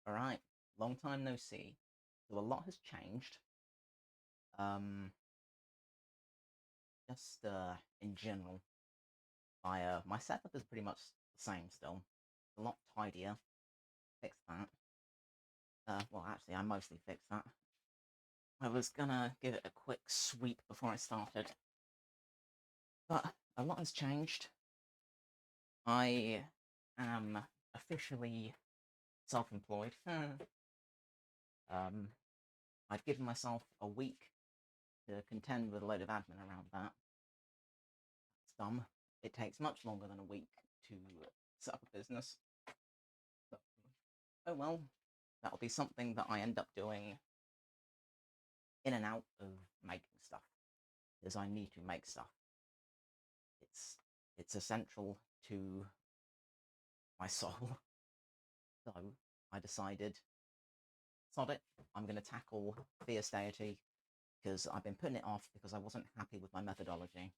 Alright, long time no see. So a lot has changed. Um, just in general, my setup is pretty much the same still. A lot tidier. Fixed that. Well, actually, I mostly fixed that. I was gonna give it a quick sweep before I started, but a lot has changed. I am officially self-employed. um, I've given myself a week to contend with a load of admin around that. It's dumb. It takes much longer than a week to set up a business. But, oh well, that'll be something that I end up doing in and out of making stuff, because I need to make stuff. It's it's essential to my soul. So I decided, sod it, I'm going to tackle Fierce Deity, because I've been putting it off because I wasn't happy with my methodology.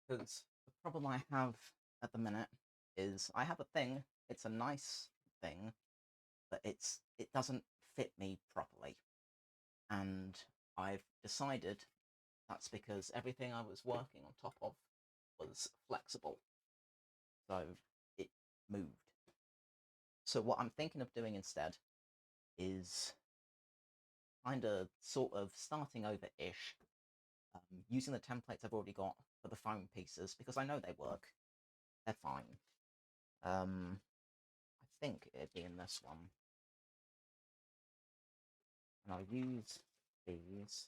Because the problem I have at the minute is I have a thing, it's a nice thing, but it doesn't fit me properly. And I've decided that's because everything I was working on top of was flexible. So it moved. So what I'm thinking of doing instead is kind of sort of starting over-ish, using the templates I've already got for the foam pieces, because I know they work. They're fine. I think it'd be in this one. And I'll use these.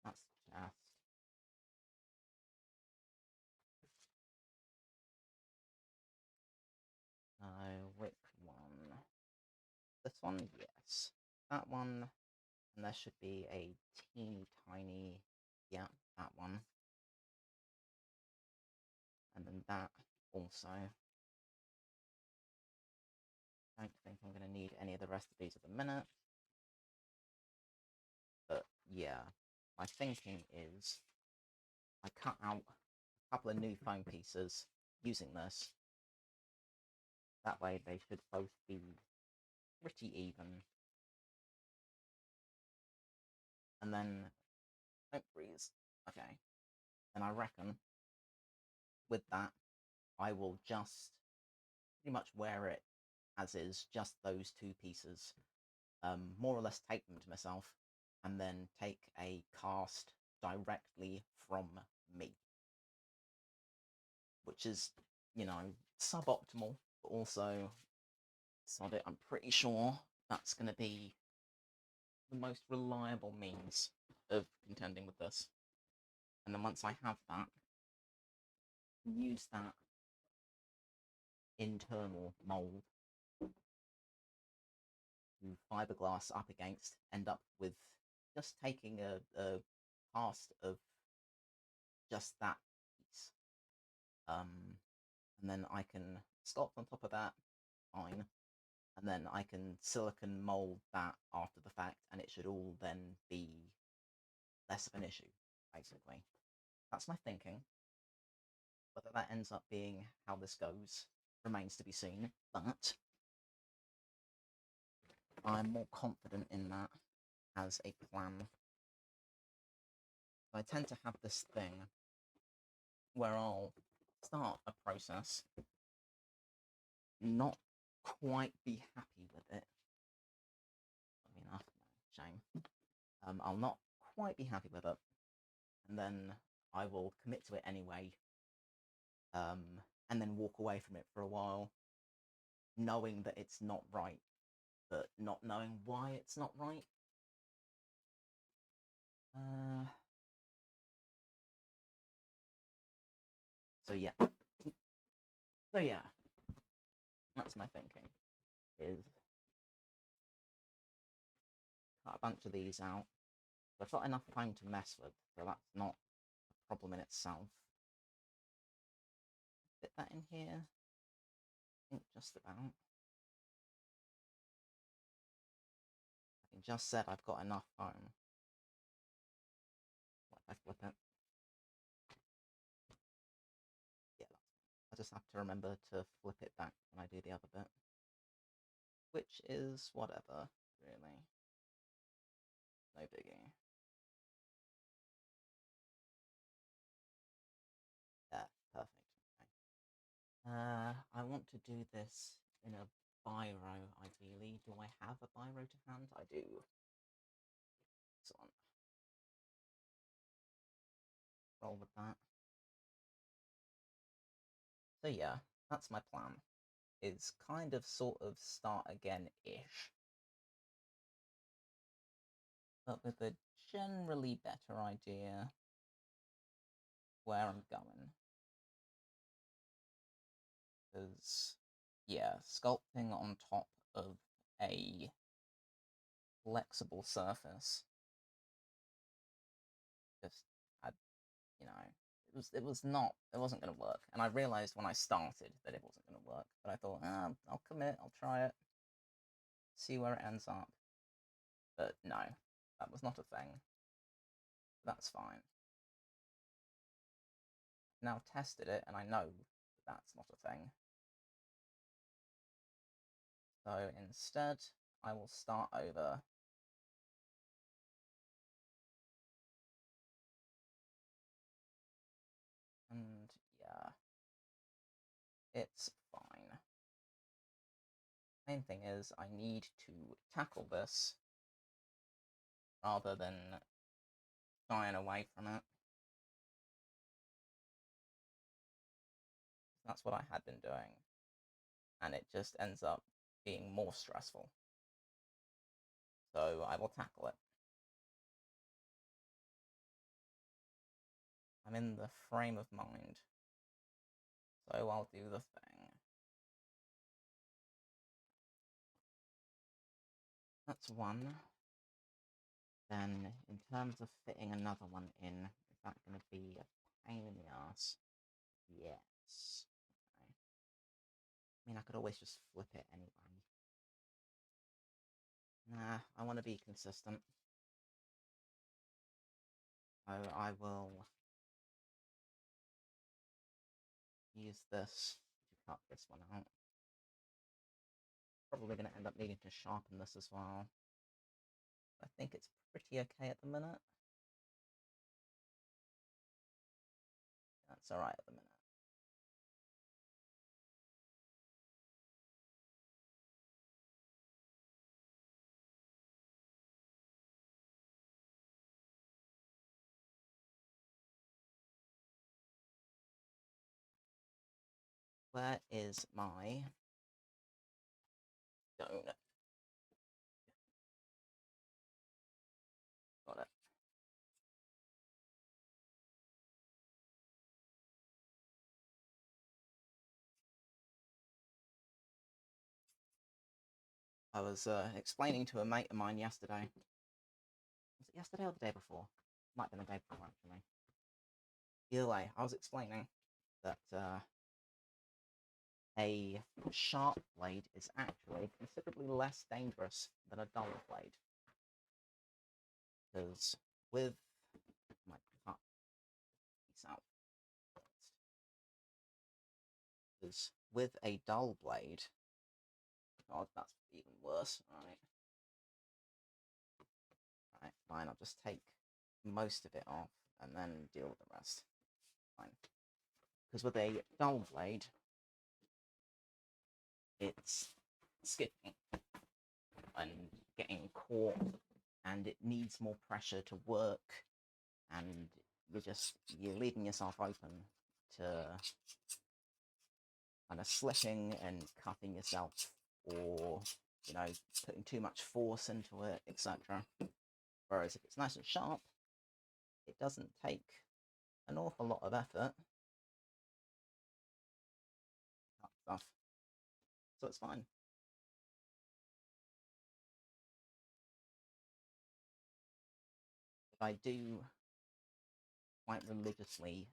That's just which one? This one, yes. That one, and there should be a teeny tiny, yeah, that one. And then that also. I don't think I'm going to need any of the rest of these at the minute. But yeah, my thinking is I cut out a couple of new foam pieces using this. That way they should both be pretty even. And then, don't freeze. Okay. And I reckon with that, I will just pretty much wear it as is, just those two pieces. More or less tape them to myself, and then take a cast directly from me. Which is, suboptimal, but also, sod it, I'm pretty sure that's going to be the most reliable means of contending with this. And then once I have that, use that internal mold to fiberglass up against, end up with just taking a cast of just that piece. And then I can sculpt on top of that, fine. And then I can silicon mold that after the fact, and it should all then be less of an issue, basically. That's my thinking. Whether that ends up being how this goes remains to be seen, but I'm more confident in that as a plan. I tend to have this thing where I'll start a process, not quite be happy with it. I mean, shame. I'll not quite be happy with it, and then I will commit to it anyway, and then walk away from it for a while, knowing that it's not right, but not knowing why it's not right. Uh, so yeah. So yeah, that's my thinking, is cut a bunch of these out. I've got enough time to mess with, so that's not a problem in itself. Fit that in here? I think just about. I just said I've got enough foam. What if I flip it? Yeah, I just have to remember to flip it back when I do the other bit. which is whatever, really. No biggie. Yeah, perfect. Okay. I want to do this in a biro, ideally. Do I have a biro to hand? I do. Excellent. Roll with that. So yeah, that's my plan. Is kind of sort of start again-ish. But with a generally better idea where I'm going. Because, yeah, sculpting on top of a flexible surface just had, you know, it wasn't going to work. And I realized when I started that it wasn't going to work. But I thought, I'll commit, I'll try it, see where it ends up. But no, that was not a thing. That's fine. Now tested it, and I know that's not a thing. So instead, I will start over. And yeah, it's fine. Main thing is I need to tackle this rather than shying away from it. That's what I had been doing, and it just ends up being more stressful. So I will tackle it. I'm in the frame of mind, so I'll do the thing. That's one. Then, in terms of fitting another one in, is that going to be a pain in the ass? Yes. Okay. I mean, I could always just flip it anyway. Nah, I want to be consistent. So I will use this to cut this one out. Probably going to end up needing to sharpen this as well. I think it's pretty okay at the minute. That's alright at the minute. Where is my donut? Got it. I was explaining to a mate of mine yesterday. Was it yesterday or the day before? Might have been the day before, actually. Either way, I was explaining that a sharp blade is actually considerably less dangerous than a dull blade. Because with my cut piece out, because with a dull blade, God, that's even worse. Right, fine. I'll just take most of it off and then deal with the rest. Fine. Because with a dull blade, it's skipping and getting caught, and it needs more pressure to work, and you're leaving yourself open to kind of slipping and cutting yourself, or putting too much force into it, etc. Whereas if it's nice and sharp, it doesn't take an awful lot of effort to cut stuff, so it's fine. If I do quite religiously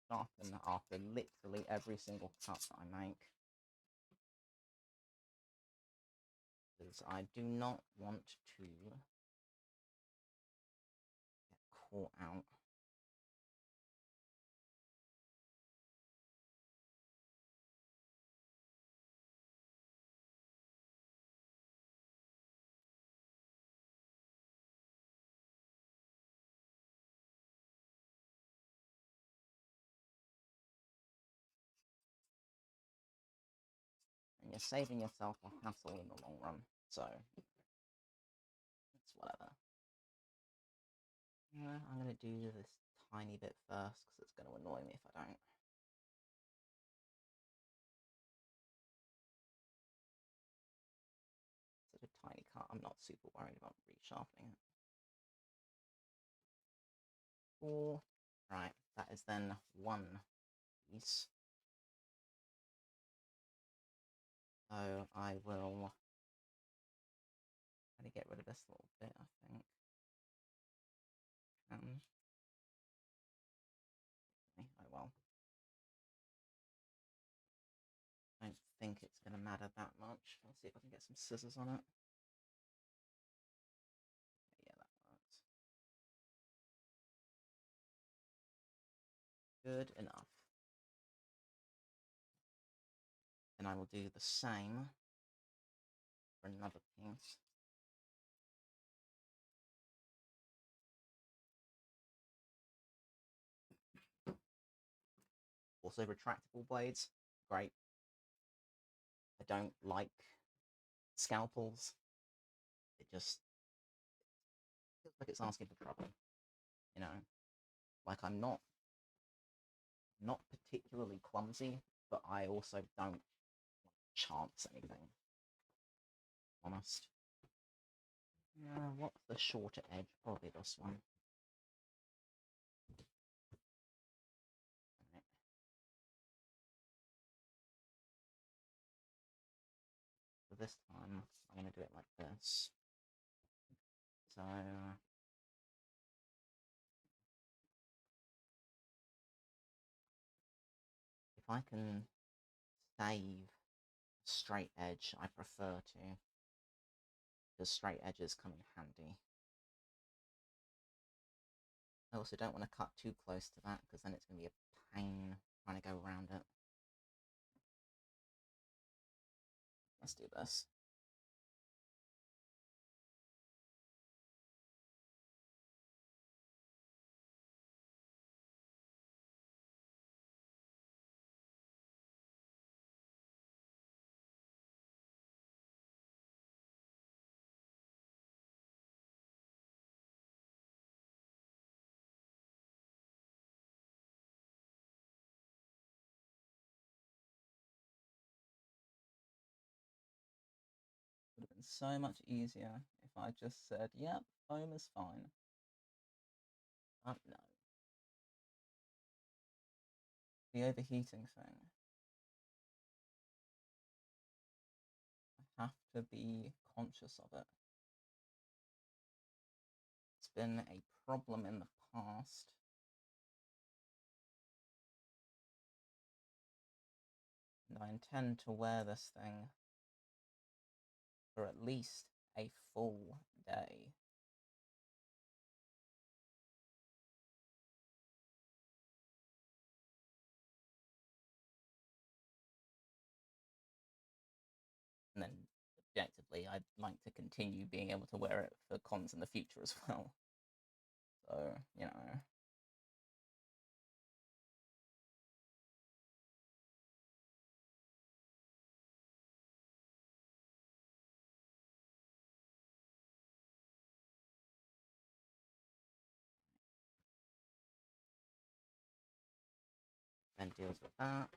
sharpen after literally every single cut that I make, because I do not want to get caught out. you're saving yourself a hassle in the long run, so it's whatever. I'm going to do this tiny bit first, because it's going to annoy me if I don't. Such a tiny cut, I'm not super worried about resharpening it. 4. Right, that is then 1 piece. So I will try to get rid of this little bit, I think. Oh well. I don't think it's going to matter that much. I'll see if I can get some scissors on it. Yeah, that works. Good enough. And I will do the same for another piece. Also retractable blades, great. I don't like scalpels. It just feels like it's asking for trouble, you know? Like, I'm not particularly clumsy, but I also don't chance anything. Honest. What's the shorter edge? Probably this one. Right. So this time, I'm going to do it like this. So if I can save a straight edge, I prefer to, because straight edges come in handy. I also don't want to cut too close to that, because then it's going to be a pain trying to go around it. Let's do this. Would have been so much easier if I just said, yep, foam is fine. But no. The overheating thing. I have to be conscious of it. It's been a problem in the past. And I intend to wear this thing for at least a full day. And then, objectively, I'd like to continue being able to wear it for cons in the future as well. So, you know. Then deals with that.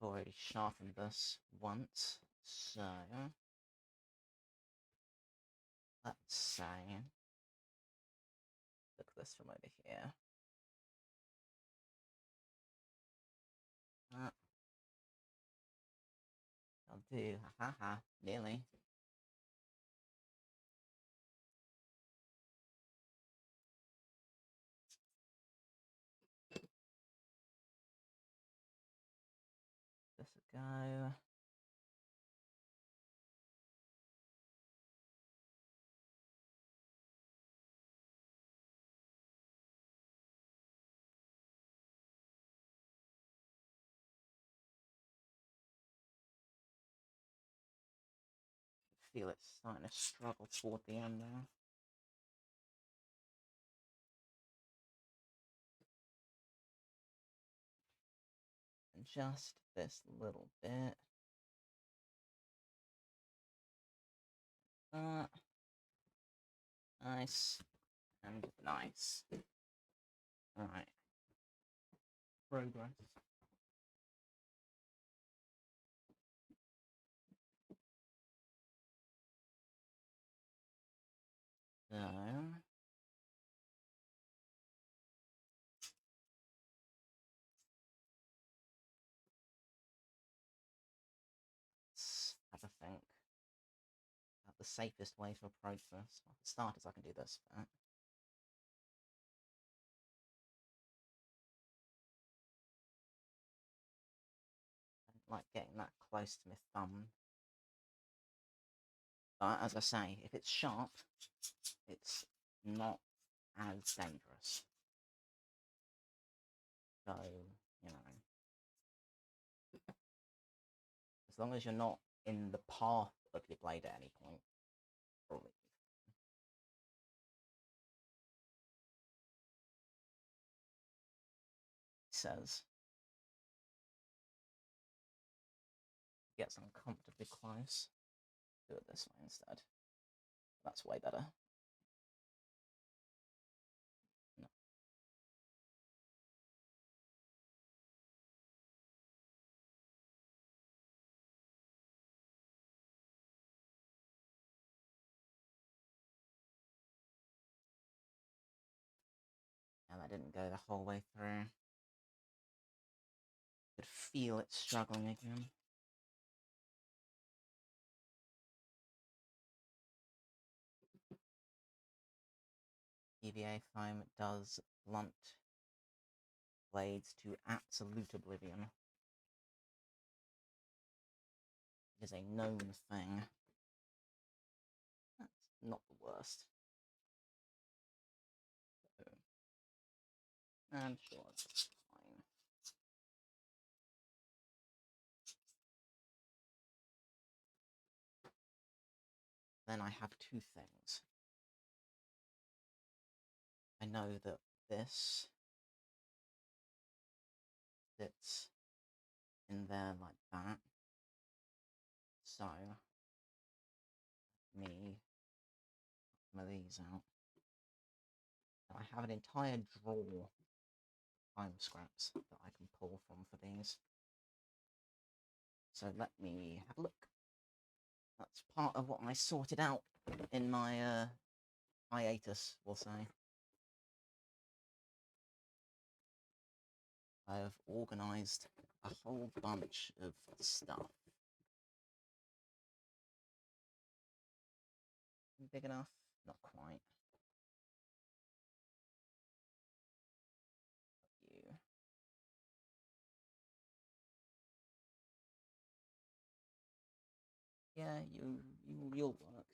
I've already sharpened this once, so let's say, look at this from over here. I'll do, haha, nearly. This will go. Feel it's starting to struggle toward the end there. And just this little bit. Nice and nice. Alright. Progress. So let's have a think about the safest way to approach this. Well, for starters, I can do this, but I don't like getting that close to my thumb. But as I say, if it's sharp, it's not as dangerous. So, you know, as long as you're not in the path of your blade at any point, probably. Says gets uncomfortably close. Do it this way instead. That's way better. No. And that didn't go the whole way through. Could feel it struggling again. EVA foam does blunt blades to absolute oblivion. It is a known thing. That's not the worst. So, I'm sure it's fine. Then I have two things. I know that this fits in there like that. So, me some of these out. And I have an entire drawer of time scraps that I can pull from for these. So let me have a look. That's part of what I sorted out in my hiatus, we'll say. I have organised a whole bunch of stuff. Big enough? Not quite. You. Yeah, you'll work.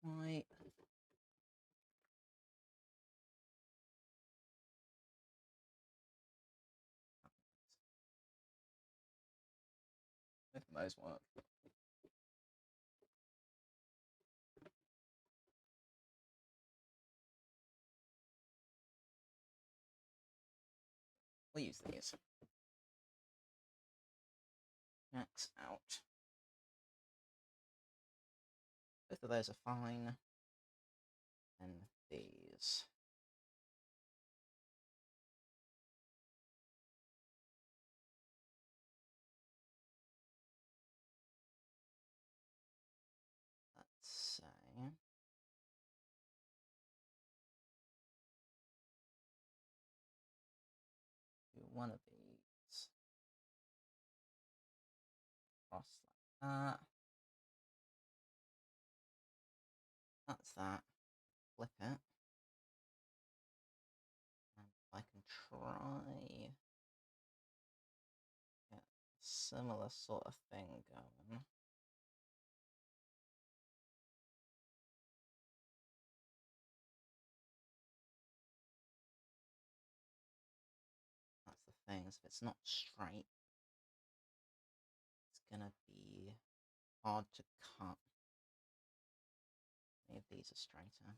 Quite. If those work. We'll use these. Max out. Both of those are fine. And these. Let's say. Do one of these. Cross like that. That's that. Flip it. And I can try get a similar sort of thing going. That's the thing, is if it's not straight, it's gonna be hard to cut. Any of these are straighter.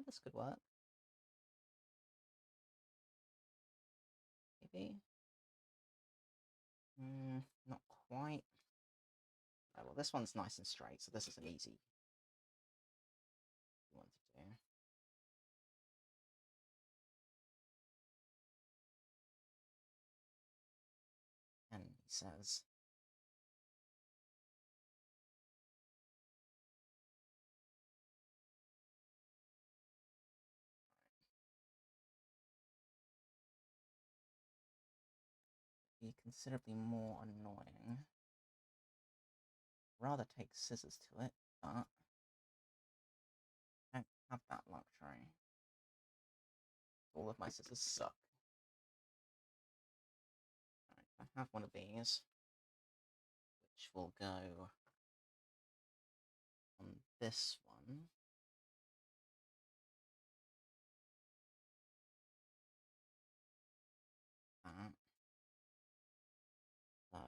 this could work. Maybe. Not quite. Oh, well, this one's nice and straight, so this is an easy one to do. And he says, be considerably more annoying. Rather take scissors to it, but I don't have that luxury. All of my scissors suck. Right, I have one of these, which will go on this one. So,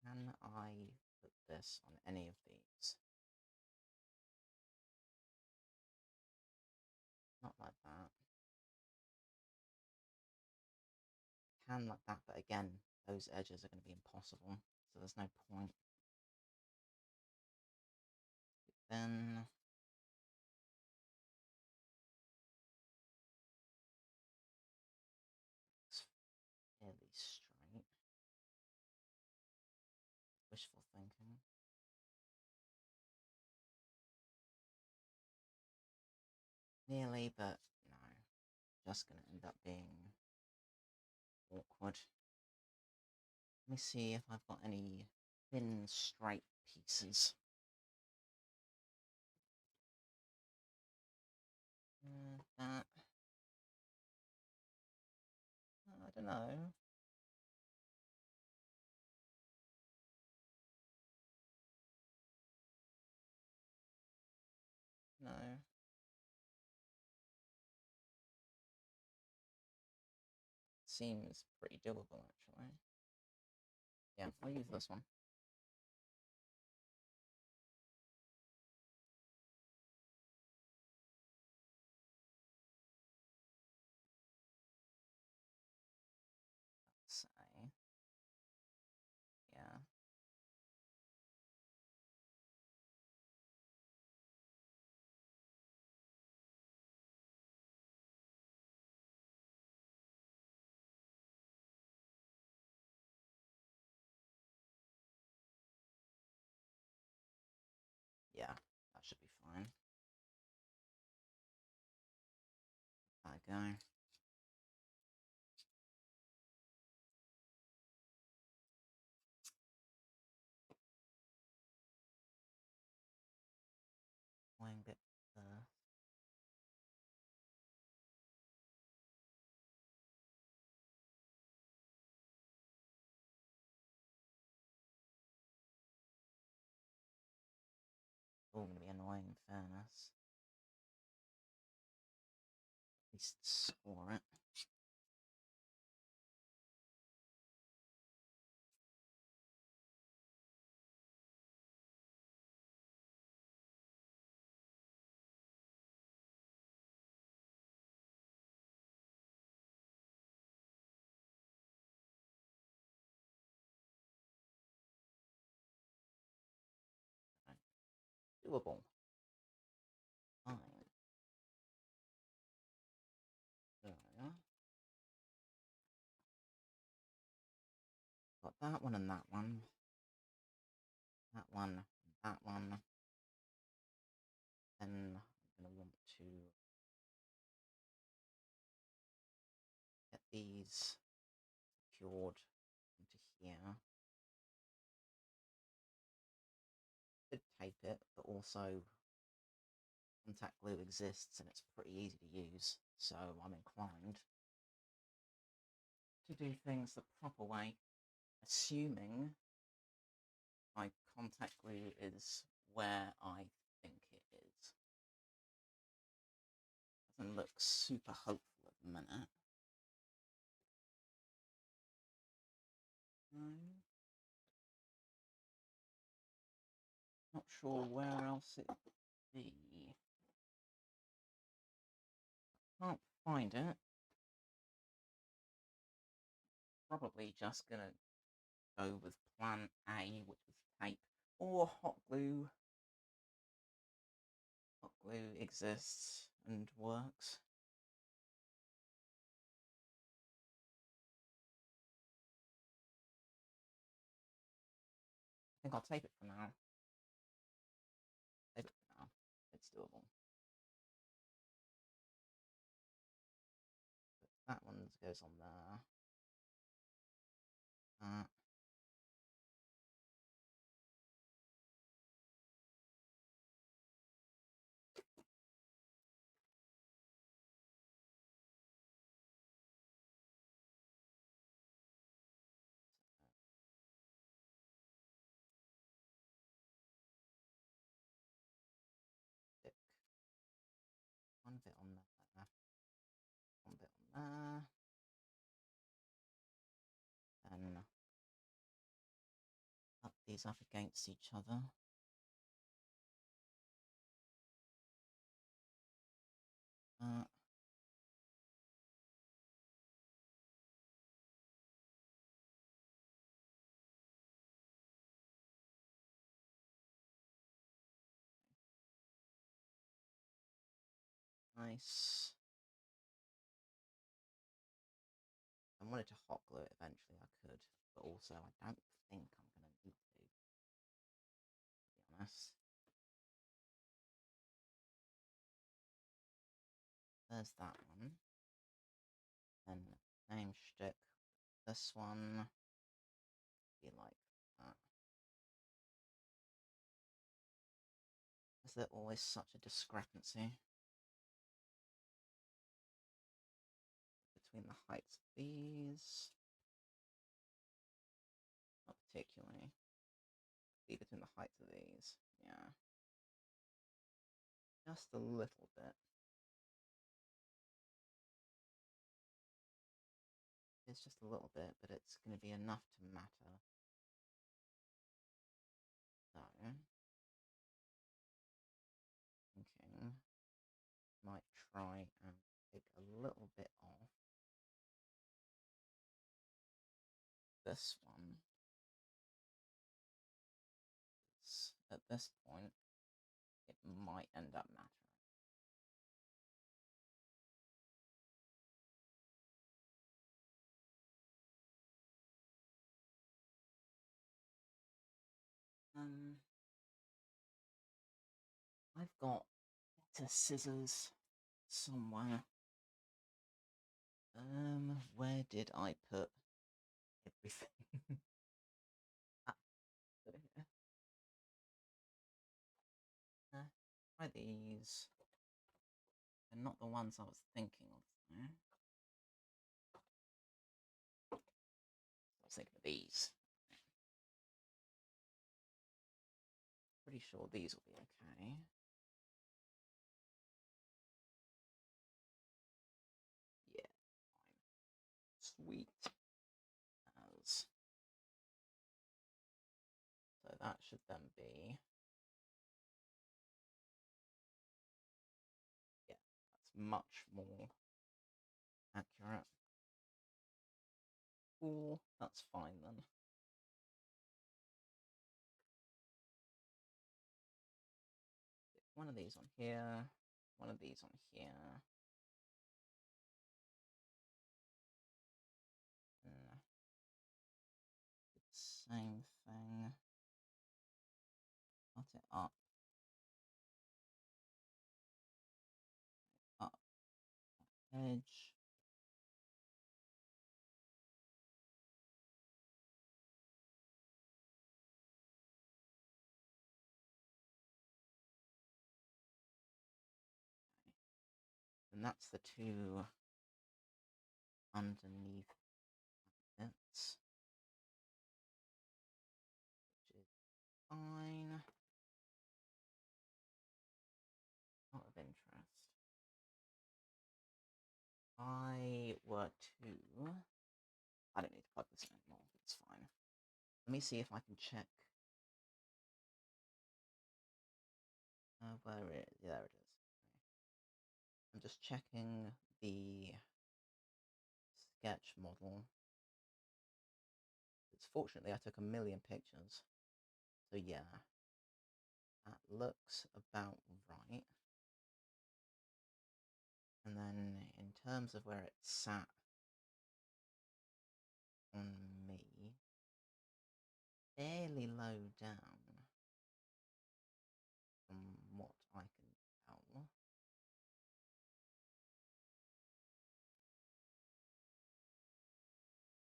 can I put this on any of these? Not like that. Can like that, but again, those edges are going to be impossible, so there's no point. Then it's fairly straight. Wishful thinking. Nearly, but no. Just going to end up being awkward. Let me see if I've got any thin, straight pieces. That. I don't know. No. Seems pretty doable, actually. Yeah, I'll use this one. Let's say. Yeah. Yeah, that should be fine. There we go. Playing bit first. All going to be annoying in fairness. At least score it. Right. Doable. Fine. There we are. Got that one and that one. That one, that one. Then I'm going to want to get these secured into here. Could tape it, but also contact glue exists and it's pretty easy to use, so I'm inclined to do things the proper way, assuming my contact glue is where I think it is. Doesn't look super hopeful at the minute. No. Not sure where else it would be. Can't find it. Probably just gonna go with plan A, which was tape, or hot glue. Hot glue exists and works. I think I'll tape it for now. Tape it for now. It's doable. That one goes on there. Stick one bit on there. One bit on there. And up these up against each other. Nice. I wanted to hot glue it eventually, I could, but also I don't think I'm going to need to be honest. There's that one. And name shtick. This one be like that. Is there always such a discrepancy between the heights of these? Not particularly. Be between the heights of these. Yeah. Just a little bit. It's just a little bit, but it's going to be enough to matter. So, thinking, might try and take a little bit off this one. At this point, it might end up mattering. I've got better scissors somewhere. Where did I put everything? Put it here. Try these. They're not the ones I was thinking of though. I was thinking of these. Pretty sure these will be okay. Yeah, fine. Sweet as. So that should then be. Yeah, that's much more accurate. Cool, that's fine then. One of these on here, one of these on here. Same thing. Cut it up. Up. Edge. And that's the two underneath bits, which is fine. Not of interest. I were to. I don't need to plug this in anymore. It's fine. Let me see if I can check Where it is? There it is. I'm just checking the sketch model. Fortunately, I took 1,000,000 pictures. So yeah, that looks about right. And then in terms of where it sat on me, fairly low down from what I can tell.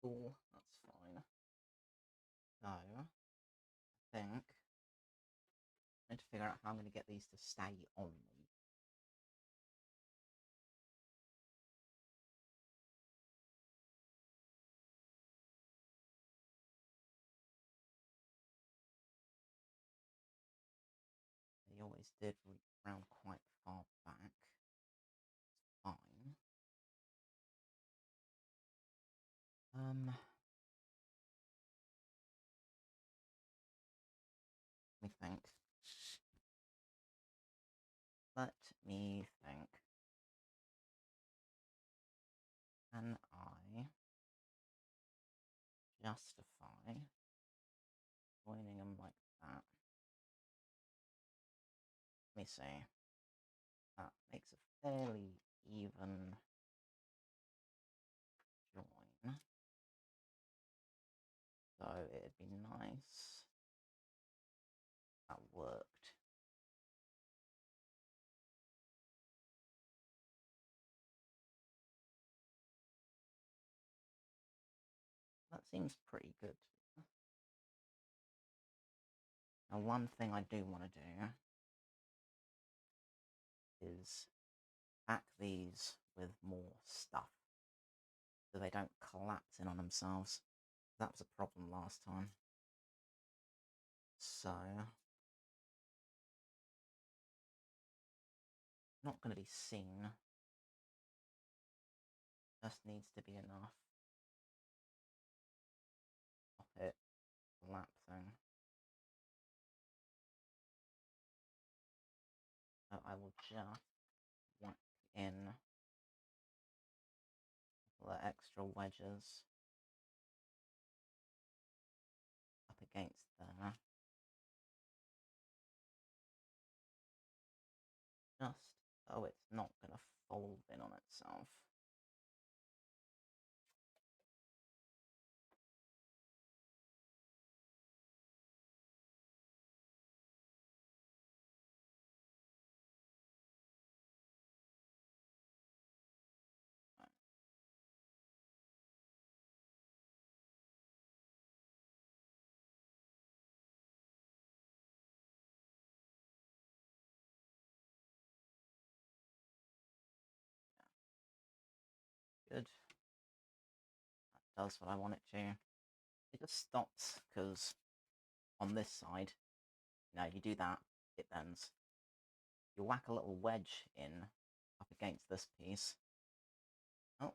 Cool, that's fine. So, I think I need to figure out how I'm going to get these to stay on me. They always did reach around quite far back. It's fine. Let me think. Let me think. Can I justify joining them like that? Let me see. That makes a fairly even join. So it'd be nice. That worked. That seems pretty good. Now, one thing I do want to do is pack these with more stuff so they don't collapse in on themselves. That was a problem last time. So, not going to be seen. Just needs to be enough. Stop it collapsing. So I will just whack in the extra wedges up against there. Just so it's not going to fold in on itself. Good. That does what I want it to. It just stops because on this side, you do that, it bends. You whack a little wedge in up against this piece. Oh,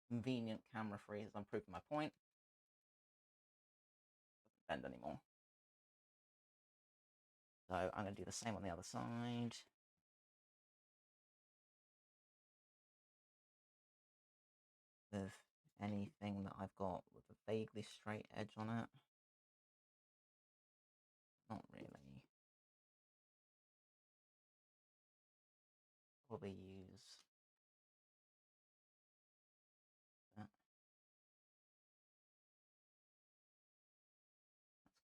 convenient camera freeze. I'm proving my point. Doesn't bend anymore. So I'm going to do the same on the other side. With anything that I've got with a vaguely straight edge on it. Not really. Probably use that.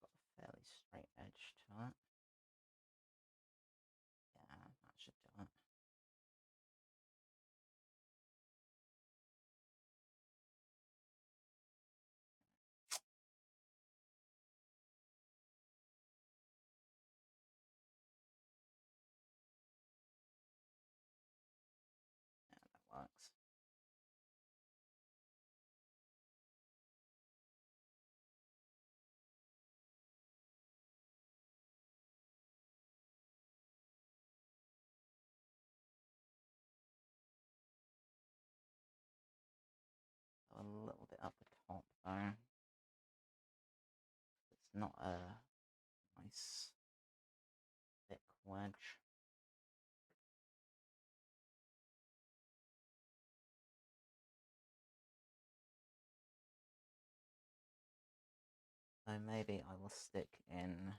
That's got a fairly straight edge to it. Yeah, that should do it. Yeah, that works. A little bit up the top though. It's not a nice thick wedge. So maybe I will stick in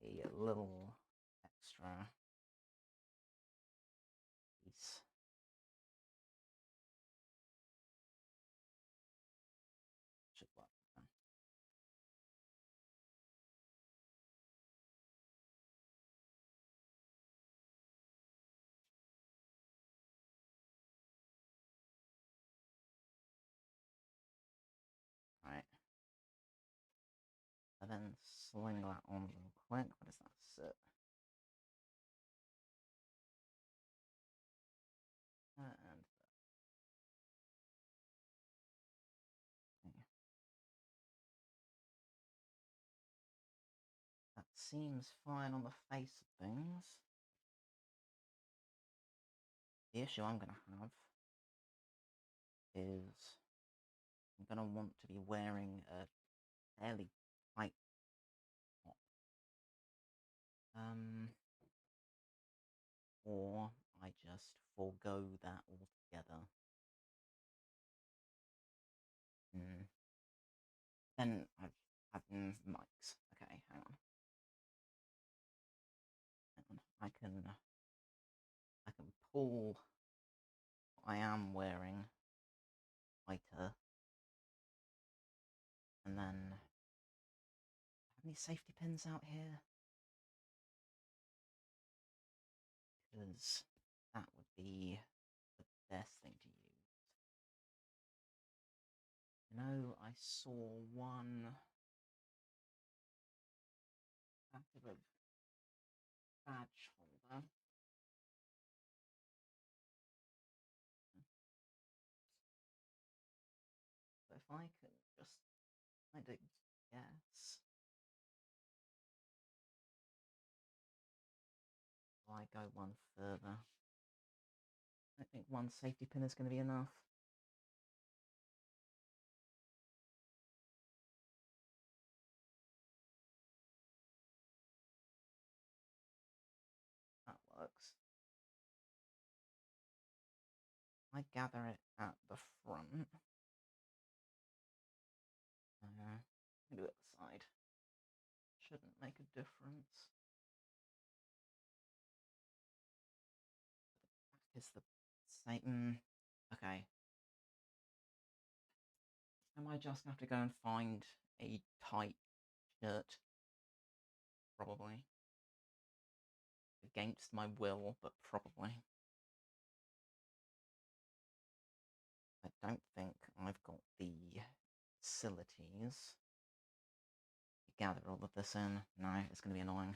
a little extra piece. Should work. Right. And then sling that on real quick. What does that sit? And that seems fine on the face of things. The issue I'm going to have is I'm going to want to be wearing a fairly tight top. Or I just forego that altogether. Then I've had mics. Okay, hang on. I can pull what I am wearing tighter, and then have any safety pins out here? Because that would be the best thing to use. You know, I saw one active badge holder. So if I can just kind of guess, I go one further. I think one safety pin is going to be enough. That works. I gather it at the front. Do it at the side. Shouldn't make a difference. The back is the same. Okay. I might just have to go and find a tight shirt. Probably. Against my will, but probably. I don't think I've got the facilities to gather all of this in. No, it's going to be annoying.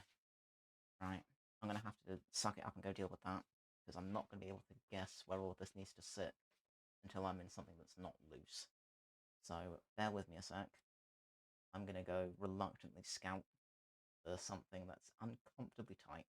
Right. I'm going to have to suck it up and go deal with that, because I'm not going to be able to guess where all of this needs to sit until I'm in something that's not loose. So bear with me a sec. I'm going to go reluctantly scout for something that's uncomfortably tight.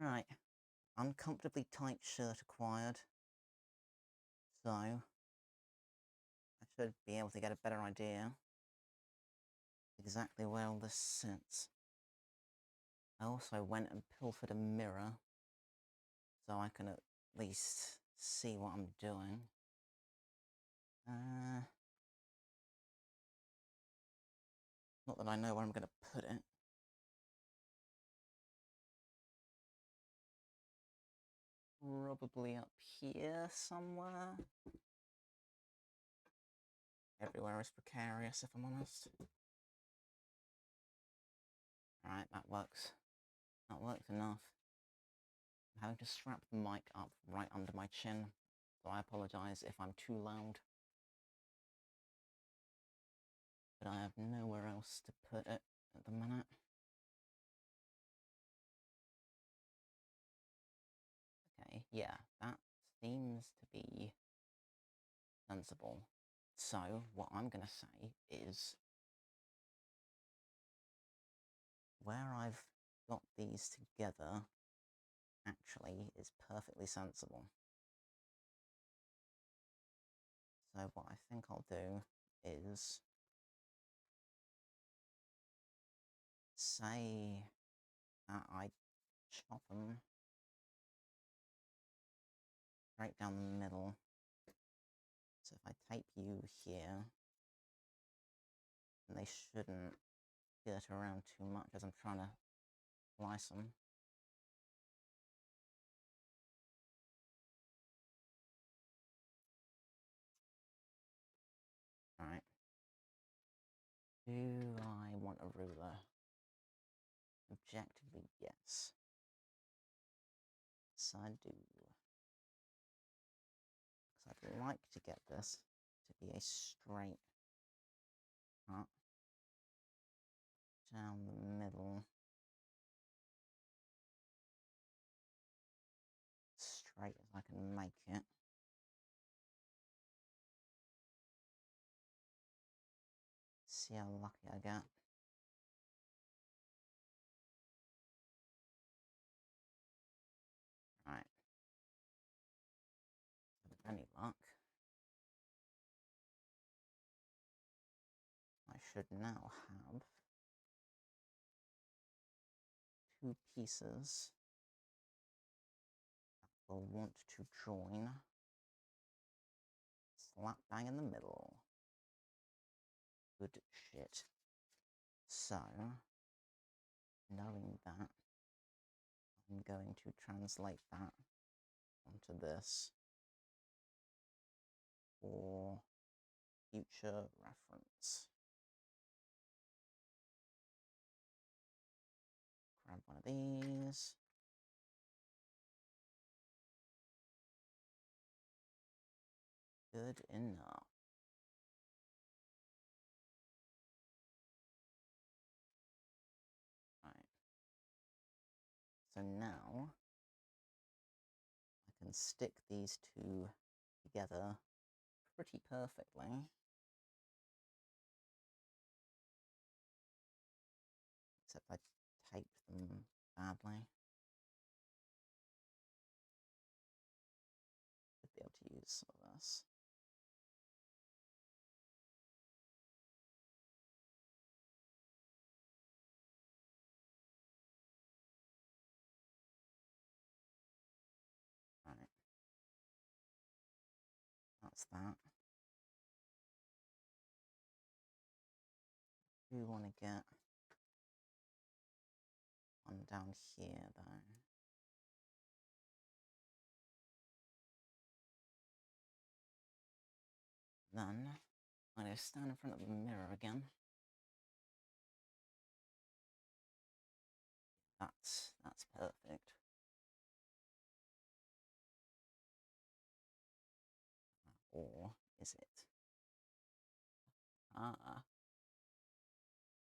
Right, uncomfortably tight shirt acquired, so I should be able to get a better idea exactly where all this sits. I also went and pilfered a mirror, so I can at least see what I'm doing. Not that I know where I'm going to put it. Probably up here somewhere. Everywhere is precarious, if I'm honest. Alright, that works. That works enough. I'm having to strap the mic up right under my chin, so I apologise if I'm too loud. But I have nowhere else to put it at the minute. Okay, yeah, that seems to be sensible. So, what I'm going to say is, where I've got these together actually is perfectly sensible. So what I think I'll do is say that I chop them right down the middle. So if I tape you here, they shouldn't get around too much as I'm trying to slice them. Right. Do I want a ruler? Objectively, yes. Yes, I do. Because I'd like to get this to be a straight cut down the middle. Straight as I can make it. See how lucky I get. Right. With any luck, I should now have two pieces that will want to join slap bang in the middle. Good shit. So, knowing that, I'm going to translate that onto this for future reference. Grab one of these. Good enough. Right. So now, I can stick these two together pretty perfectly. Except I taped them badly. Should be able to use some of this. Right. That's that. Do want to get one down here though. Then I'm going to stand in front of the mirror again. That's perfect. Or is it?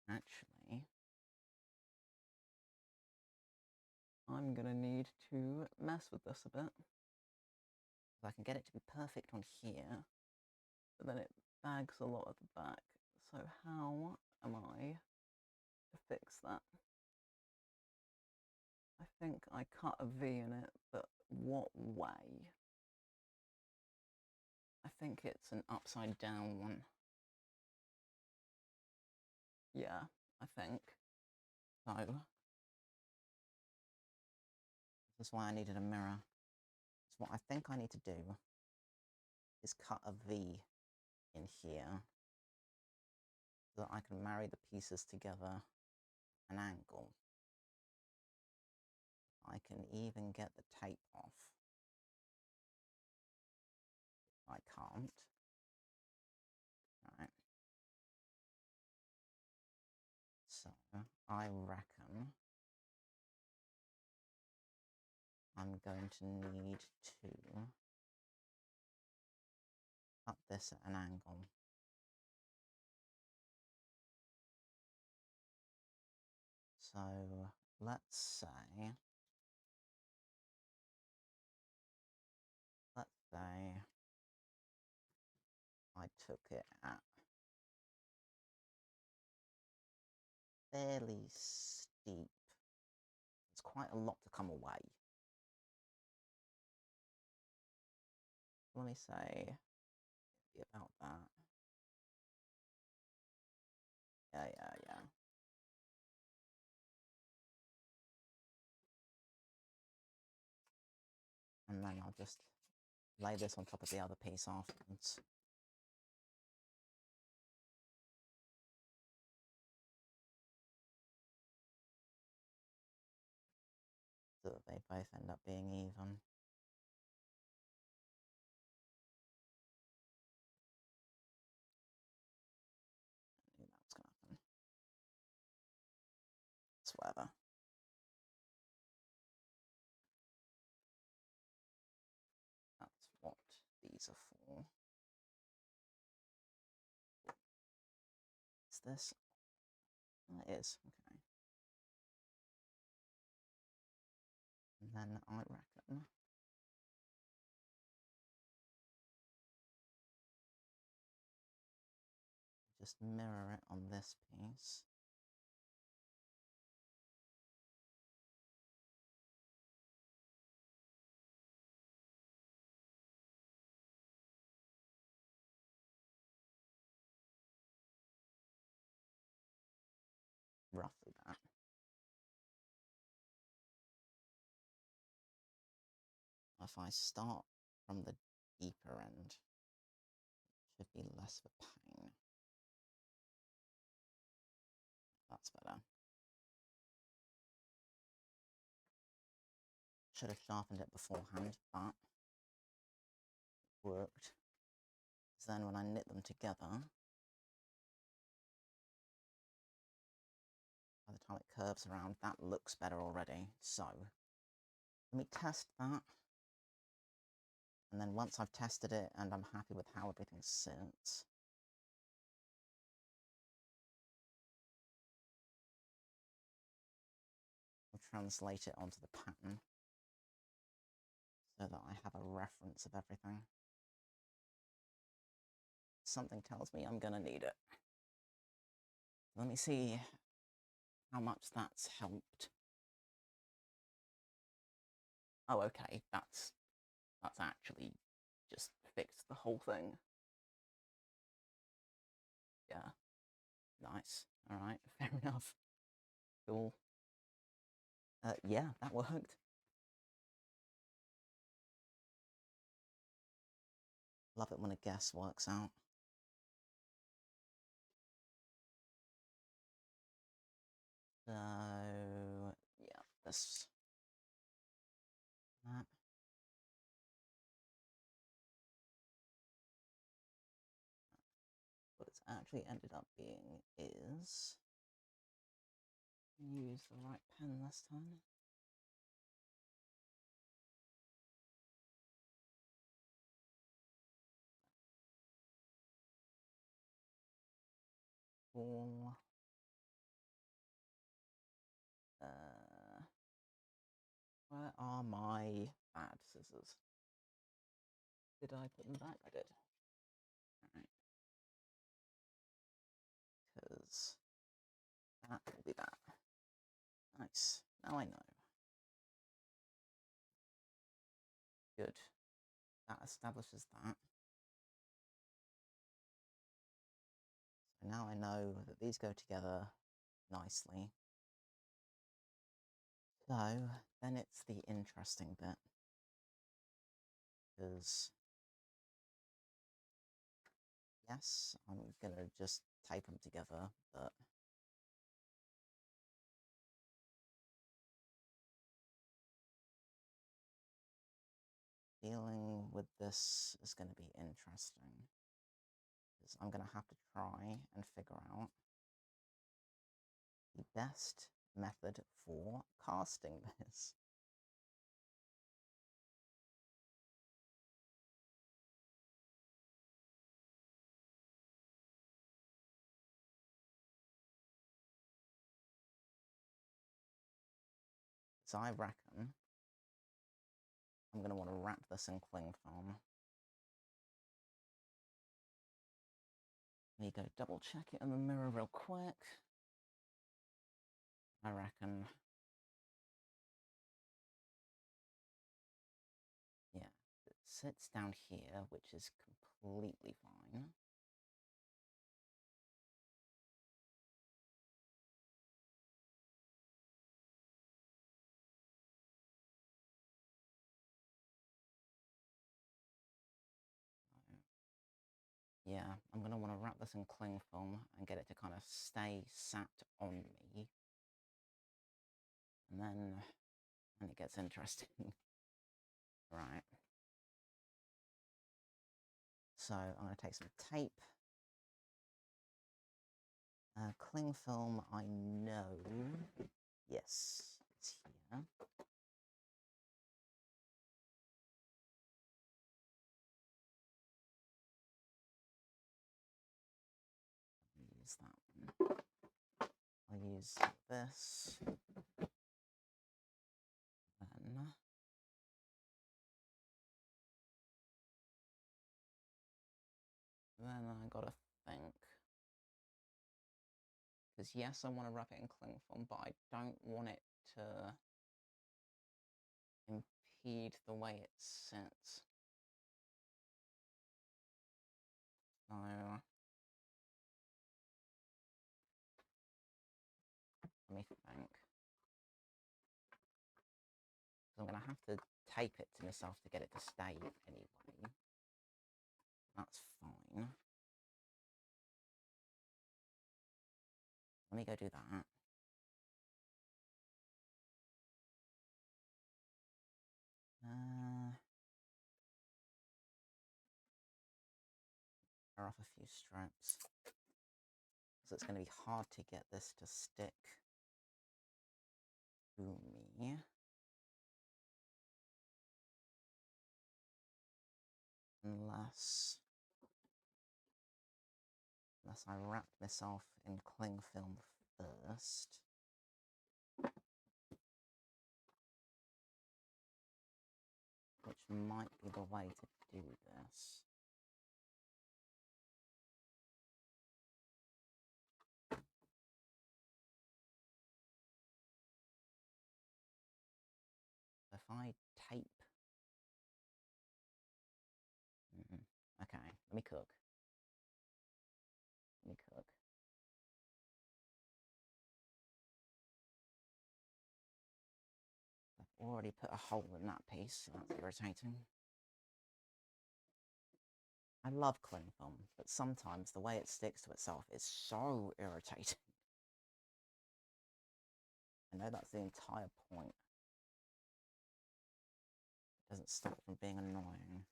Actually, I'm gonna need to mess with this a bit. If I can get it to be perfect on here, but then it bags a lot at the back. So how am I to fix that? I think I cut a V in it, but what way? I think it's an upside down one. Yeah, I think. So, this is why I needed a mirror. So what I think I need to do is cut a V in here so that I can marry the pieces together an angle. I can even get the tape off. I can't. Right. So I reckon I'm going to need to cut this at an angle. So let's say I took it at fairly steep. It's quite a lot to come away. Let me say about that. Yeah. And then I'll just lay this on top of the other piece afterwards. So that they both end up being even. I knew that was going to happen. It's whatever. That's what these are for. Is this? It is, okay. And then I reckon just mirror it on this piece. Roughly that. If I start from the deeper end, it should be less of a pain. That's better. Should have sharpened it beforehand, but it worked. So then when I knit them together, by the time it curves around, that looks better already. So let me test that. And then once I've tested it and I'm happy with how everything sits, I'll translate it onto the pattern so that I have a reference of everything. Something tells me I'm going to need it. Let me see how much that's helped. Oh, okay, that's actually just fixed the whole thing. Yeah, nice. All right, fair enough. Cool. Yeah, that worked. Love it when a guess works out. So, yeah, this, that. What it's actually ended up being is, use the right pen this time. For where are my bad scissors? Did I put them back? I did. Alright. Because that will be that. Nice. Now I know. Good. That establishes that. So now I know that these go together nicely. So then it's the interesting bit. Because yes, I'm gonna just tape them together, but dealing with this is going to be interesting. Because I'm going to have to try and figure out the best method for casting this. So I reckon I'm going to want to wrap this in cling film. Let me go double check it in the mirror real quick. I reckon, yeah, it sits down here, which is completely fine. Yeah, I'm going to want to wrap this in cling film and get it to kind of stay sat on me. And then it gets interesting. Right. So I'm going to take some tape. Cling film, I know. Yes, it's here. Use that one. I'll use this. Then I gotta think. Because yes, I want to wrap it in cling film, but I don't want it to impede the way it sits. So let me think. I'm gonna have to tape it to myself to get it to stay anyway. That's fine. Let me go do that. Tear off a few strips. So it's going to be hard to get this to stick to me. Unless I wrap myself in cling film first. Which might be the way to do this. If I tape... Okay, let me cook. I've already put a hole in that piece, so that's irritating. I love cling film, but sometimes the way it sticks to itself is so irritating. I know that's the entire point. It doesn't stop it from being annoying.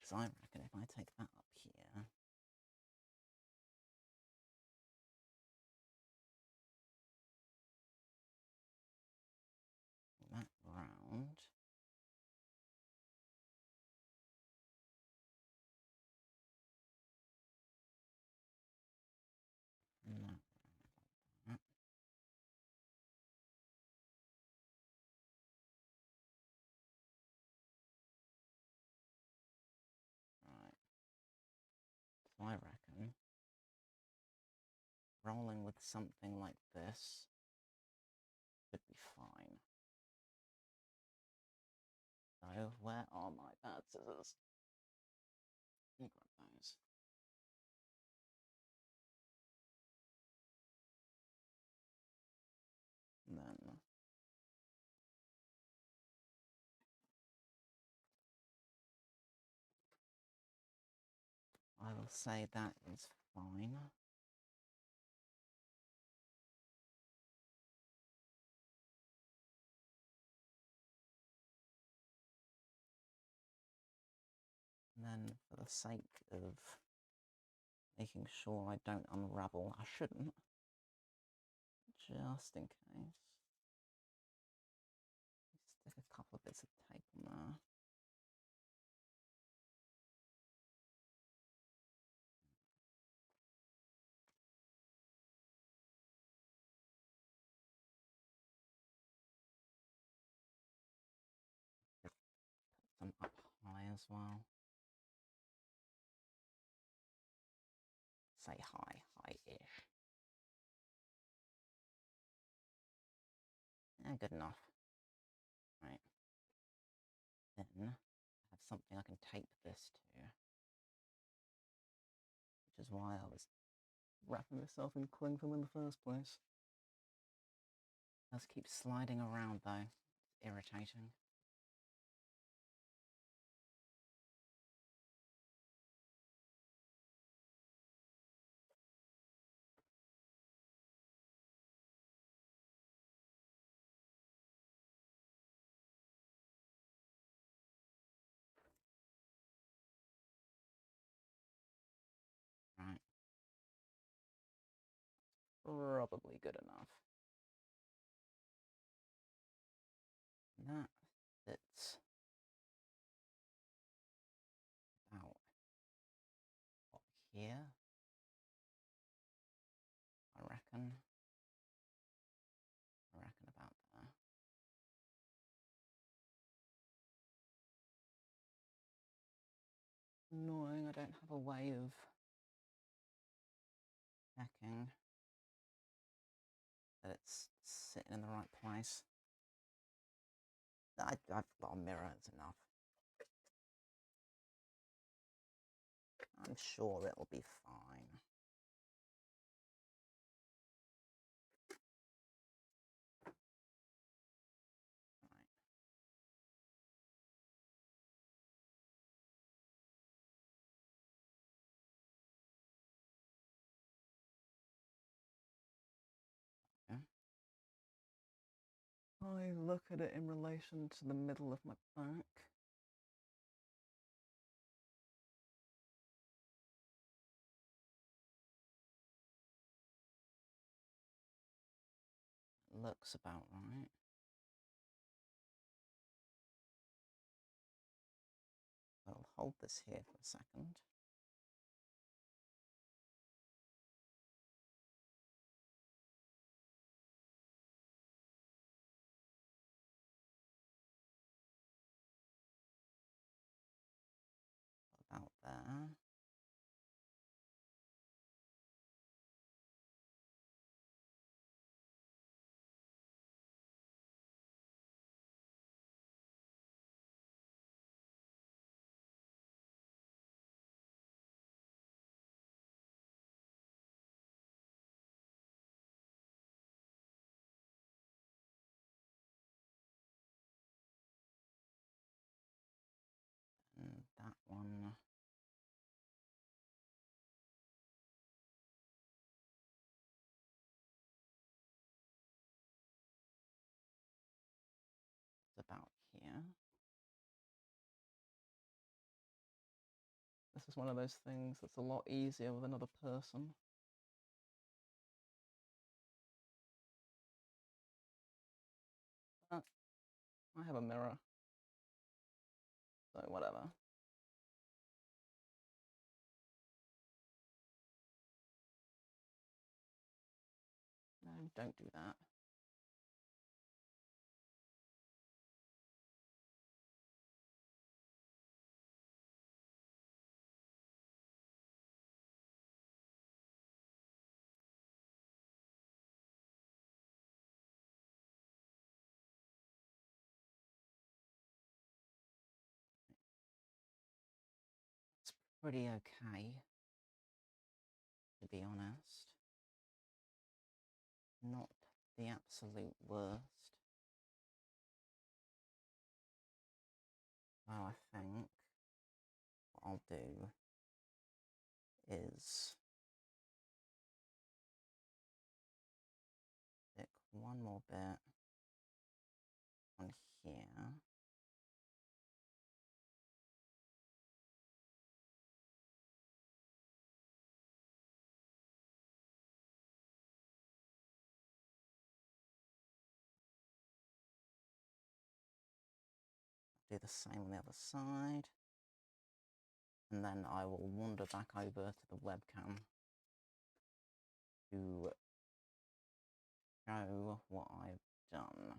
So I reckon if I take that up here, that round, and that round like that. I reckon rolling with something like this should be fine. So, where are my bad scissors? Let me grab those. And then I will say that is fine. And then for the sake of making sure I don't unravel, I shouldn't, just in case, stick a couple of bits of tape on there. Put some up high as well. Say high, high-ish. Yeah, good enough. Right. Then I have something I can tape this to, which is why I was wrapping myself in cling film in the first place. It does keep sliding around though. It's irritating. Right. Probably good enough. And that fits about up here, I reckon. About there. Annoying, I don't have a way of checking that it's sitting in the right place. I've got a mirror, it's enough. I'm sure it'll be fine. Right. I look at it in relation to the middle of my back. Looks about right. I'll hold this here for a second. About there. And that one. Is about here. This is one of those things that's a lot easier with another person. But I have a mirror, so whatever. No, don't do that. pretty okay, to be honest. Not the absolute worst. Well, I think what I'll do is stick one more bit on here. Do the same on the other side. And then I will wander back over to the webcam to show what I've done.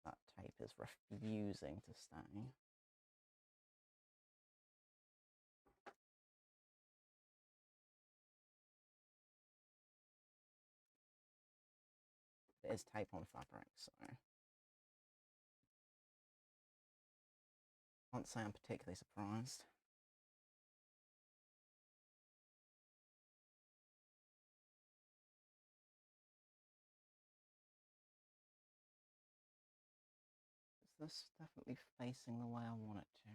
That tape is refusing to stay. It is tape on fabric, so I can't say I'm particularly surprised. Is this definitely facing the way I want it to?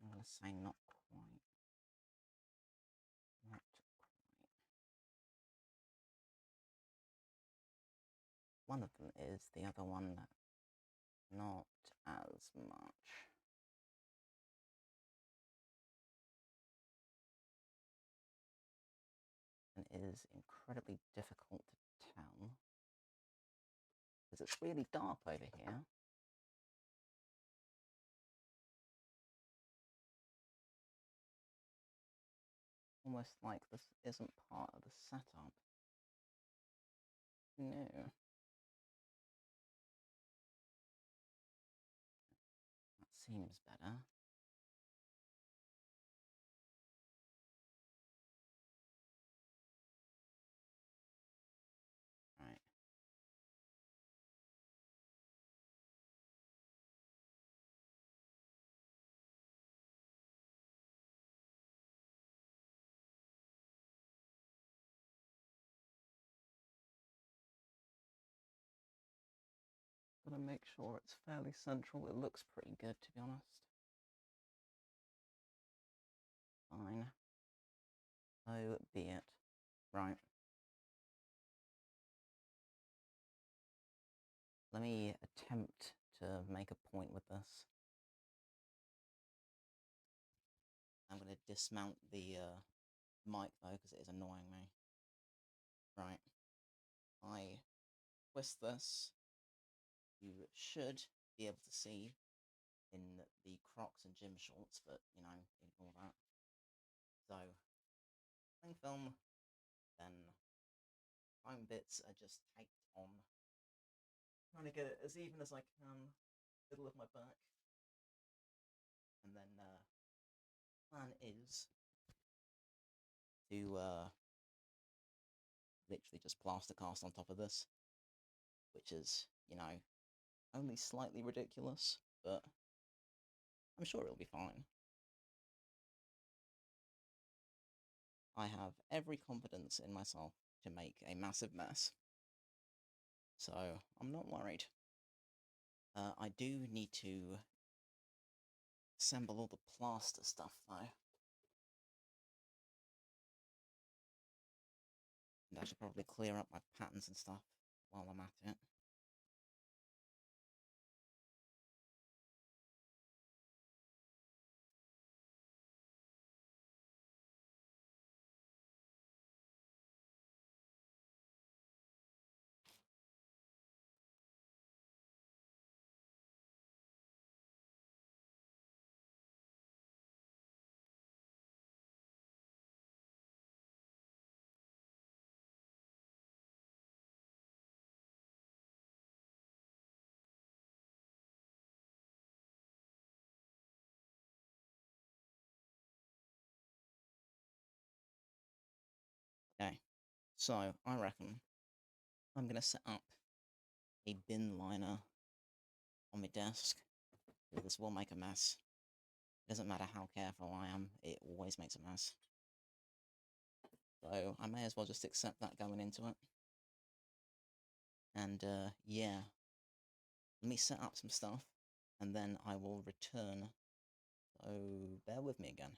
I'm going to say not quite. Not quite. One of them is, the other one not as much. And it is incredibly difficult to tell because it's really dark over here. Almost like this isn't part of the setup. No. That seems better. Right. Gotta make sure it's fairly central. It looks pretty good, to be honest. Fine. So be it. Right. Let me attempt to make a point with this. I'm going to dismount the mic though, because it is annoying me. Right. I twist this. You should be able to see in the Crocs and gym shorts, but, you know, ignore that. So, cling film, then foam bits are just taped on. Trying to get it as even as I can, middle of my back. And then plan is to literally just plaster cast on top of this, which is, you know, only slightly ridiculous, but I'm sure it'll be fine. I have every confidence in myself to make a massive mess, so I'm not worried. I do need to assemble all the plaster stuff though. And I should probably clear up my patterns and stuff while I'm at it. So, I reckon I'm going to set up a bin liner on my desk. This will make a mess. It doesn't matter how careful I am, it always makes a mess. So, I may as well just accept that going into it. And, yeah. Let me set up some stuff, and then I will return. So, bear with me again.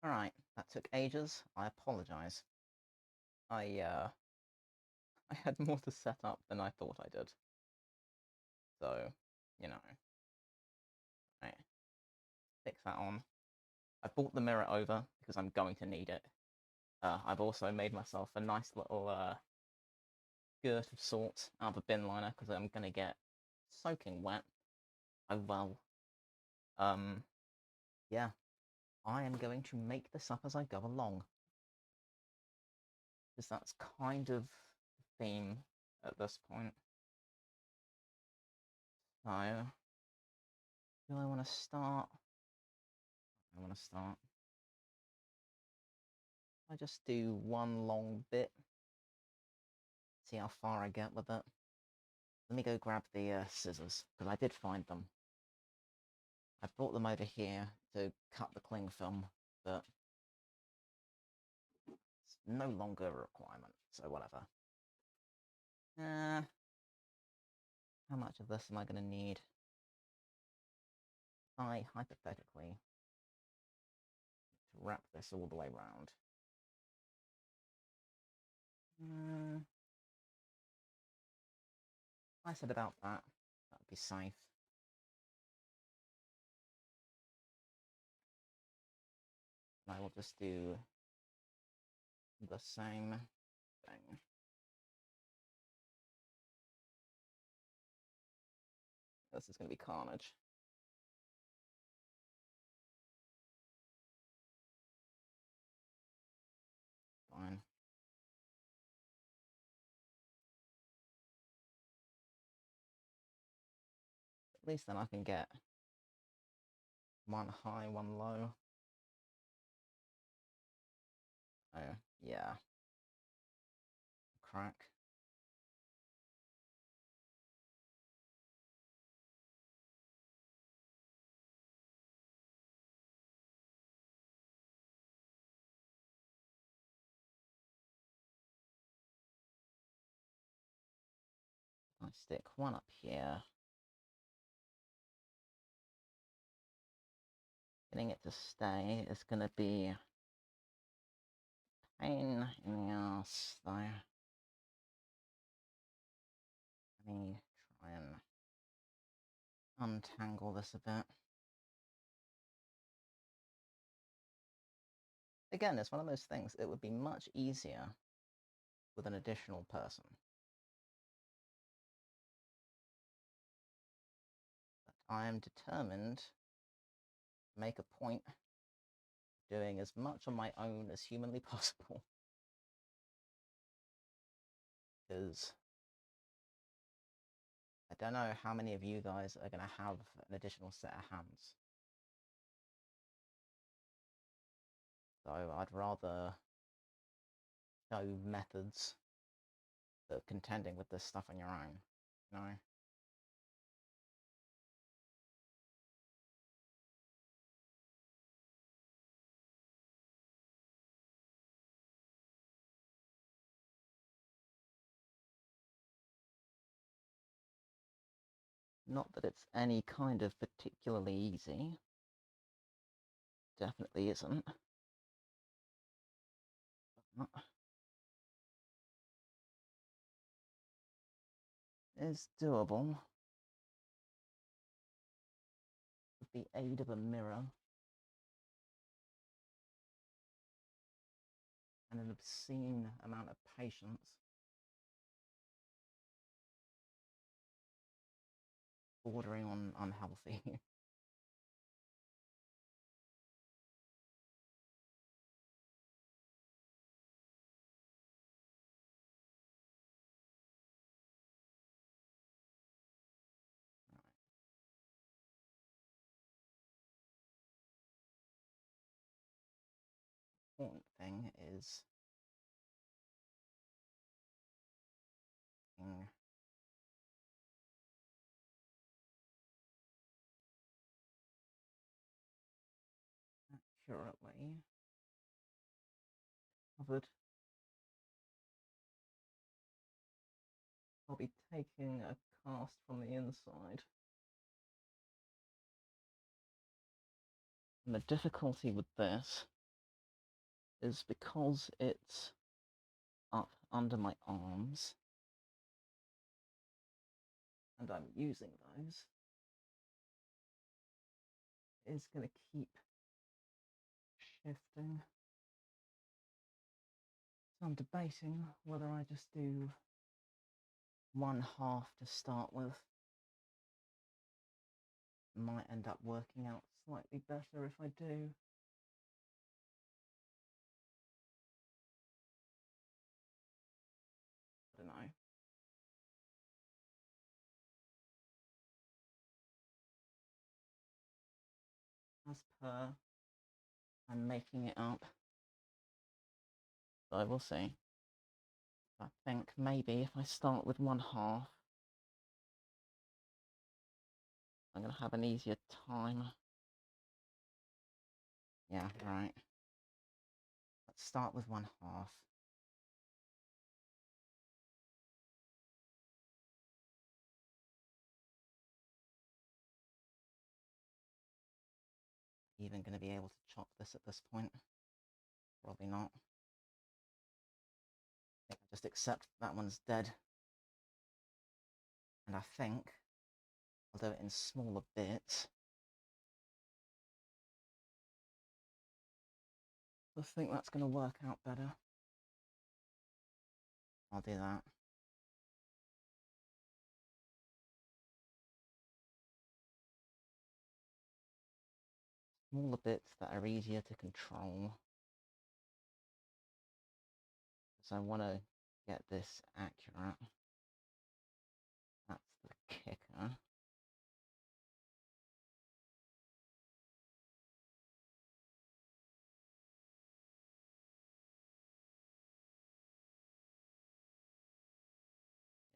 Alright, that took ages. I apologize. I had more to set up than I thought I did. So, you know. Right. Fix that on. I brought the mirror over because I'm going to need it. I've also made myself a nice little girt of sorts out of a bin liner because I'm gonna get soaking wet. Oh well. Yeah. I am going to make this up as I go along. Because that's kind of the theme at this point. So, do I want to start? I want to start. I just do one long bit. See how far I get with it. Let me go grab the scissors, because I did find them. I brought them over here to cut the cling film, but it's no longer a requirement, so whatever. How much of this am I going to need? I, hypothetically, to wrap this all the way around. I said about that. That would be safe. I will just do the same thing. This is going to be carnage. Fine. At least then I can get one high, one low. Oh, yeah. Crack. I stick one up here. Getting it to stay is going to be pain in the ass, though. Let me try and untangle this a bit. Again, it's one of those things, it would be much easier with an additional person. But I am determined to make a point of doing as much on my own as humanly possible. Because I don't know how many of you guys are going to have an additional set of hands. So I'd rather show methods of contending with this stuff on your own, you know? Not that it's any kind of particularly easy. Definitely isn't. It's doable. With the aid of a mirror. And an obscene amount of patience. Bordering on unhealthy. Important thing is accurately covered. I'll be taking a cast from the inside. And the difficulty with this is because it's up under my arms and I'm using those, it's going to keep shifting. So I'm debating whether I just do 1/2 to start with. Might end up working out slightly better if I do. I don't know. As per, I'm making it up. So I will see. I think maybe if I start with 1/2, I'm going to have an easier time. Yeah, right. Let's start with 1/2. Even going to be able to chop this at this point? Probably not. I think I just accept that one's dead. And I think I'll do it in smaller bits. I think that's going to work out better. I'll do that. Smaller bits that are easier to control. So I want to get this accurate. That's the kicker.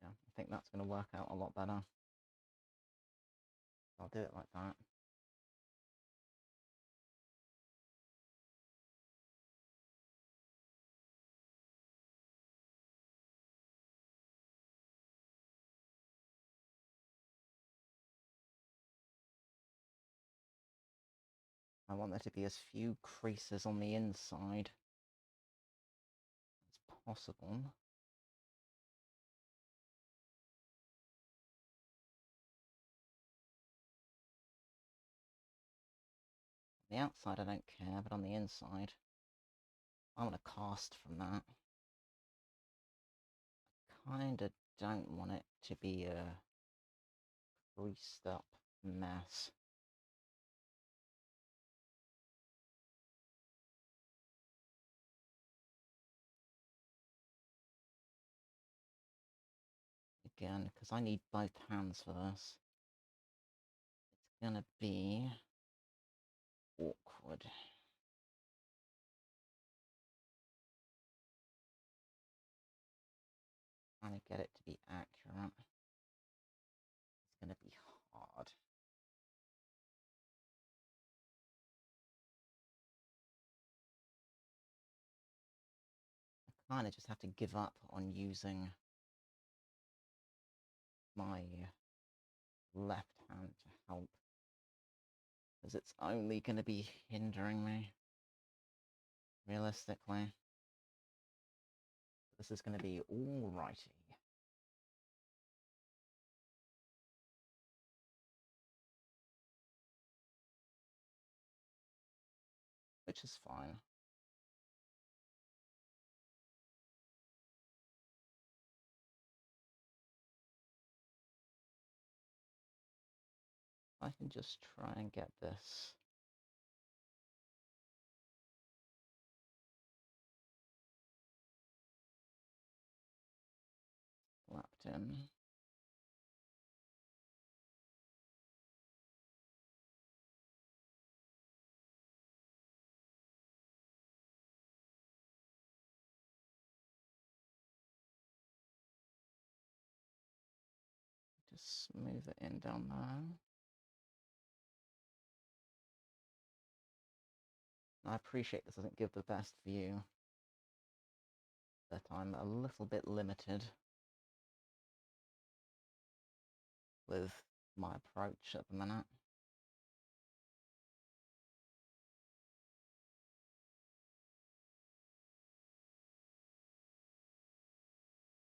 Yeah, I think that's going to work out a lot better. I'll do it like that. I want there to be as few creases on the inside as possible. On the outside I don't care, but on the inside I want to cast from that. I kinda don't want it to be a greased up mess. Again, because I need both hands for this. It's gonna be awkward. Trying to get it to be accurate. It's gonna be hard. I kind of just have to give up on using my left hand to help, because it's only going to be hindering me, realistically. This is going to be alrighty. Which is fine. I can just try and get this slapped in. Just smooth it in down there. I appreciate this doesn't give the best view, but I'm a little bit limited with my approach at the minute.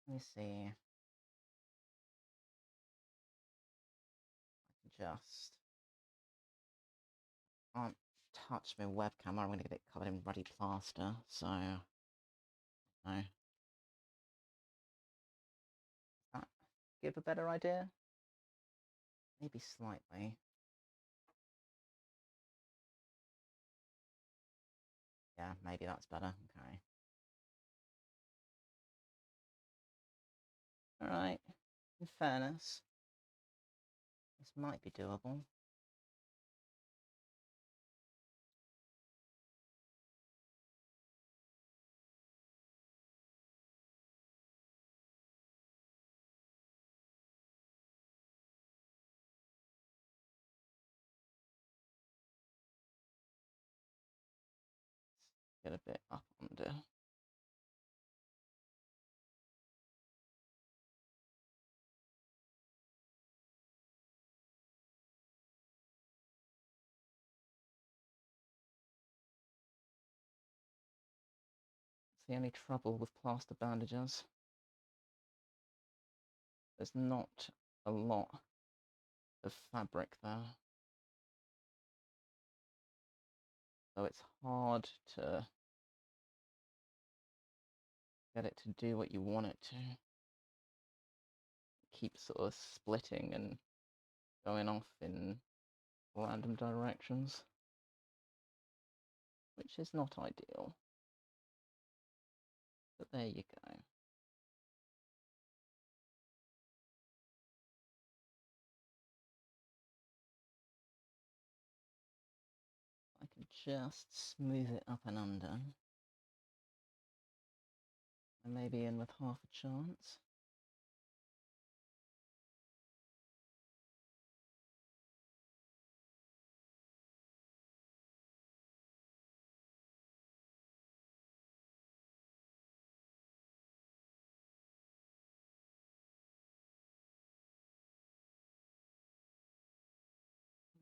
Let me see. Just can't touch my webcam or I'm gonna get it covered in ruddy plaster, so no. Does that give a better idea? Maybe slightly. Yeah, maybe that's better. Okay. Alright. In fairness, this might be doable. Get a bit up under. It's the only trouble with plaster bandages. There's not a lot of fabric there. So it's hard to get it to do what you want it to. Keep sort of splitting and going off in random directions, which is not ideal. But there you go. I can just smooth it up and under. And maybe in with half a chance.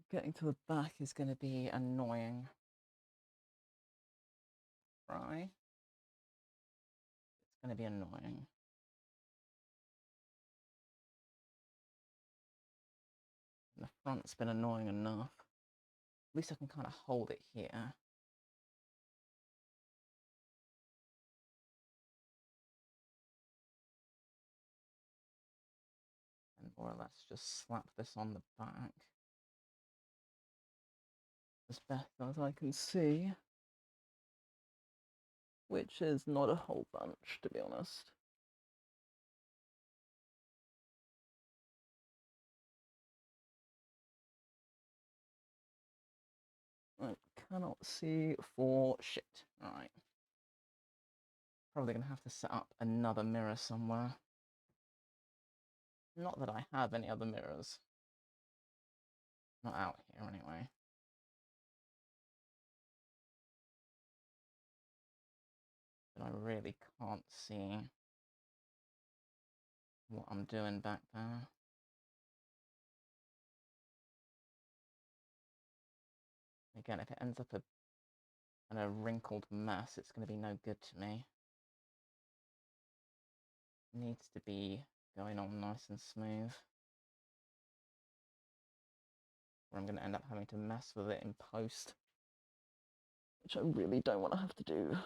Getting to the back is going to be annoying. Right? It's going to be annoying. And the front's been annoying enough. At least I can kind of hold it here. And more or less just slap this on the back. As best as I can see. Which is not a whole bunch, to be honest. I cannot see for shit. Alright. Probably going to have to set up another mirror somewhere. Not that I have any other mirrors. Not out here, anyway. But I really can't see what I'm doing back there. Again, if it ends up in a wrinkled mess, it's going to be no good to me. It needs to be going on nice and smooth. Or I'm going to end up having to mess with it in post. Which I really don't want to have to do.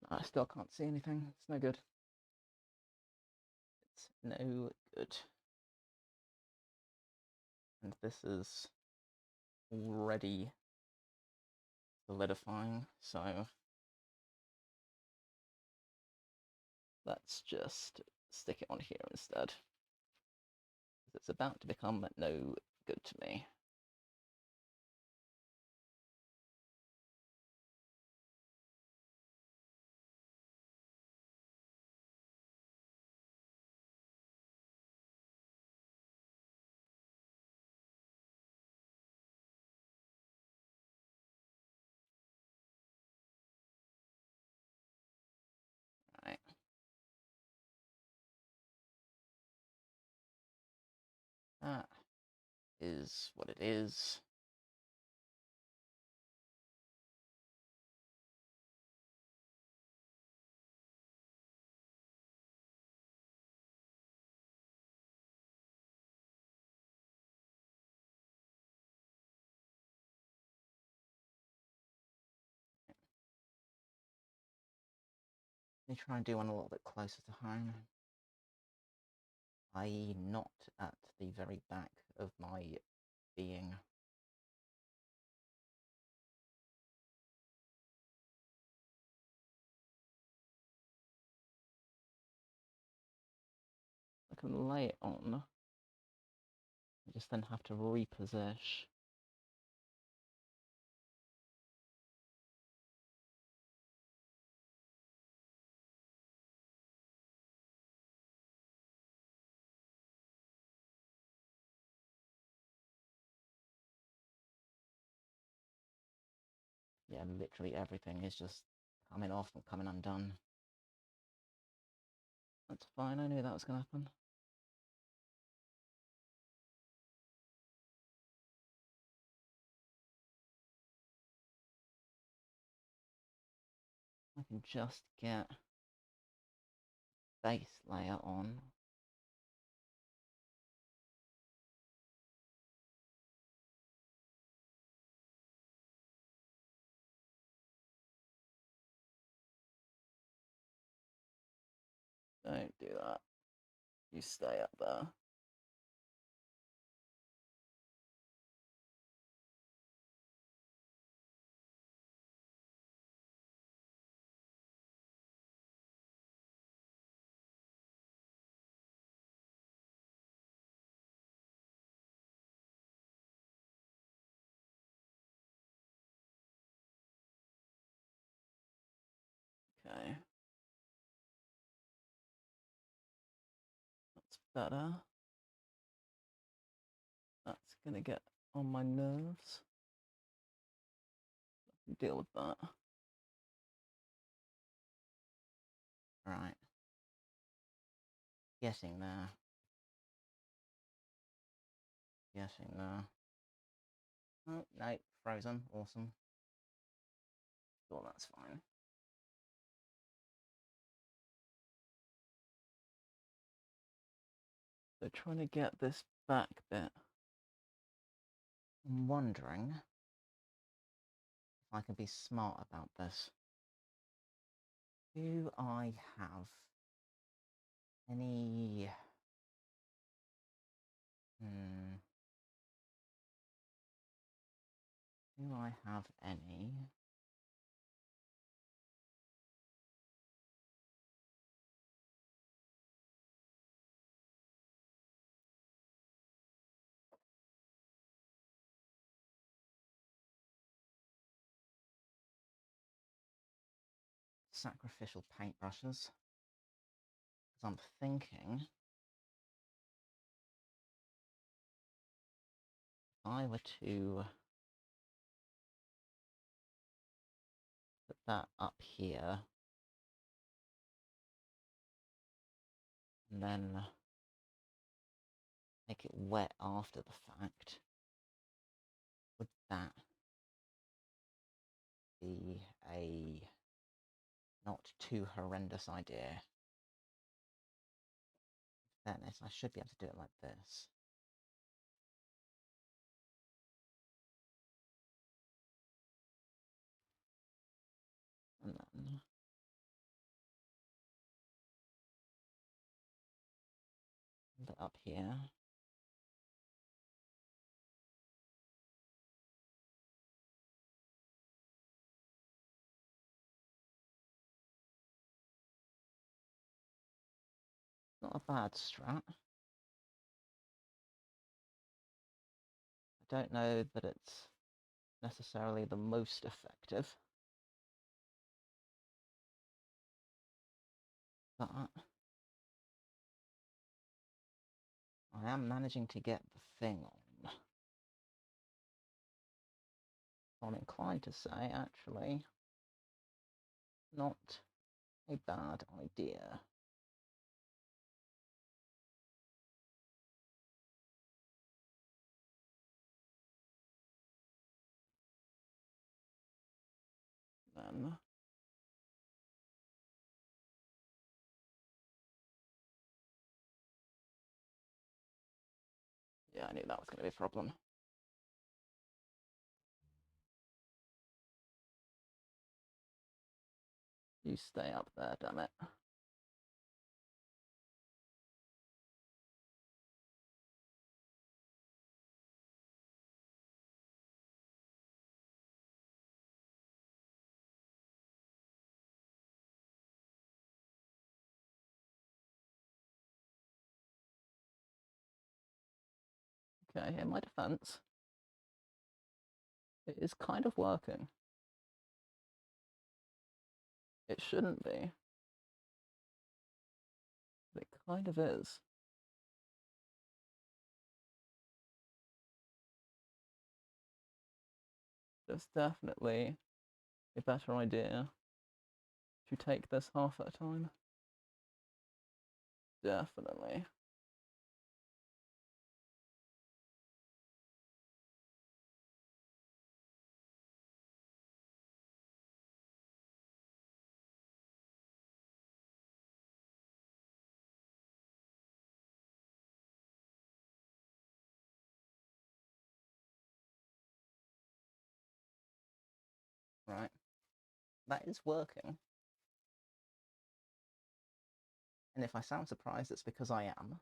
I still can't see anything. It's no good. It's no good. And this is already solidifying, so let's just stick it on here instead. It's about to become no good to me. Right. That is what it is. Let me try and do one a little bit closer to home, i.e. not at the very back of my being. I can lay it on, I just then have to reposition. Yeah, literally everything is just coming off and coming undone. That's fine, I knew that was going to happen. I can just get base layer on. Don't do that. You stay up there. Okay. That's better. That's gonna get on my nerves. Deal with that. Right. Getting there. Getting there. Oh, no, frozen. Awesome. Well, that's fine. So trying to get this back bit. I'm wondering if I can be smart about this. Do I have any... Do I have any... sacrificial paintbrushes? Because I'm thinking... if I were to put that up here, and then make it wet after the fact, would that be a not too horrendous idea? In fairness, I should be able to do it like this. And then put it up here. Not a bad strat. I don't know that it's necessarily the most effective, but I am managing to get the thing on. I'm inclined to say, actually, not a bad idea. then. Yeah, I knew that was going to be a problem. You stay up there, damn it. Okay, in my defense, it is kind of working. It shouldn't be, but it kind of is. It's definitely a better idea to take this half at a time. Definitely. Right. That is working. And if I sound surprised, it's because I am.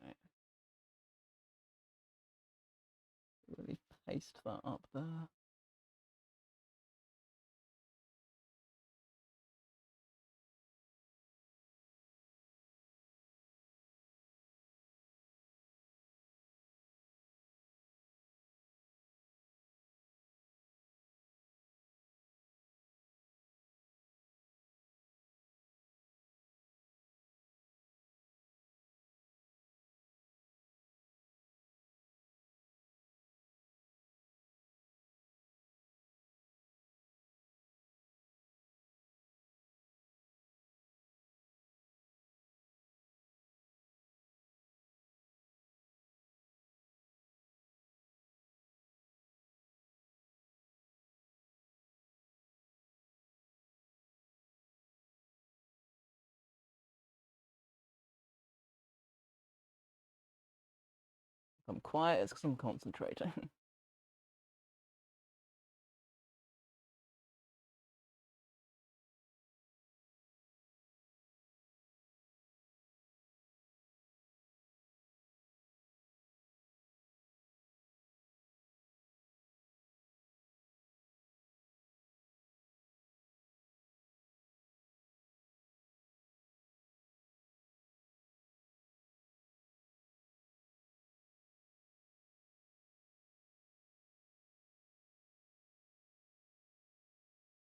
Right. Really paste that up there. If I'm quiet, it's because I'm concentrating.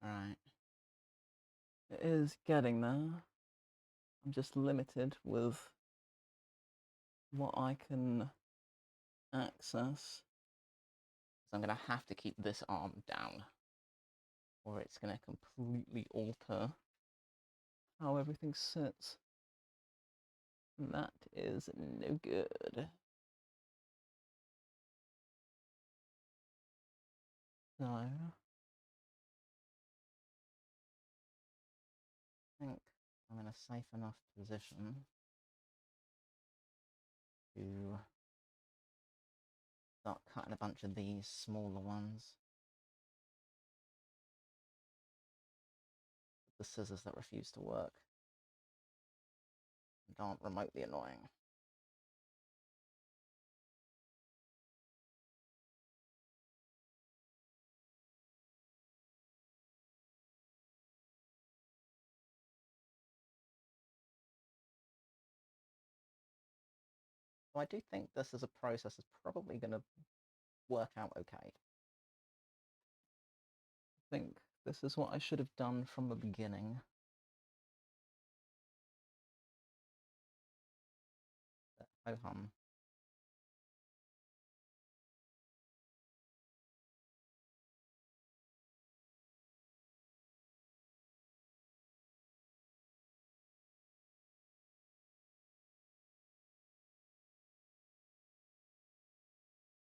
Right. It is getting there. I'm just limited with what I can access. So I'm going to have to keep this arm down, or it's going to completely alter how everything sits. And that is no good. So, I think I'm in a safe enough position to start cutting a bunch of these smaller ones. The scissors that refuse to work and aren't remotely annoying. So I do think this as a process is probably going to work out okay. I think this is what I should have done from the beginning. Ho hum.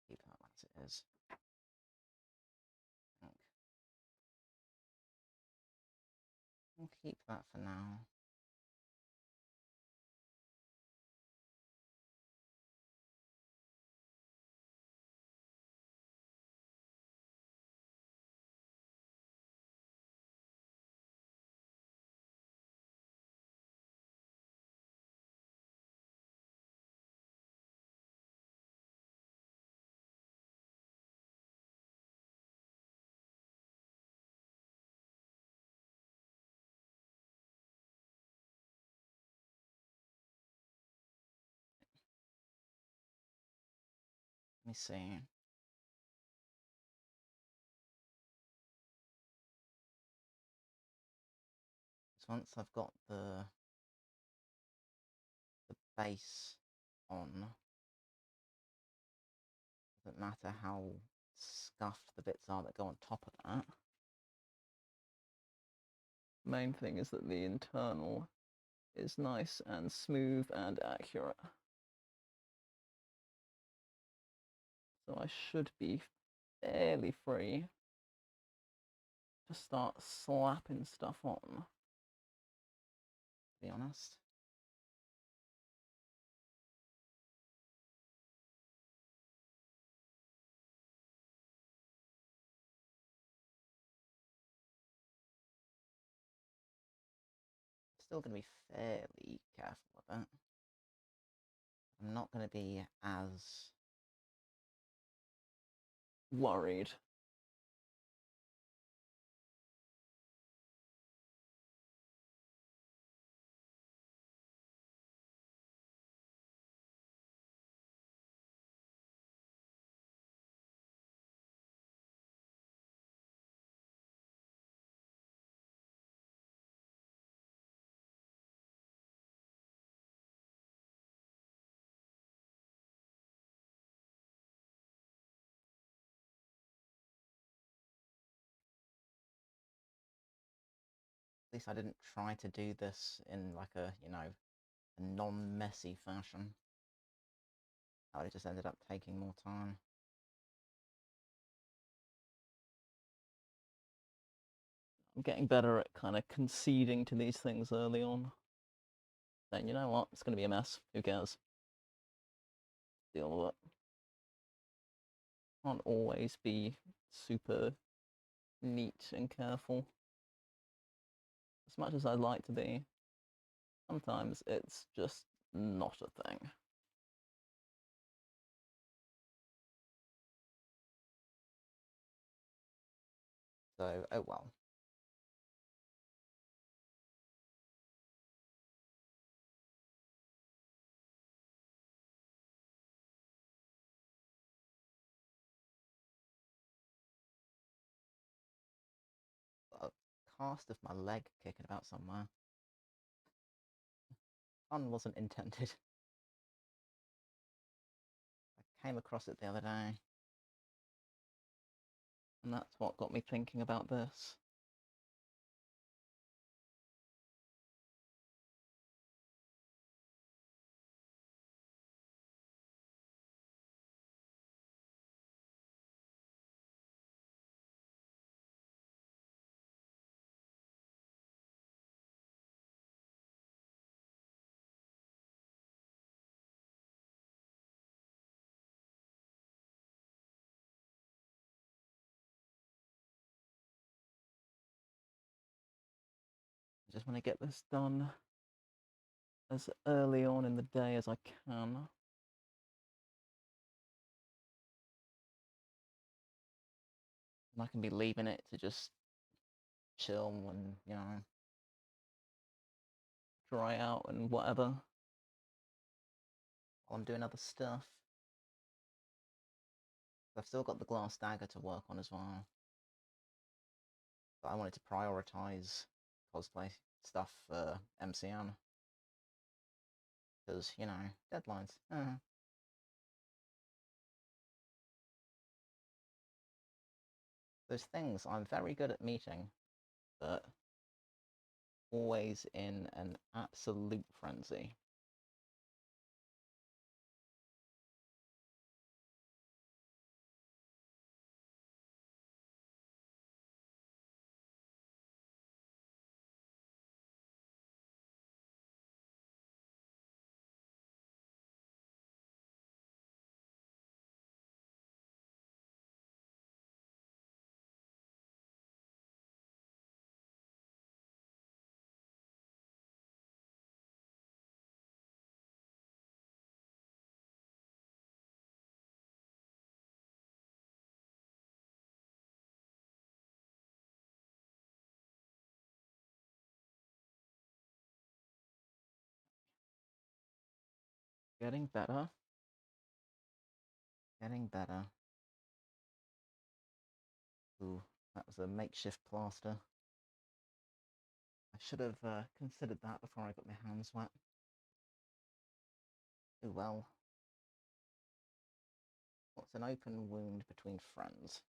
Keep that as it is. I'll keep that for now. Let me see. So once I've got the base on, doesn't matter how scuffed the bits are that go on top of that. Main thing is that the internal is nice and smooth and accurate. So I should be fairly free to start slapping stuff on, to be honest. Still going to be fairly careful with it. I'm not going to be as worried. At least I didn't try to do this in like a, a non-messy fashion. That would have just ended up taking more time. I'm getting better at kind of conceding to these things early on. Saying, you know what, it's going to be a mess. Who cares? Deal with it. Can't always be super neat and careful. As much as I'd like to be, sometimes it's just not a thing. So, oh well. A cast of my leg kicking about somewhere. Pun wasn't intended. I came across it the other day. And that's what got me thinking about this. I just want to get this done as early on in the day as I can. And I can be leaving it to just chill and, dry out and whatever. while I'm doing other stuff. I've still got the glass dagger to work on as well. But I wanted to prioritize cosplay stuff for MCN. Because, you know, deadlines. Those things I'm very good at meeting, but always in an absolute frenzy. Getting better. Getting better. Ooh, that was a makeshift plaster. I should have considered that before I got my hands wet. Oh well. What's an open wound between friends?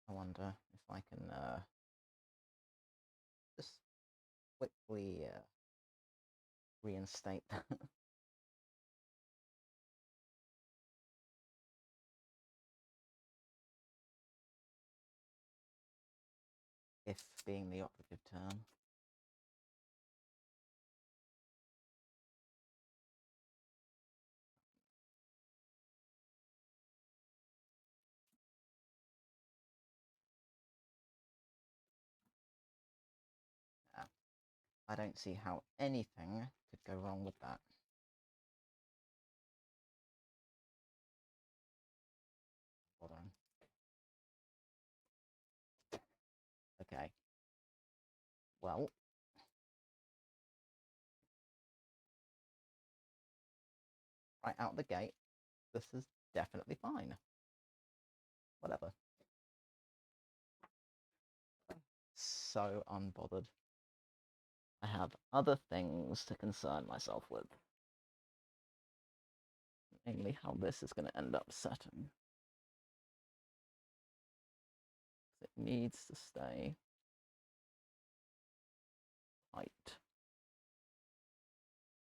I wonder if I can just quickly reinstate that. If being the operative term. Yeah. I don't see how anything could go wrong with that. Bothering. Okay. Well, right out the gate, this is definitely fine. Whatever. So unbothered. I have other things to concern myself with. Namely, how this is going to end up setting. It needs to stay tight.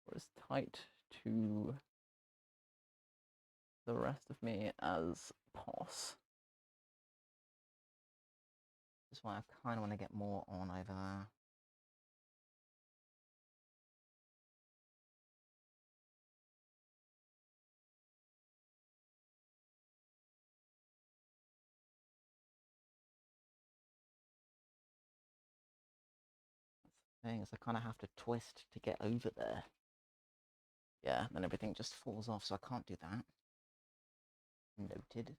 Or as tight to the rest of me as pos. That's why I kind of want to get more on over there. That's the thing, is I kind of have to twist to get over there. Yeah, then everything just falls off, so I can't do that. Noted.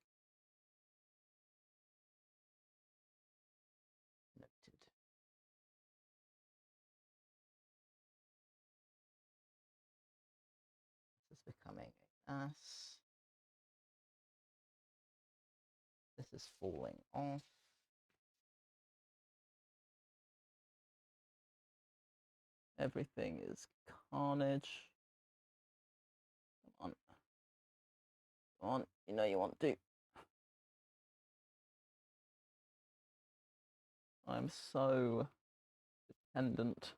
Noted. This is becoming a mess. This is falling off. Everything is carnage. Come on. Come on, you know you want to. I'm so dependent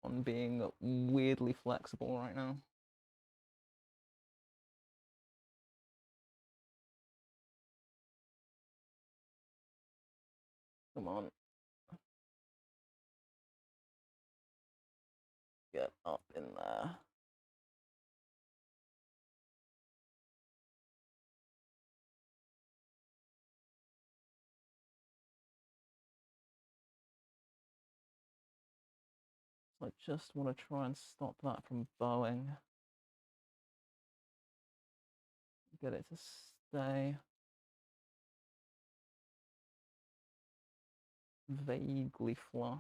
on being weirdly flexible right now. Come on. Get up in there. So I just want to try and stop that from bowing. Get it to stay vaguely flush.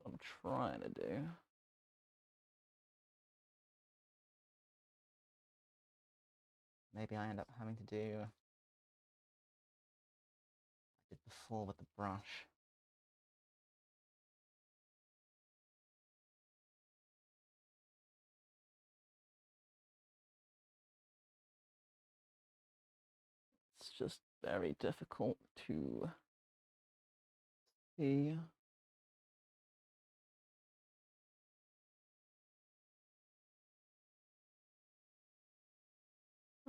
I'm trying to do. Maybe I end up having to do what I did before with the brush. It's just very difficult to see.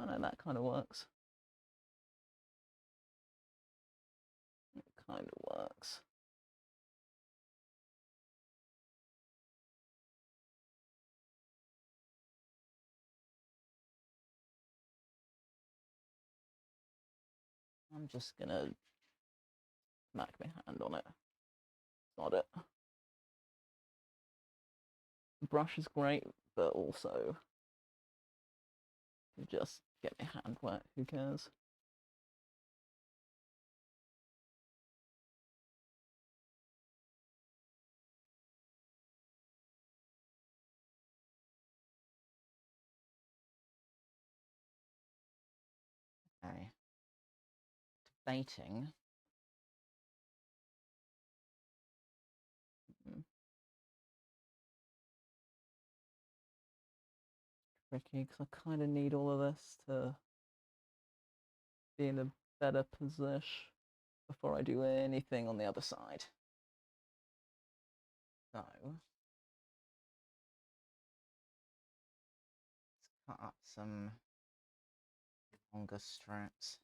I know that kind of works. It kind of works. I'm just gonna smack my hand on it. It's not it. The brush is great, but also to just get my hand wet, who cares? Okay. Debating. Tricky, because I kind of need all of this to be in a better position before I do anything on the other side. So, let's cut up some longer strips.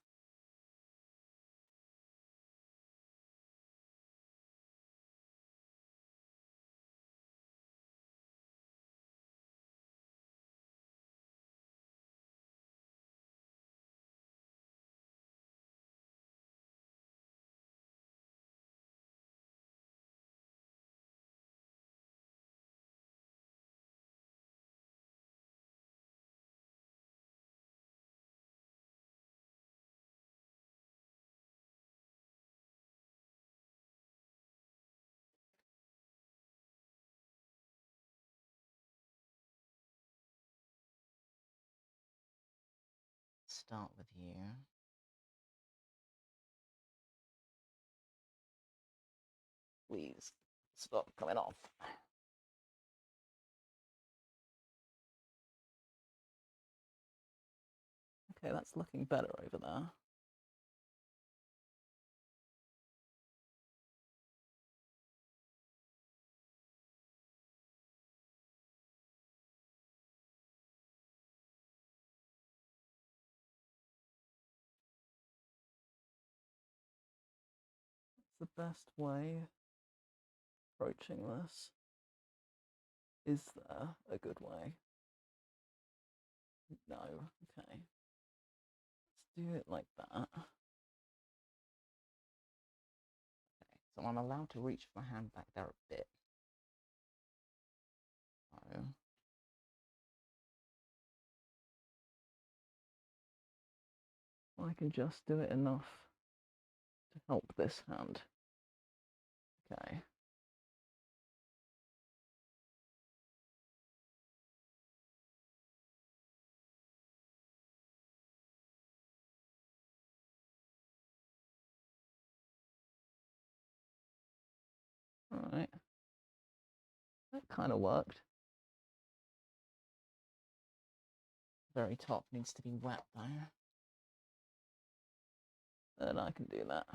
Start with you. Please stop coming off. Okay, that's looking better over there. The best way of approaching this. Is there a good way? No. Okay. Let's do it like that. Okay. So I'm allowed to reach my hand back there a bit. So I can just do it enough to help this hand. Okay. All right. That kind of worked. Very top needs to be wet though. And I can do that.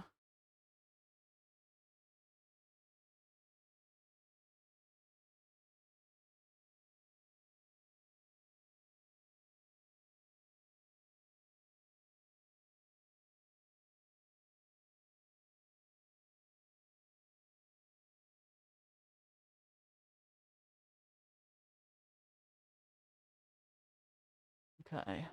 Okay.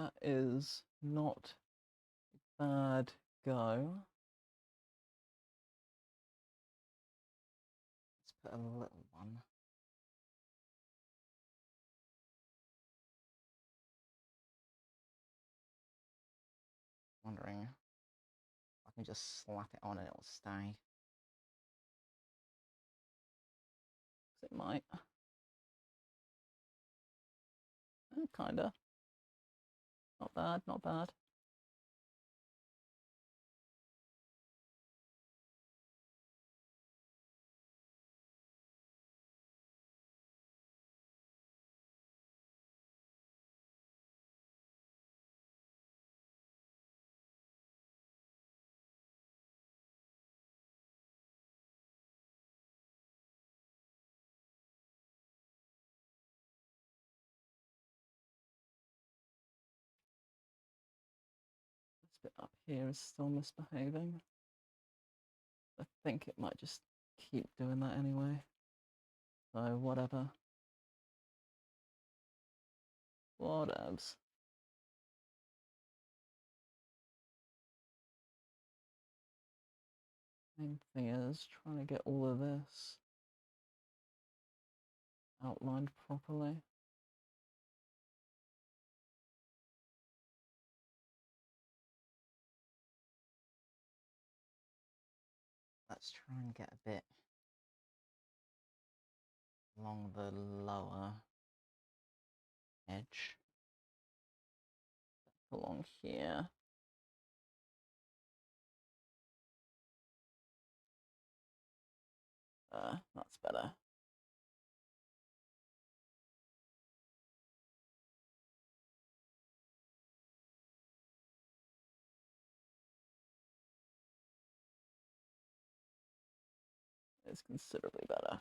that is not a bad go. Let's put a little one. Wondering if I can just slap it on and it'll stay. It might. Kinda. Not bad, not bad. This bit up here is still misbehaving. I think it might just keep doing that anyway. So whatever. Whatevs. Main thing is trying to get all of this outlined properly. Let's try and get a bit along the lower edge. Along here. That's better. It's considerably better.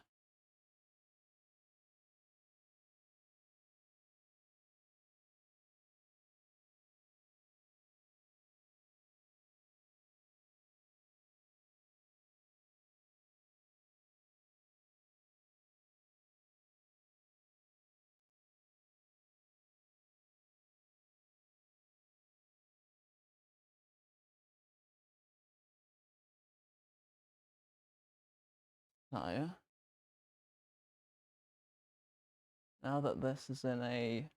So, now that this is in a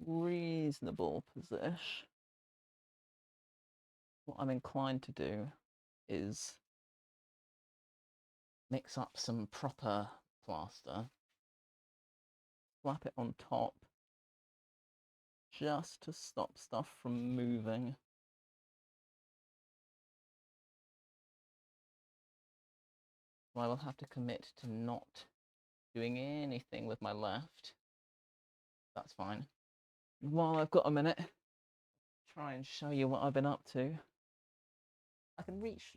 reasonable position, what I'm inclined to do is mix up some proper plaster, slap it on top just to stop stuff from moving. So I will have to commit to not doing anything with my left. That's fine. While I've got a minute, try and show you what I've been up to. I can reach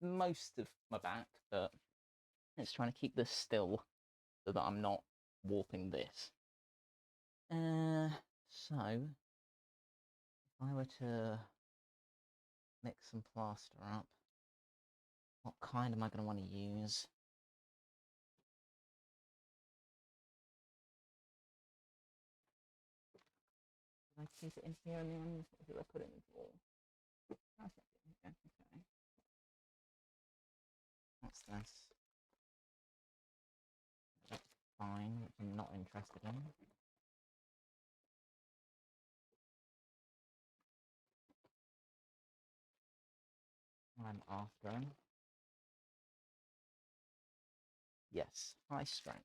most of my back, but it's trying to keep this still so that I'm not warping this. So if I were to mix some plaster up, what kind am I going to want to use? Did I keep it in here in the end, or did I put it in the wall? Okay. What's this? That's fine, which I'm not interested in. I'm after. Yes, high strength.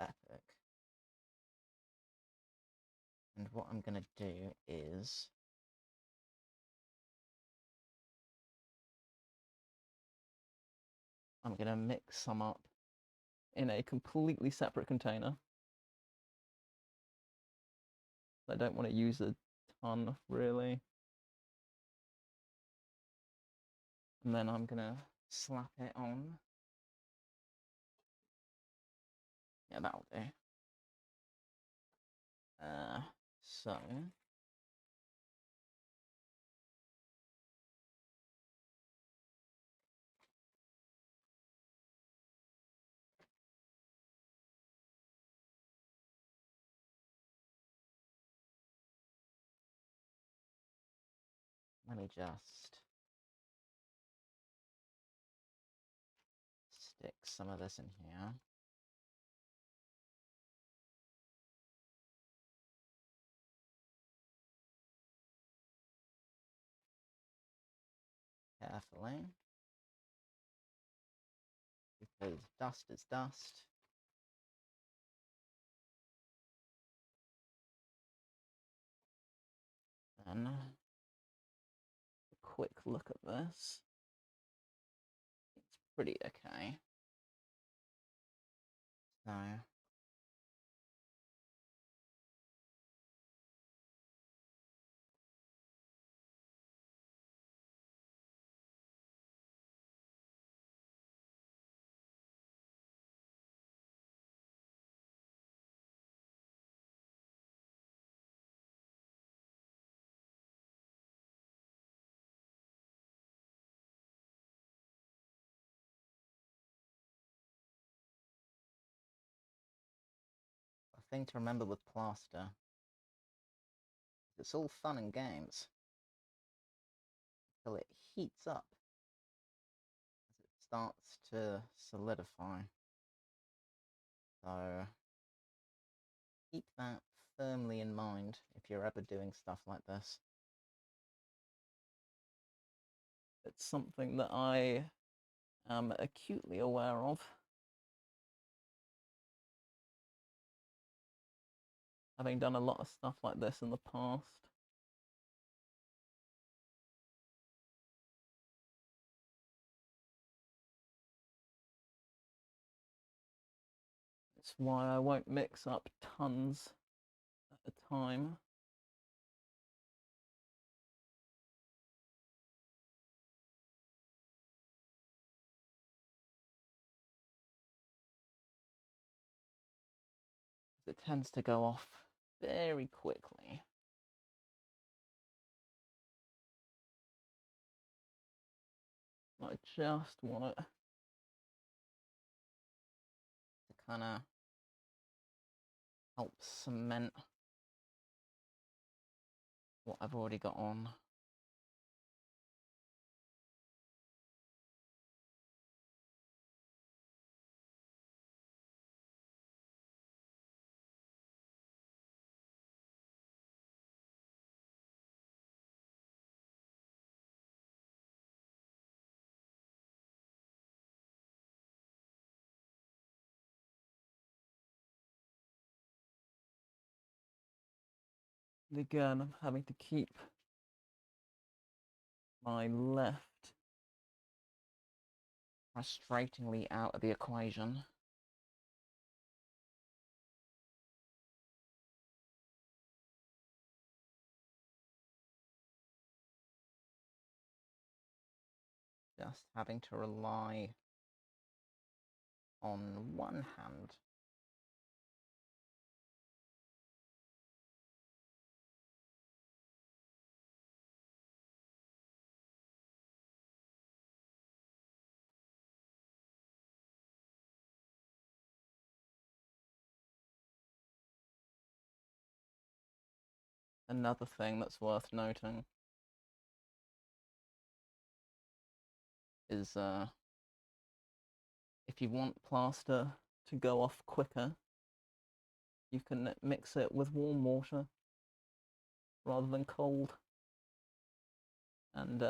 Epic. And what I'm going to do is I'm going to mix some up In a completely separate container. I don't want to use a ton, really. and then I'm going to slap it on. Yeah, that'll do. So Let me just stick some of this in here. Carefully. Because dust is dust. Then a quick look at this. It's pretty okay. So a thing to remember with plaster, it's all fun and games until it heats up as it starts to solidify. So keep that firmly in mind if you're ever doing stuff like this. It's something that I am acutely aware of. Having done a lot of stuff like this in the past. It's why I won't mix up tons at a time. It tends to go off very quickly. I just want it to kind of help cement what I've already got on. And again, I'm having to keep my left Frustratingly out of the equation. Just having to rely on one hand. Another thing that's worth noting is if you want plaster to go off quicker, you can mix it with warm water rather than cold. And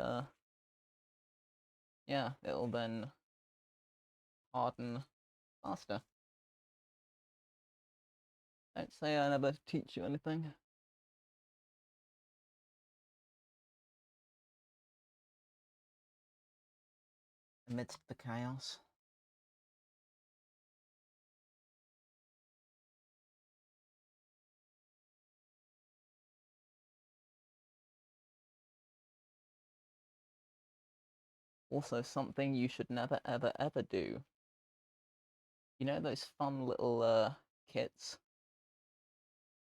yeah, it'll then harden faster. Don't say I never teach you anything. Amidst the chaos. Also, something you should never, ever, ever do. You know those fun little kits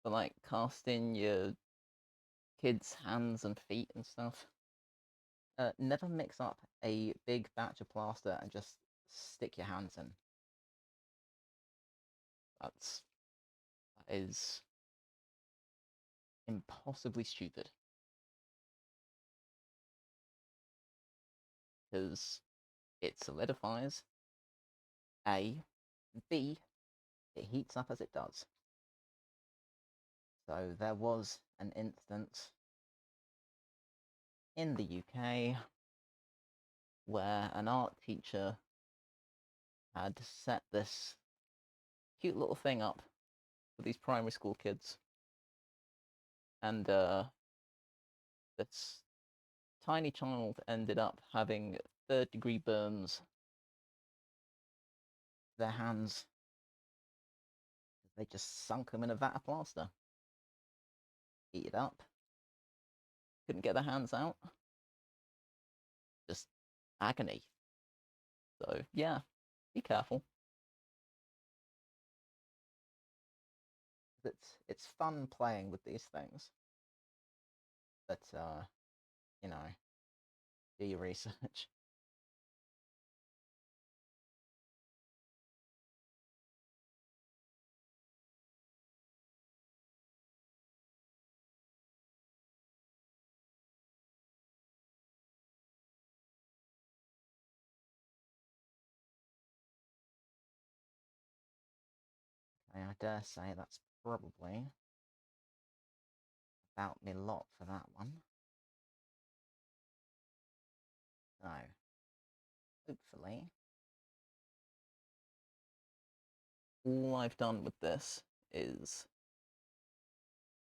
for like casting your kids' hands and feet and stuff? Never mix up a big batch of plaster and just stick your hands in. That is impossibly stupid. because it solidifies. A. B. It heats up as it does. So there was an instance in the UK where an art teacher had set this cute little thing up for these primary school kids. And this tiny child ended up having third-degree burns to their hands. They just sunk them in a vat of plaster. Heat it up. Couldn't get their hands out. Just agony. So, yeah, be careful. It's fun playing with these things. But, you know, do your research. Okay, I dare say that's probably about me lot for that one. So, hopefully, all I've done with this is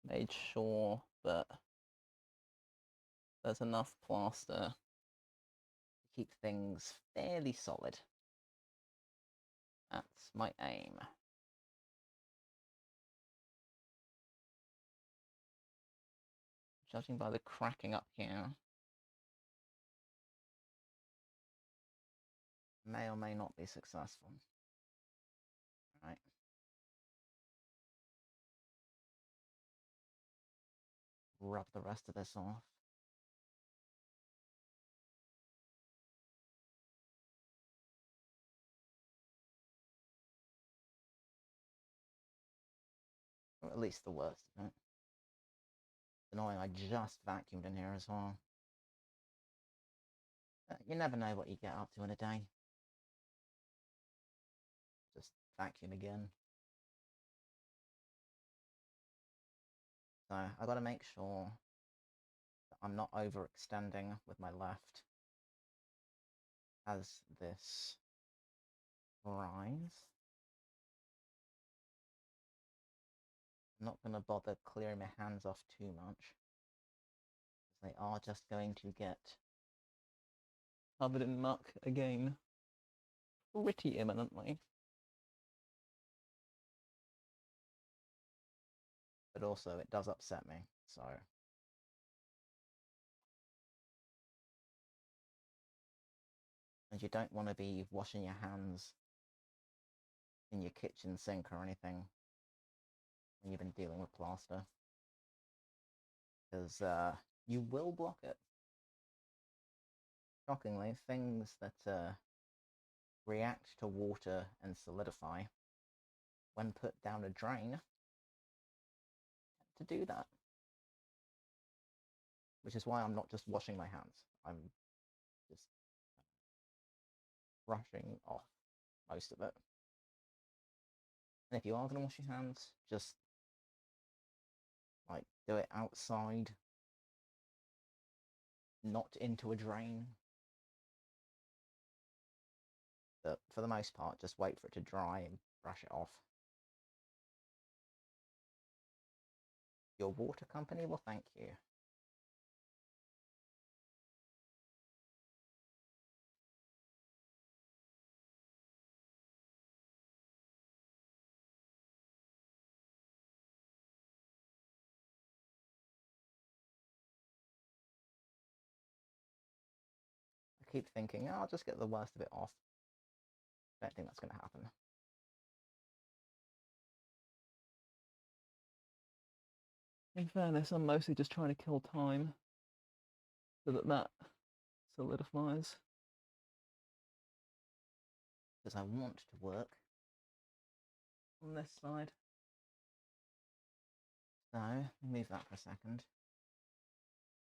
made sure that there's enough plaster to keep things fairly solid. That's my aim. Judging by the cracking up here, may or may not be successful. Right. Rub the rest of this off. Or at least the worst of it. It's annoying, I just vacuumed in here as well. You never know what you get up to in a day. Just vacuum again. So I've got to make sure that I'm not overextending with my left as this dries. I'm not going to bother clearing my hands off too much, they are just going to get covered in muck again pretty imminently. But also it does upset me, so and you don't want to be washing your hands in your kitchen sink or anything when you've been dealing with plaster, because you will block it. Shockingly, things that react to water and solidify when put down a drain to do that. Which is why I'm not just washing my hands. I'm just brushing off most of it. And if you are going to wash your hands, just like do it outside, not into a drain. But for the most part, just wait for it to dry and brush it off. Your water company will thank you. I keep thinking, oh, I'll just get the worst of it off. Don't think that's going to happen. In fairness, I'm mostly just trying to kill time so that solidifies. Because I want to work on this side. So, move that for a second.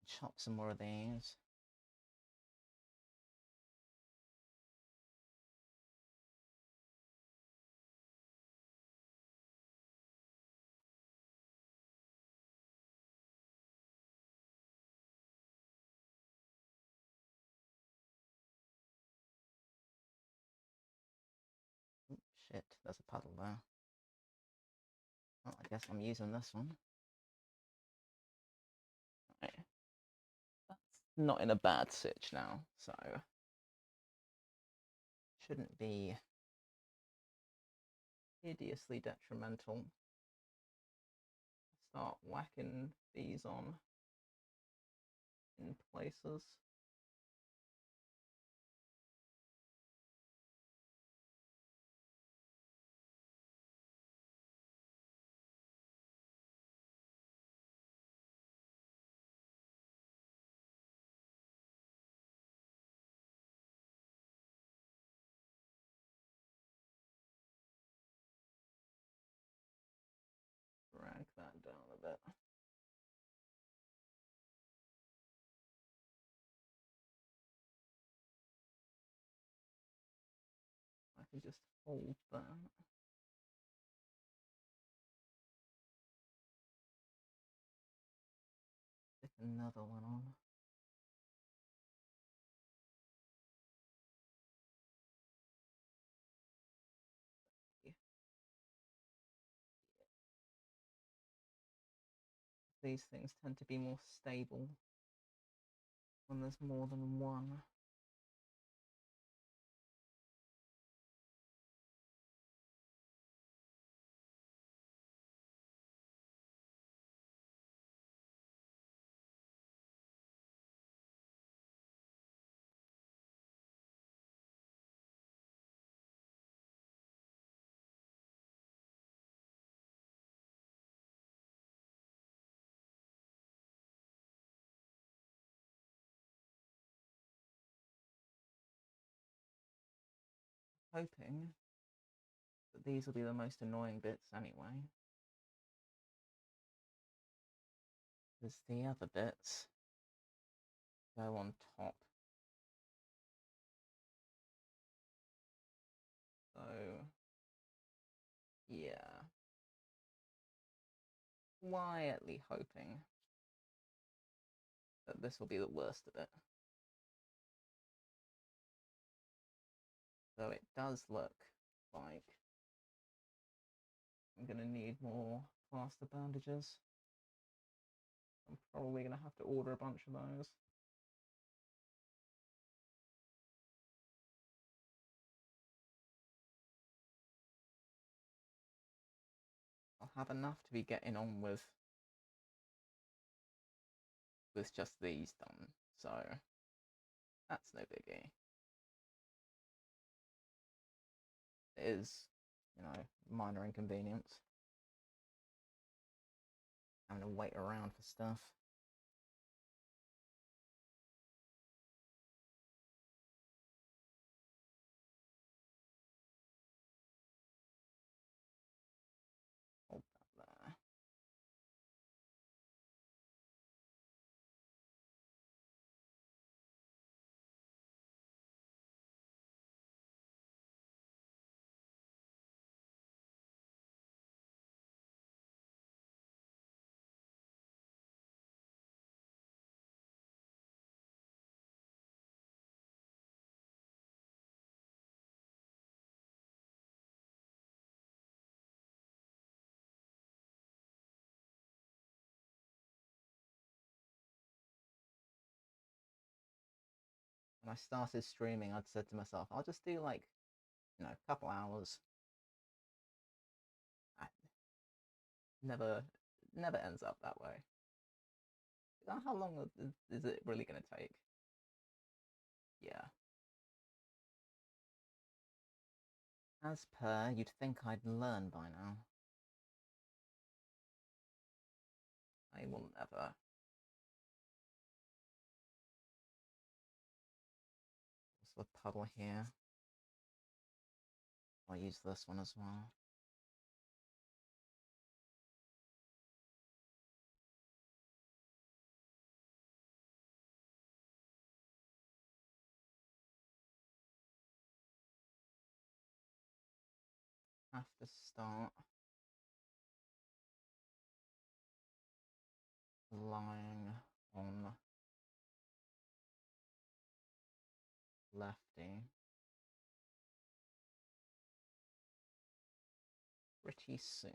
Chop some more of these. Shit, there's a puddle there. Well, I guess I'm using this one. Right. That's not in a bad sitch now, so Shouldn't be hideously detrimental. Start whacking these on in places. Drag that down a bit. I can just hold that. stick another one on. These things tend to be more stable when there's more than one. Hoping that these will be the most annoying bits anyway. There's the other bits go on top. So, yeah. Quietly hoping that this will be the worst of it. So it does look like I'm going to need more plaster bandages. I'm probably going to have to order a bunch of those. I'll have enough to be getting on with just these done, so that's no biggie. It is, minor inconvenience having to wait around for stuff. Hold that there. When I started streaming, I'd said to myself, I'll just do like, a couple hours. I never ends up that way. How long is it really going to take? Yeah. As per, you'd think I'd learn by now. I will never. There's a puddle here. I'll use this one as well. Have to start lying on lefty. pretty soon.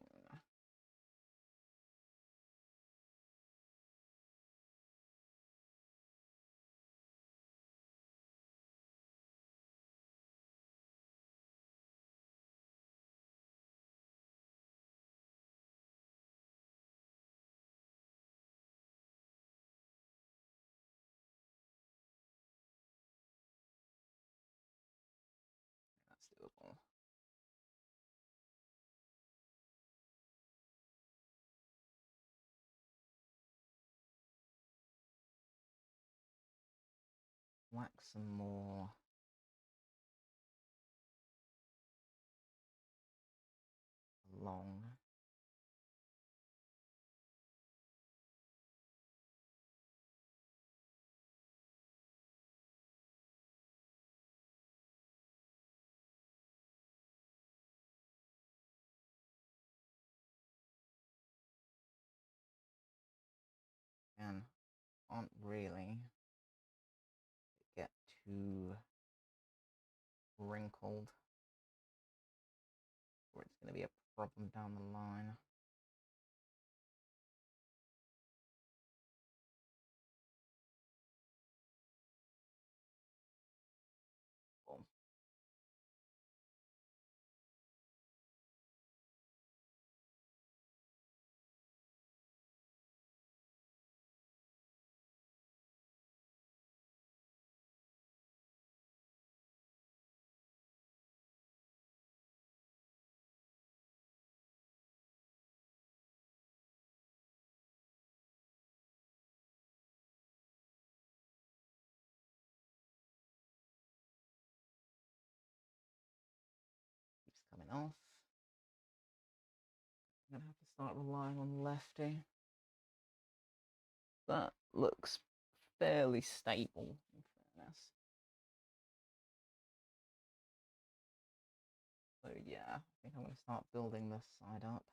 That's doable. Whack some more along. And aren't really get too wrinkled, or it's going to be a problem down the line. Cool. Keeps coming off. I'm gonna have to start relying on lefty. That looks fairly stable, in fairness. So yeah, I think I'm gonna start building this side up.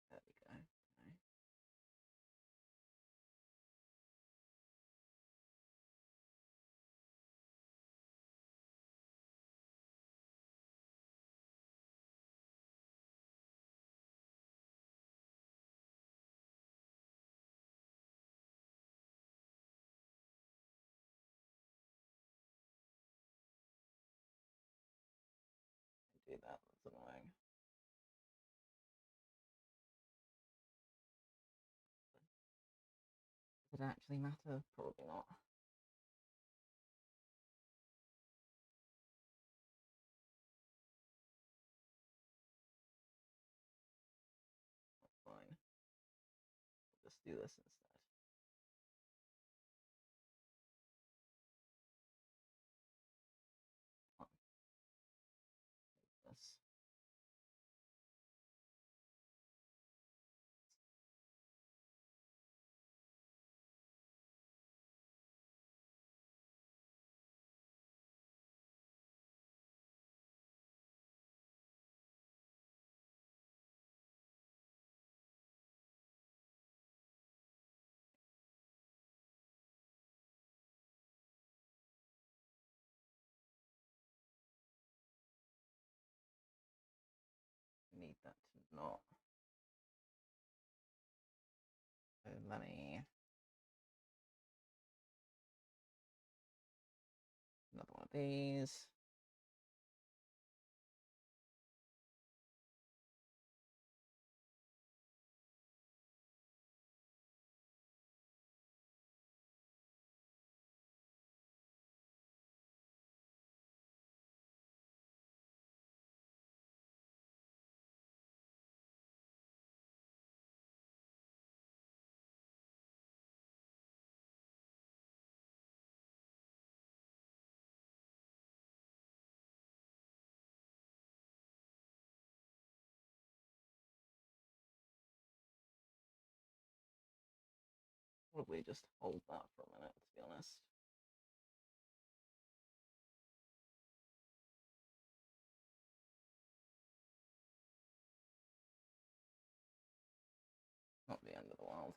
There we go. Okay. Do that, that's annoying. Does it actually matter? Probably not. That's fine. I'll just do this instead. This. Need that to not. So let me. Another one of these. Probably just hold that for a minute, to be honest. Not the end of the world.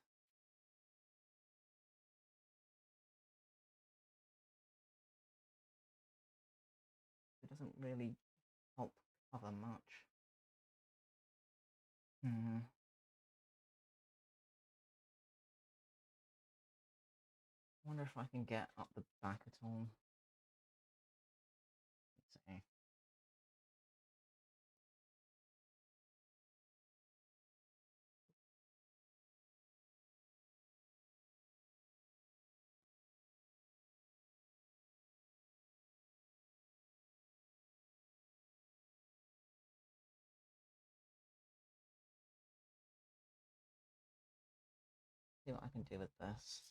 It doesn't really help cover much. I wonder if I can get up the back at all. Let's see. See what I can do with this.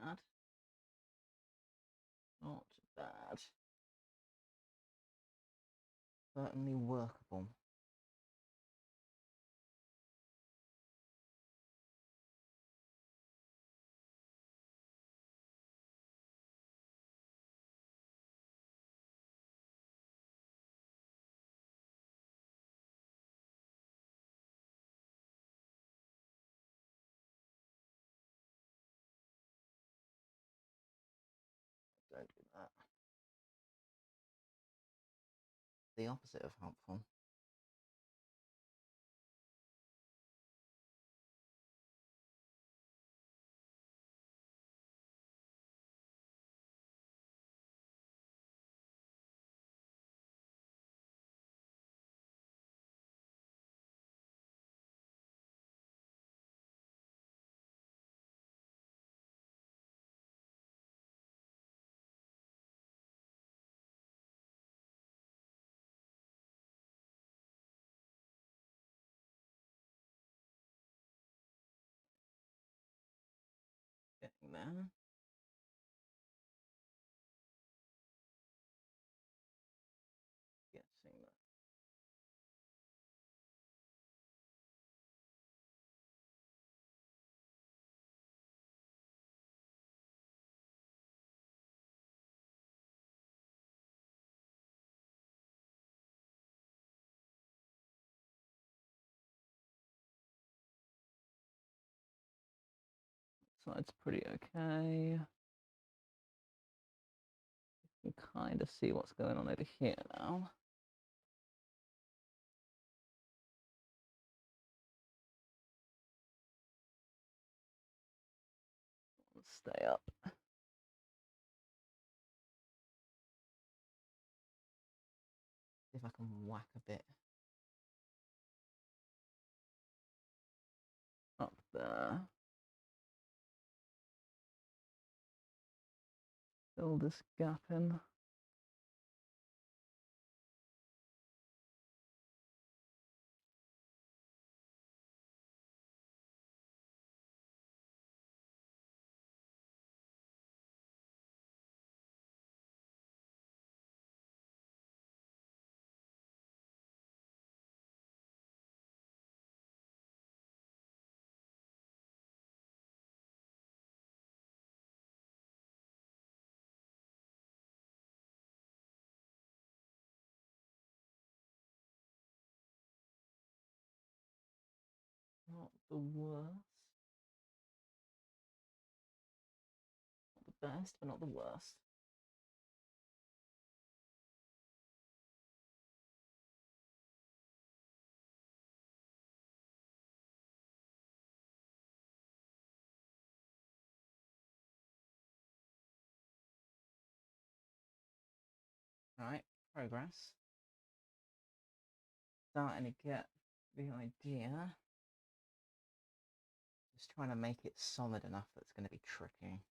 Bad. Not bad. Certainly workable. Don't do that. The opposite of helpful. Getting there. Guessing that. So it's pretty okay. You can kind of see what's going on over here now. Let's stay up. See if I can whack a bit. Up there. Fill this gap in. Not the worst. Not the best, but not the worst. progress. Starting to get the idea. Just trying to make it solid enough that's going to be tricky.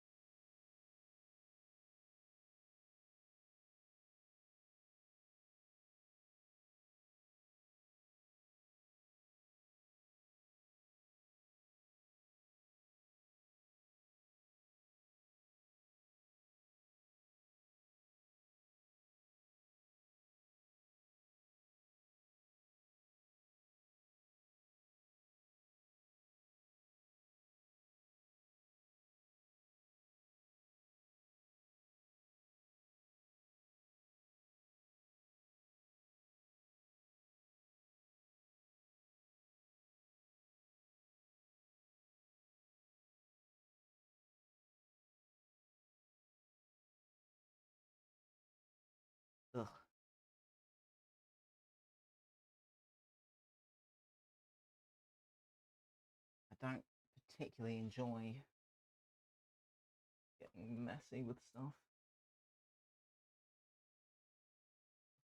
Ugh. I don't particularly enjoy getting messy with stuff.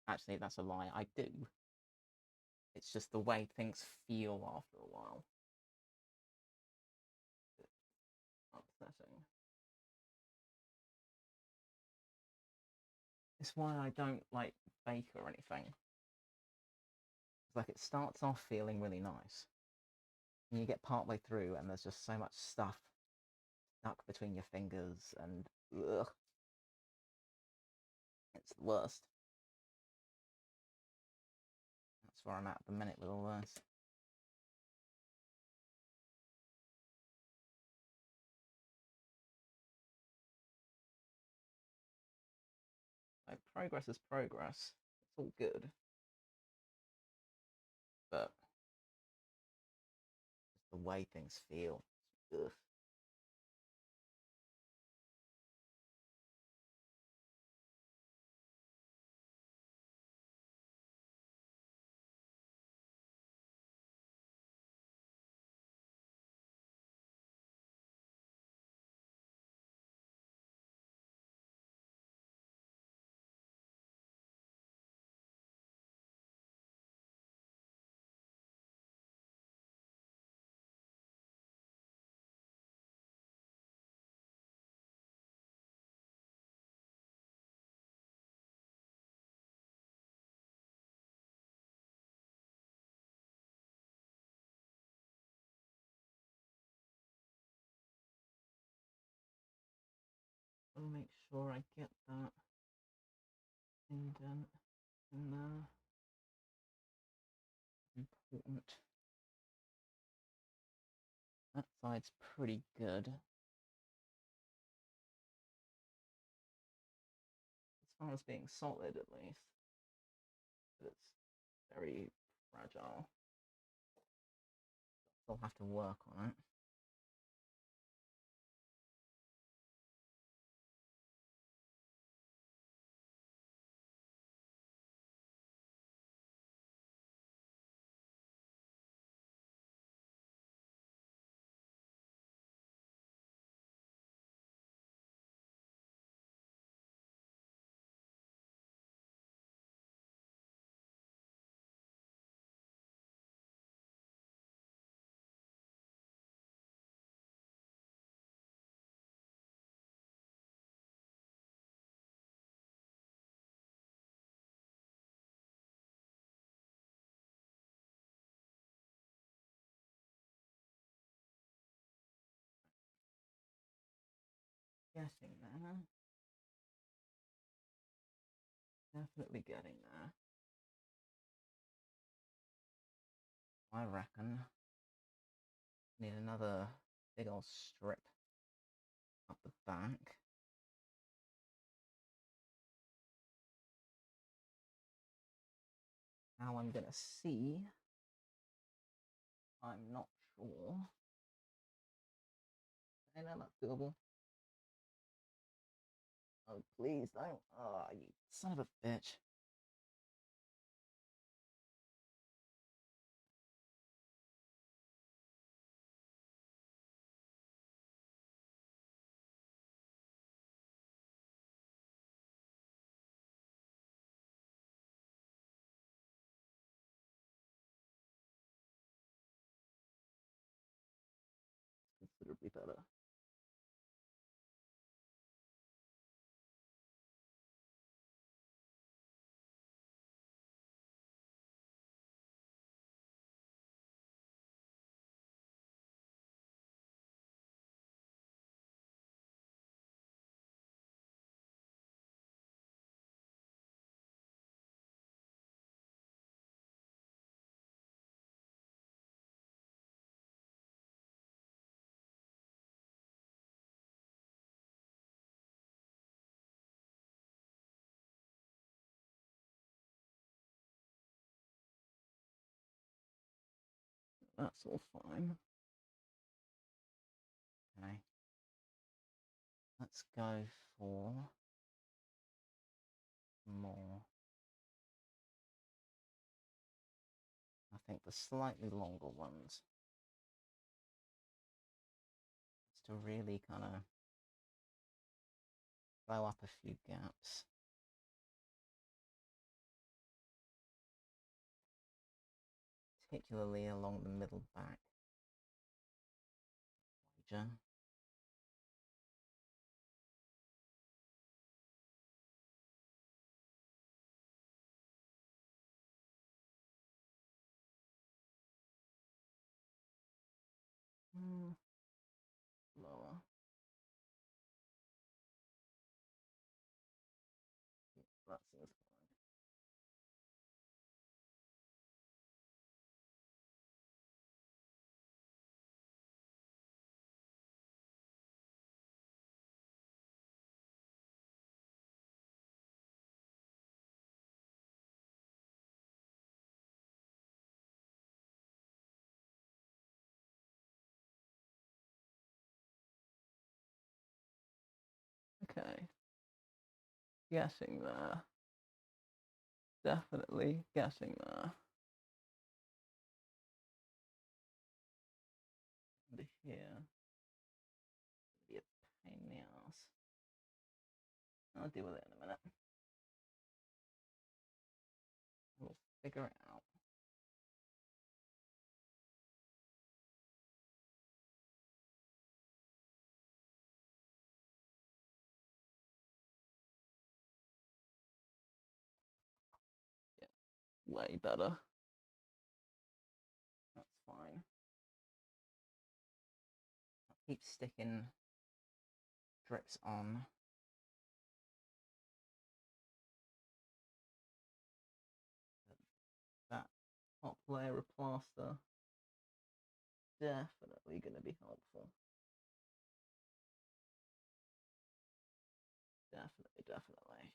Actually, that's a lie. I do. It's just the way things feel after a while. It's upsetting. It's why I don't like bake or anything. It's like it starts off feeling really nice. And you get partway through and there's just so much stuff stuck between your fingers and ugh. It's the worst. That's where I'm at the minute with all this. Like, progress is progress. It's all good. But just the way things feel. Ugh. I'll make sure I get that indent in there. Important. That side's pretty good. As far as being solid, at least. But it's very fragile. I'll have to work on it. Getting there. Definitely getting there. I reckon. Need another big old strip up the back. How I'm gonna see, I'm not sure. I know that's doable. Oh, please don't. Oh, you son of a bitch. be better. That's all fine. Okay. Let's go for more. I think the slightly longer ones. Just to really kind of blow up a few gaps. Particularly along the middle back. Wager. Lower. That seems fine. Okay. Guessing there. Definitely guessing there. Under here. Be a pain in the ass. I'll deal with it in a minute. We'll figure it out. Yeah, way better. That's fine. I'll keep sticking drips on. That top layer of plaster definitely going to be helpful. Definitely, definitely.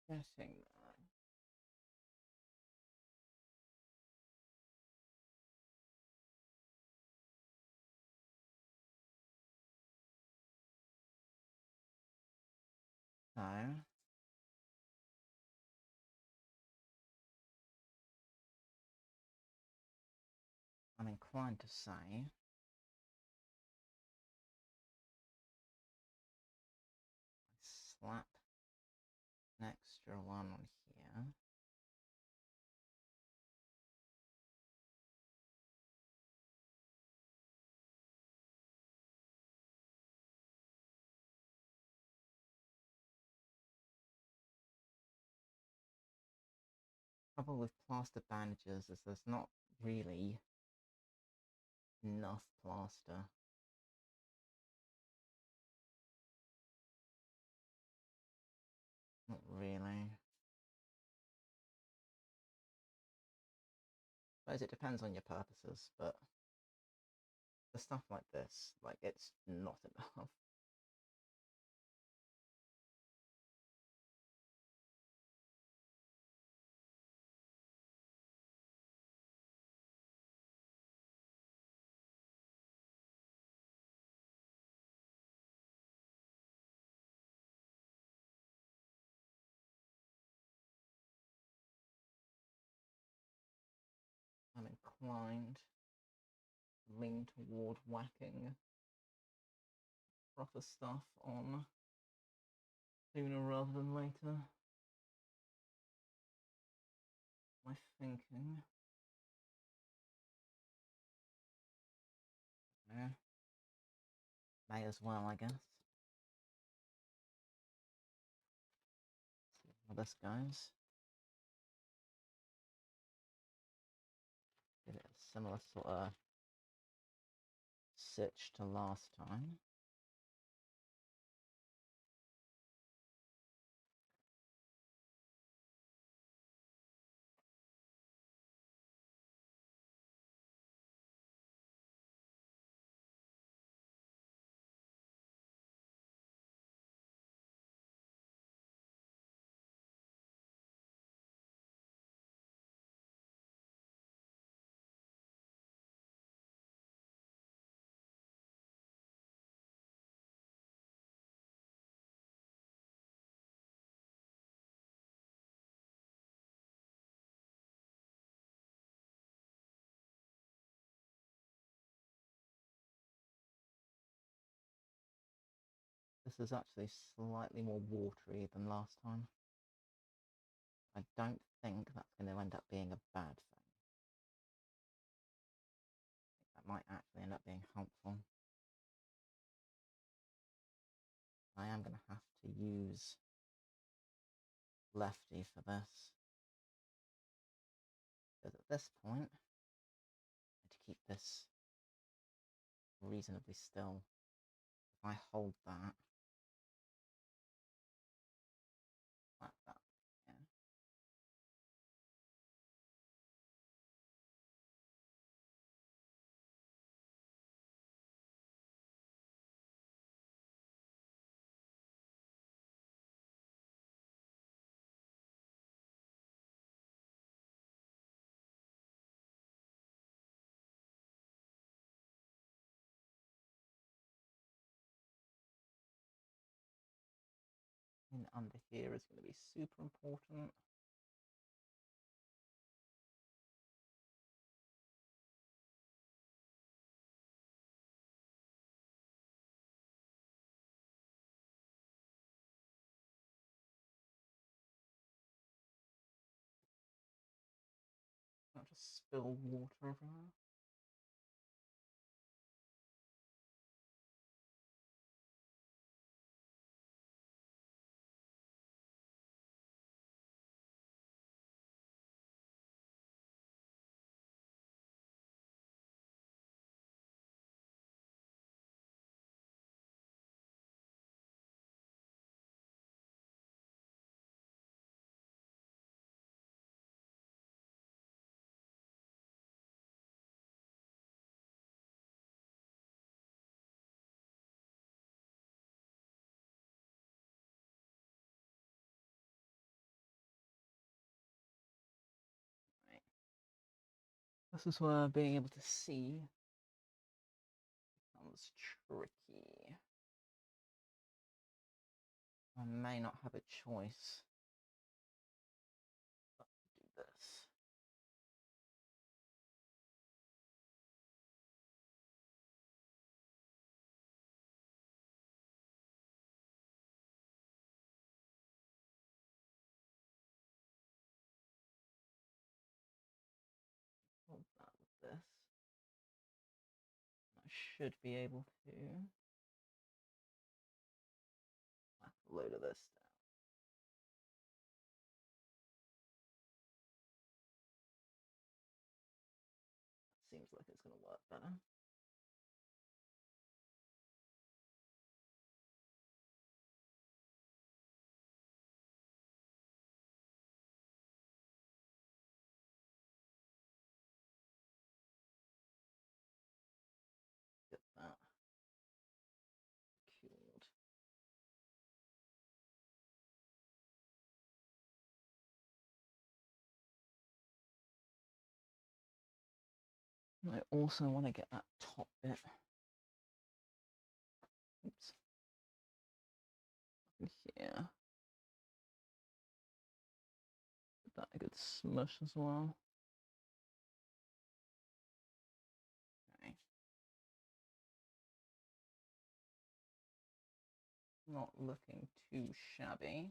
Guessing that. So, I'm inclined to say slap an extra one on here. Trouble with plaster bandages is there's not really enough plaster. Not really. I suppose it depends on your purposes, but for stuff like this, like, it's not enough. inclined to lean toward whacking proper stuff on sooner rather than later. My thinking. Yeah. May as well, I guess. See how this goes. Give it a similar sort of sitch to last time. This is actually slightly more watery than last time. I don't think that's going to end up being a bad thing. That might actually end up being helpful. I am going to have to use Lefty for this. Because at this point, I need to keep this reasonably still. If I hold that, like that, yeah. And under here is going to be super important. Not just spill water everywhere. This is where being able to see becomes tricky. I may not have a choice but to do this. Hold that with this. I should be able to whack a load of this down. Seems like it's going to work better. Get that cured. I also want to get that top bit. Oops. Up in here. Give that a good smush as well. not looking too shabby.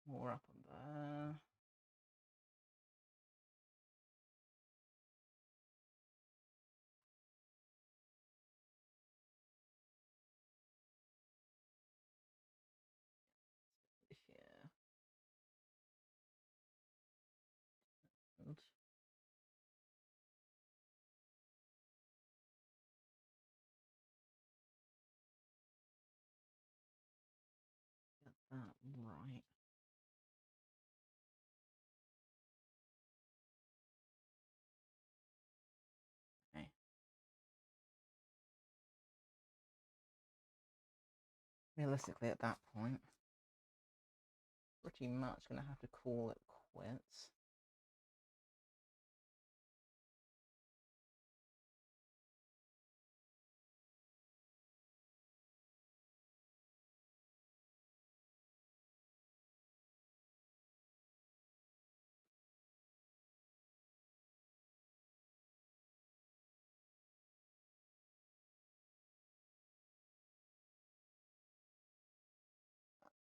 More up on there. Here. And get that right. Okay. Realistically, at that point, pretty much gonna have to call it quits.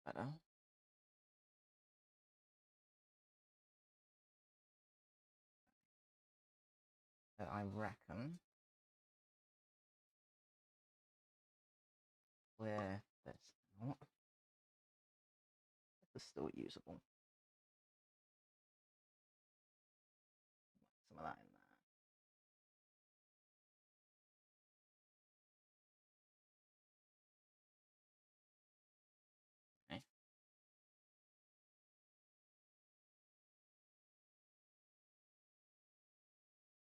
Better. So I reckon with this out, this is still usable. Some of that in there. Okay.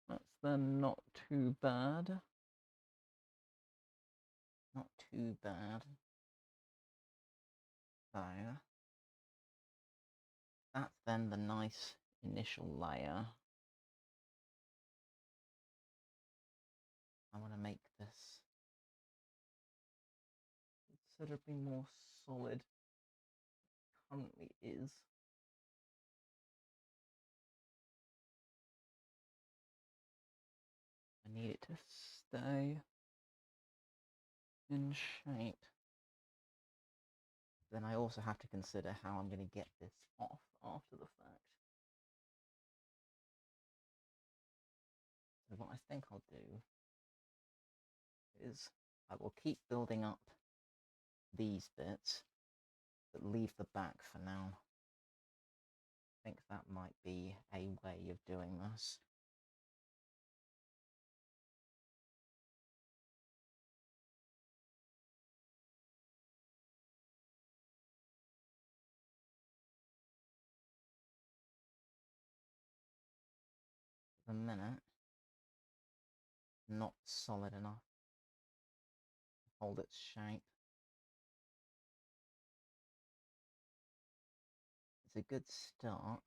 That's then not too bad. Not too bad. So that's then the nice initial layer. I want to make this considerably more solid than it currently is. I need it to stay in shape. Then I also have to consider how I'm going to get this off after the fact. So what I think I'll do is I will keep building up these bits, but leave the back for now. I think that might be a way of doing this. For the minute, not solid enough to hold its shape. It's a good start,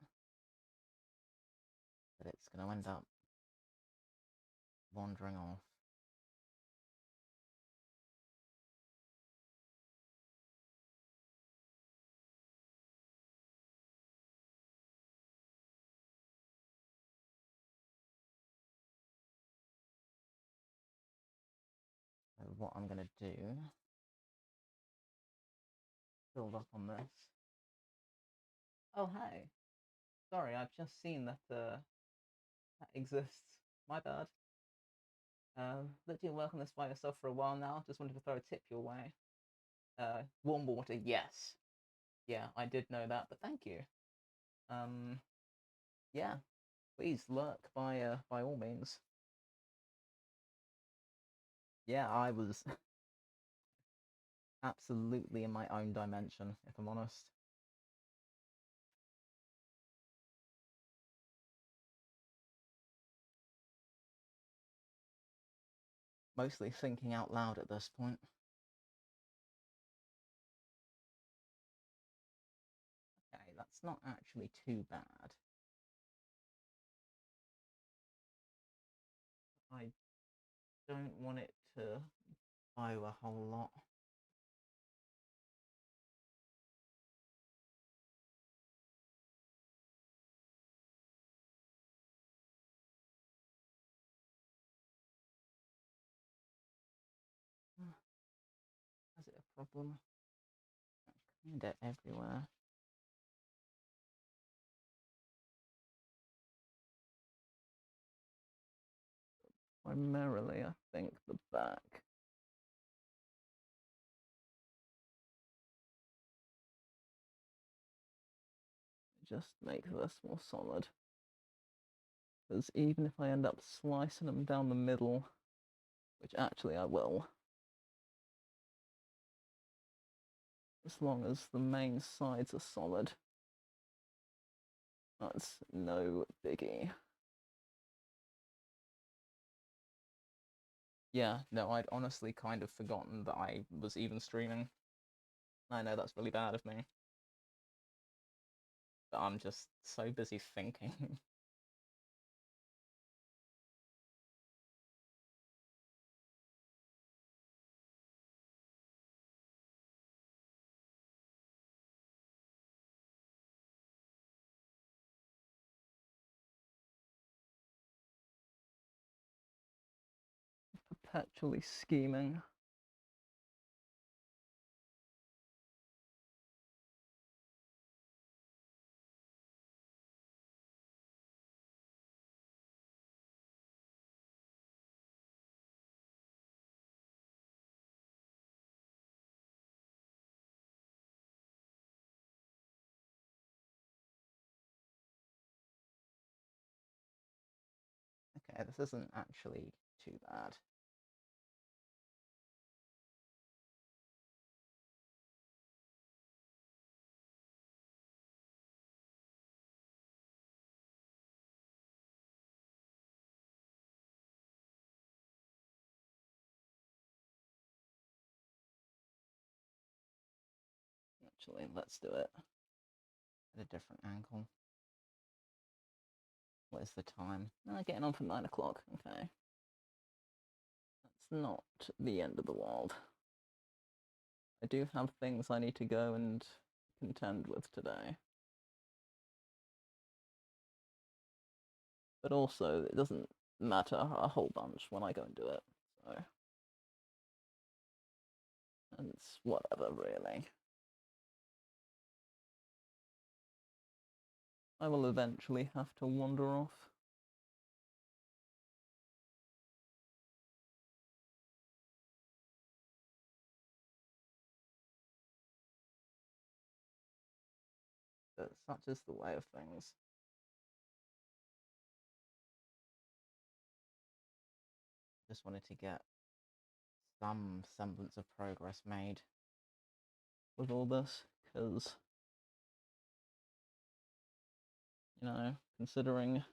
but it's going to end up wandering off. So what I'm going to do, build up on this. Oh, hey. Sorry, I've just seen that that exists. My bad. Looked at your work on this by yourself for a while now. Just wanted to throw a tip your way. Warm water, yes. Yeah, I did know that, but thank you. Yeah, please lurk by all means. Yeah, I was absolutely in my own dimension, if I'm honest. Mostly thinking out loud at this point. Okay, that's not actually too bad. I don't want it to bow a whole lot. problem. Kind of everywhere. Primarily, I think, the back. Just make this more solid. Because even if I end up slicing them down the middle, which actually I will, as long as the main sides are solid, that's no biggie. Yeah, no, I'd honestly kind of forgotten that I was even streaming. I know that's really bad of me. But I'm just so busy thinking. Perpetually scheming. Okay, this isn't actually too bad. Actually, let's do it at a different angle. What is the time? Getting on for 9 o'clock. Okay. That's not the end of the world. I do have things I need to go and contend with today. But also, it doesn't matter a whole bunch when I go and do it. So, it's whatever, really. I will eventually have to wander off. But such is the way of things. Just wanted to get some semblance of progress made with all this, because, you know, considering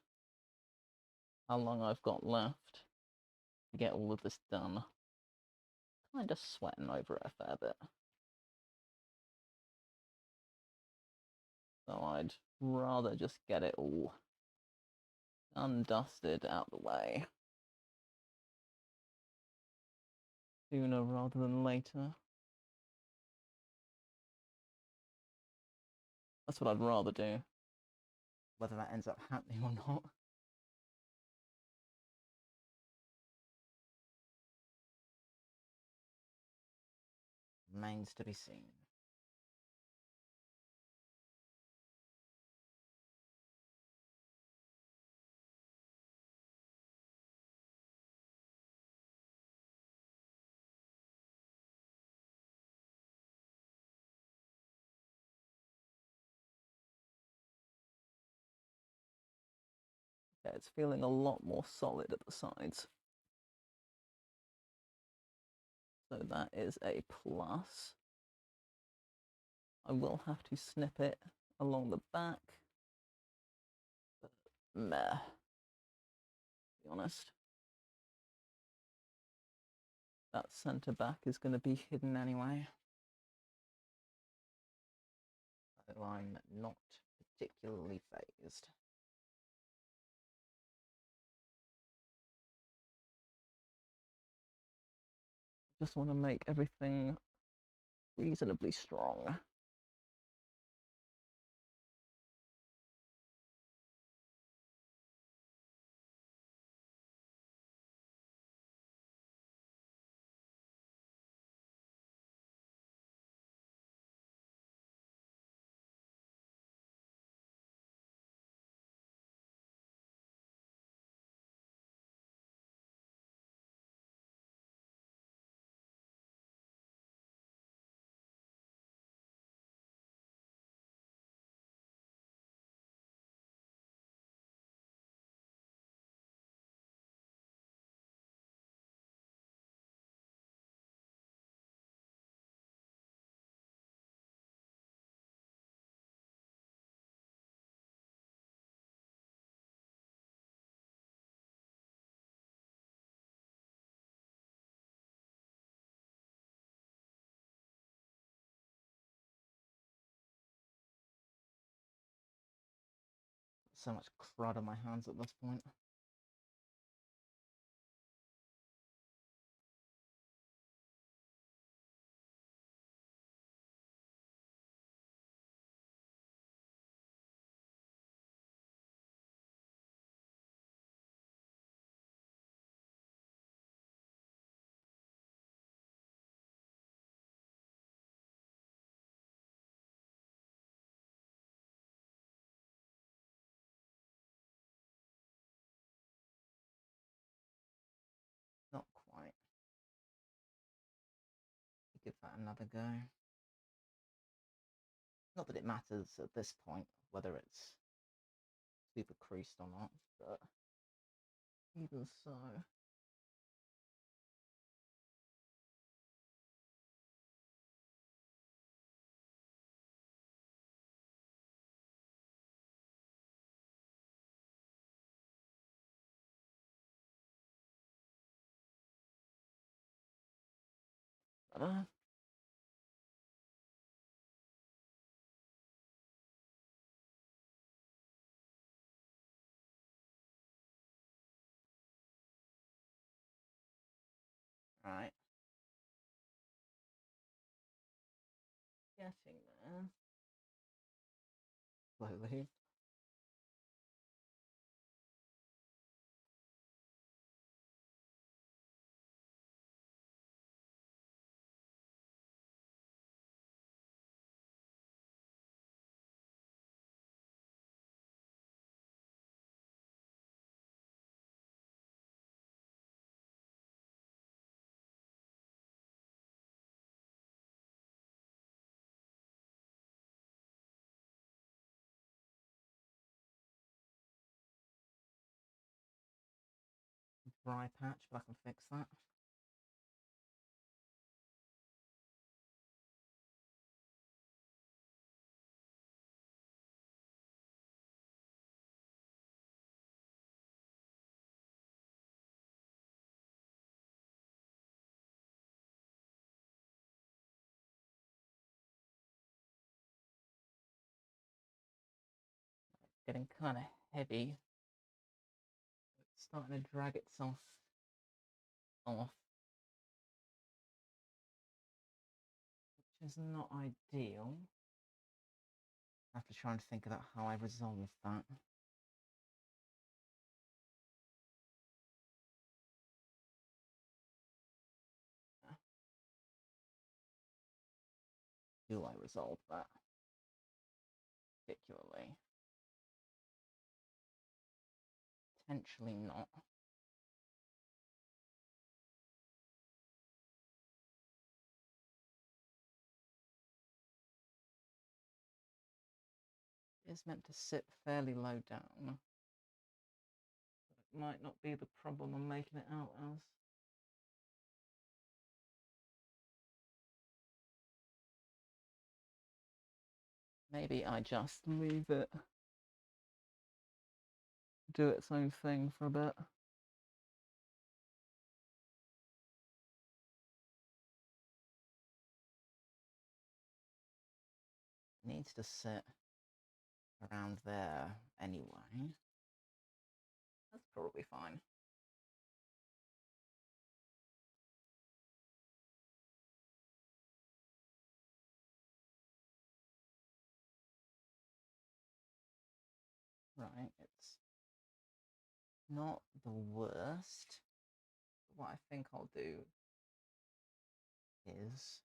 how long I've got left to get all of this done, kind of sweating over it a fair bit. So I'd rather just get it all undusted out the way sooner rather than later. That's what I'd rather do. Whether that ends up happening or not, remains to be seen. Yeah, it's feeling a lot more solid at the sides. So that is a plus. I will have to snip it along the back. But meh, to be honest. That centre back is going to be hidden anyway. So I'm not particularly phased. Just want to make everything reasonably strong. so much crud on my hands at this point. Not quite. Give that another go. Not that it matters at this point whether it's super creased or not, but even so. But, right. Getting there. Slowly. Dry patch, but I can fix that. Getting kind of heavy. It's starting to drag itself off, which is not ideal. I have to try and think about how I resolve that. Do I resolve that particularly? Potentially not. It's meant to sit fairly low down. It might not be the problem I'm making it out as. Maybe I just leave it do its own thing for a bit. Needs to sit around there anyway. That's probably fine. Right, it's not the worst. What I think I'll do is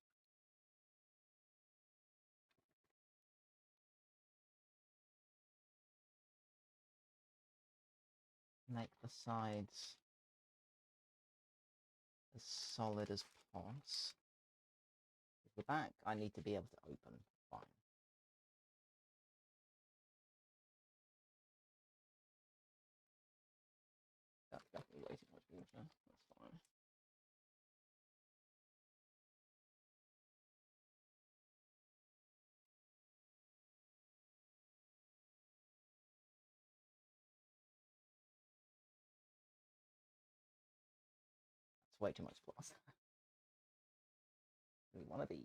make the sides as solid as possible. The back I need to be able to open fine. That's definitely way too much water. That's fine. That's way too much plus. One of these.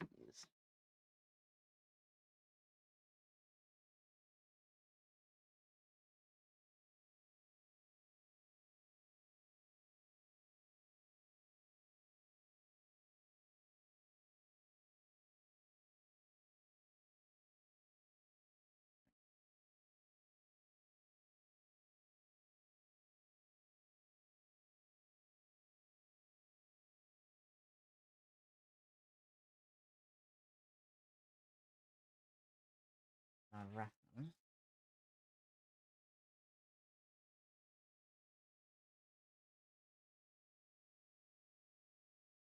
I reckon.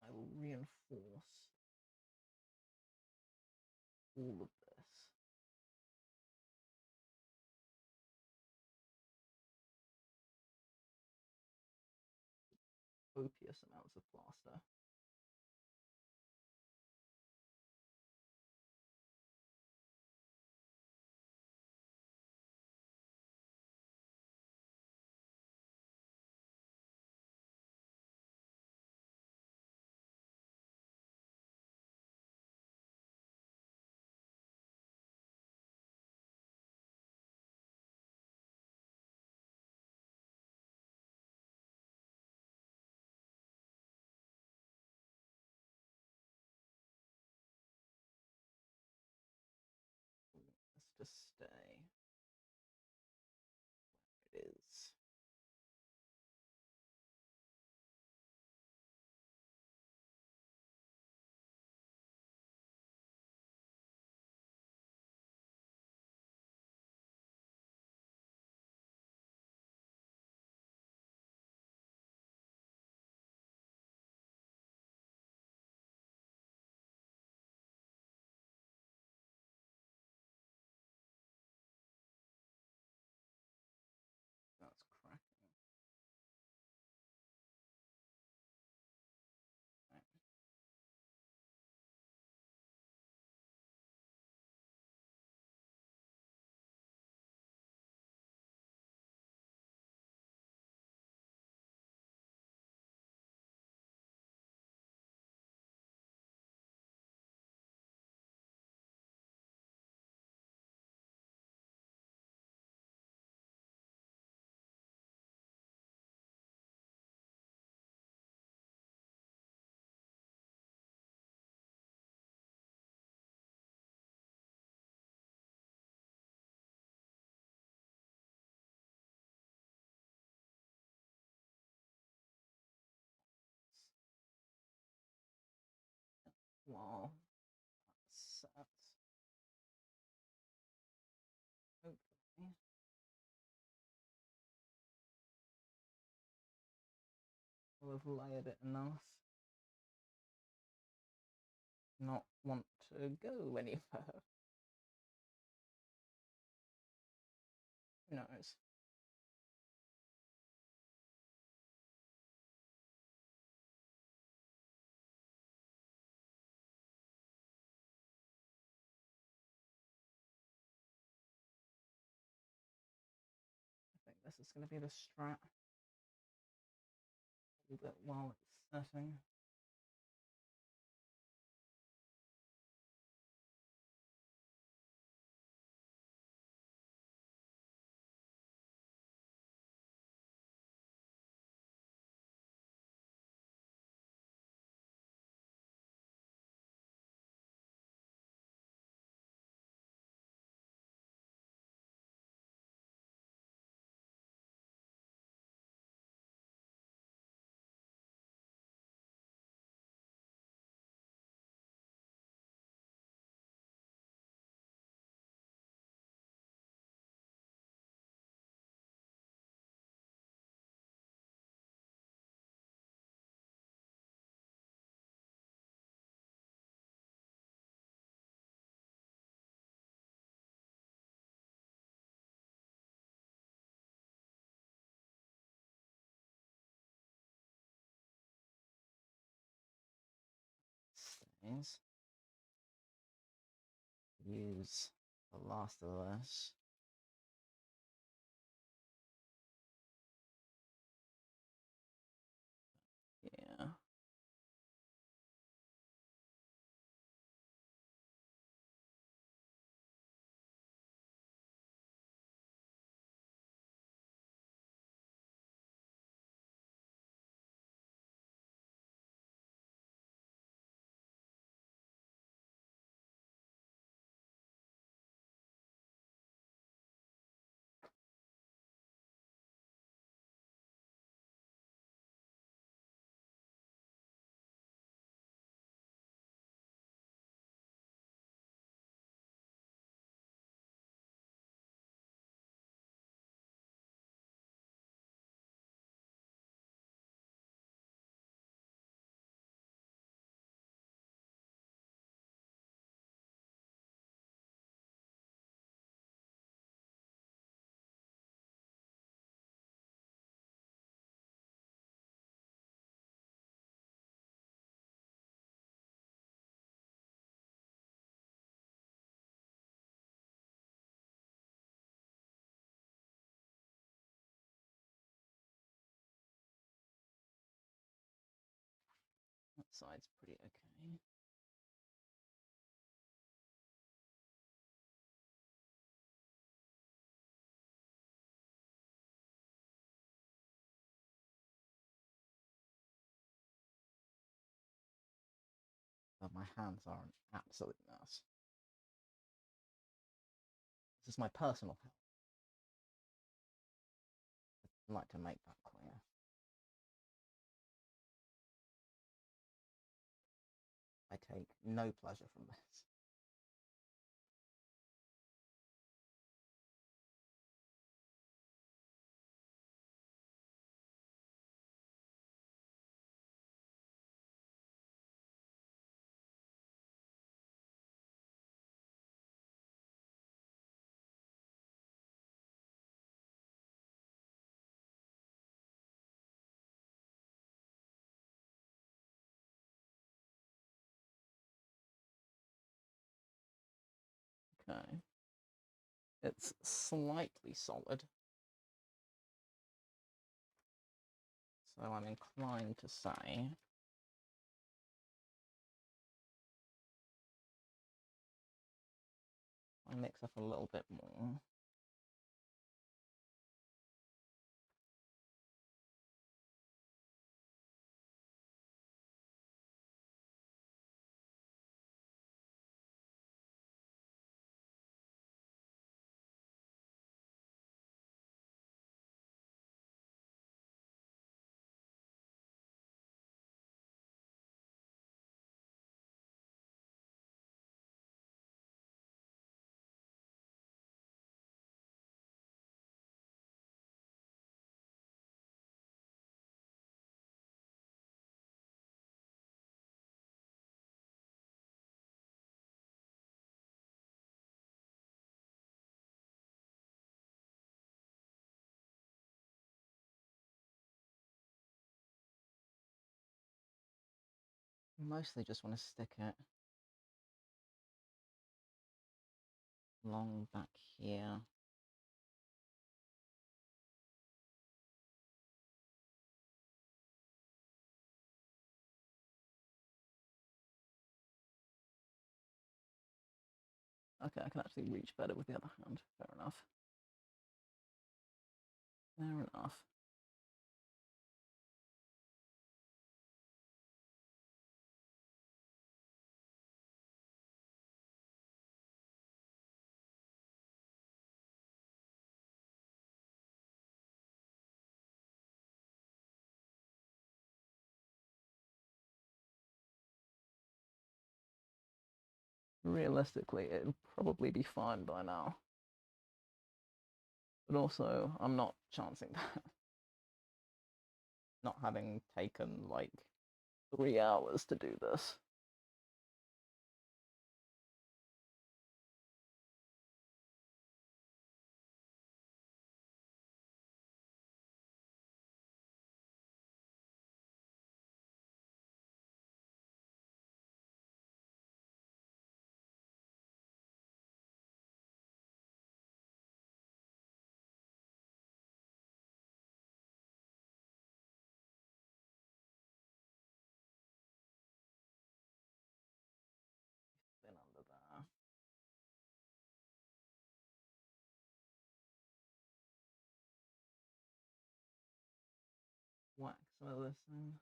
I will reinforce all of this. Copious amounts of plaster. Let's just stay where it is. That's cracking. Right. Well, that's set. Hopefully. We'll have layered it enough. Not want to go any further. Who knows? I think this is going to be the strat. Hold it while it's setting. Stays. Use the last of this. Yeah. side's pretty okay. But my hands are an absolute mess. This is my personal health. I'd like to make that clear. I take no pleasure from this. Okay. It's slightly solid. So I'm inclined to say I mix up a little bit more. Mostly just want to stick it long back here. Okay, I can actually reach better with the other hand. Fair enough. Fair enough. Realistically, it'll probably be fine by now. But also, I'm not chancing that. Not having taken like 3 hours to do this. Been under there. Whack some of this in.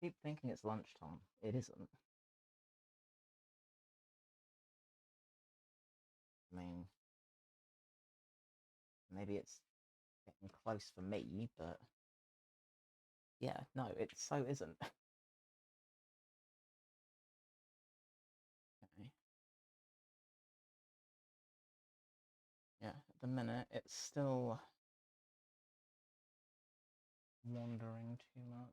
Keep thinking it's lunchtime. It isn't. I mean, maybe it's getting close for me, but yeah, no, it so isn't. the minute it's still wandering too much.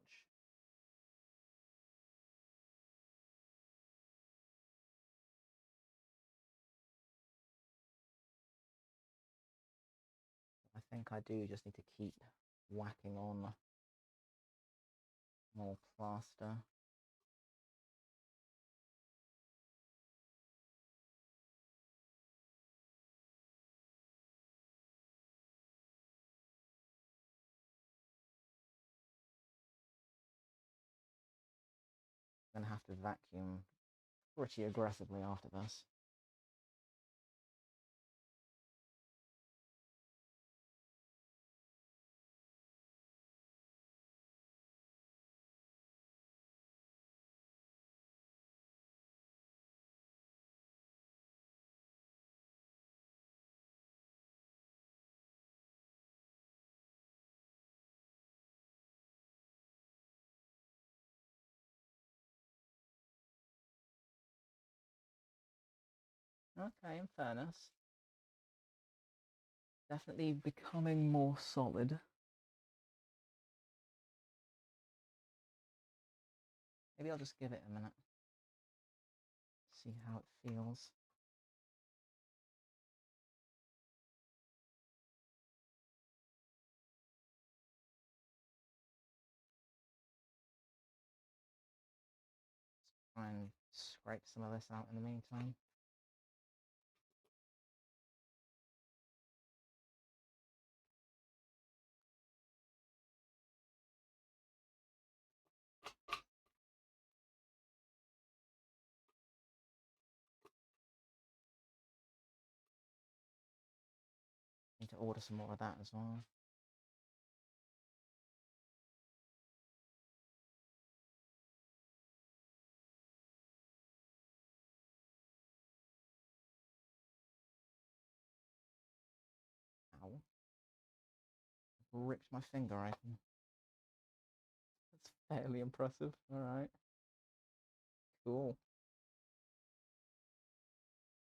I think I do just need to keep whacking on more plaster. I'm gonna have to vacuum pretty aggressively after this. Okay, in fairness. Definitely becoming more solid. Maybe I'll just give it a minute. See how it feels. Try and scrape some of this out in the meantime. Need to order some more of that as well. Ow. Ripped my finger open. That's fairly impressive. Alright. Cool.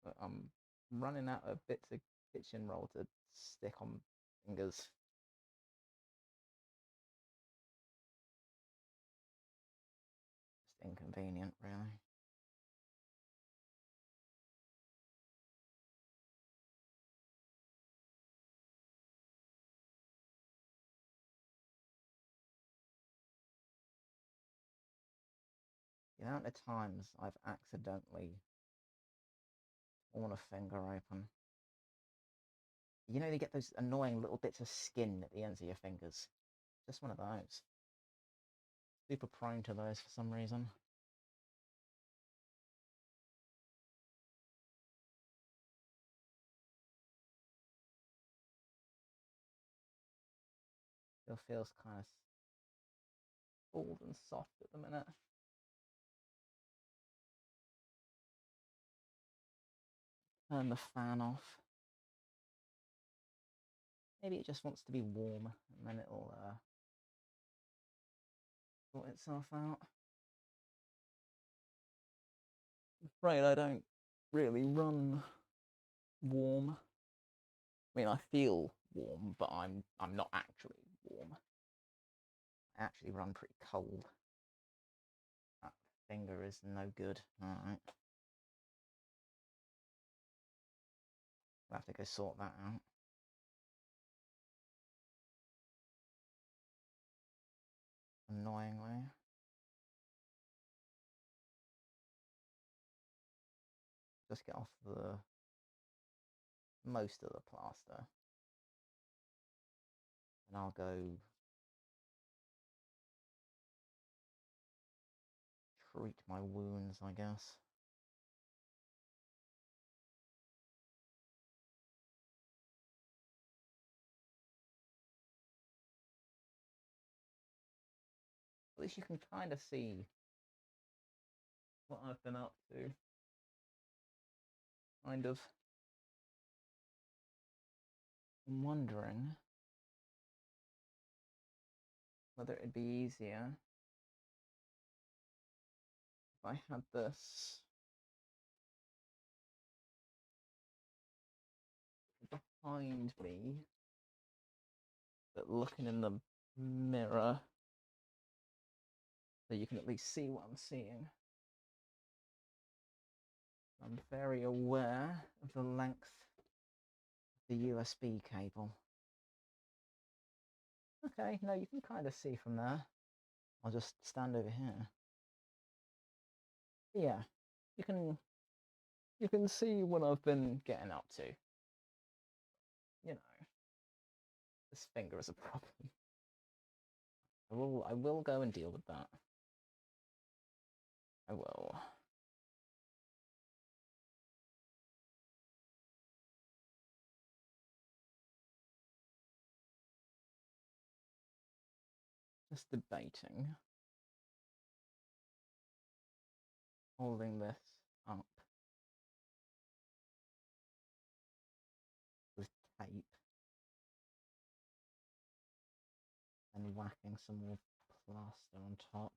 But I'm running out of bits of kitchen roll to stick on fingers. Just inconvenient, really. The amount of times I've accidentally torn a finger open. You know, you get those annoying little bits of skin at the ends of your fingers. Just one of those. Super prone to those for some reason. Still feels kind of cold and soft at the minute. Turn the fan off. Maybe it just wants to be warm, and then it'll sort itself out. I'm afraid I don't really run warm. I mean, I feel warm, but I'm not actually warm. I actually run pretty cold. That finger is no good. Alright. I'll have to go sort that out. Annoyingly. Just get off the most of the plaster. And I'll go treat my wounds, I guess. At least you can kind of see what I've been up to. Kind of. I'm wondering whether it'd be easier if I had this behind me, but looking in the mirror so you can at least see what I'm seeing. I'm very aware of the length of the USB cable. Okay, no, you can kind of see from there. I'll just stand over here. Yeah, you can see what I've been getting up to. You know, this finger is a problem. I will go and deal with that. I will. Just debating. Holding this up with tape and whacking some more plaster on top.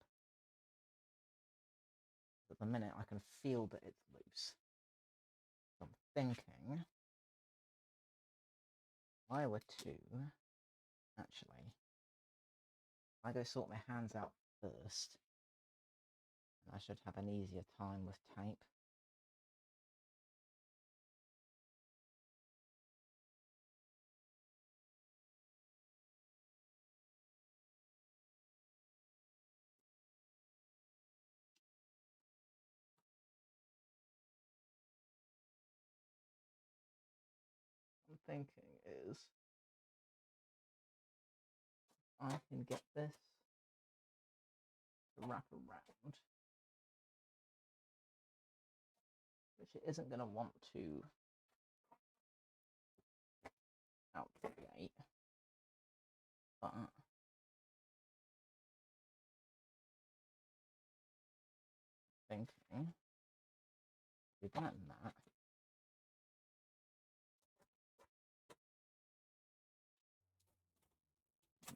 At the minute I can feel that it's loose. So I'm thinking if I were to actually, I go sort my hands out first, and I should have an easier time with tape. I'm thinking is I can get this to wrap around, which it isn't going to want to out the gate, but thinking do that and that.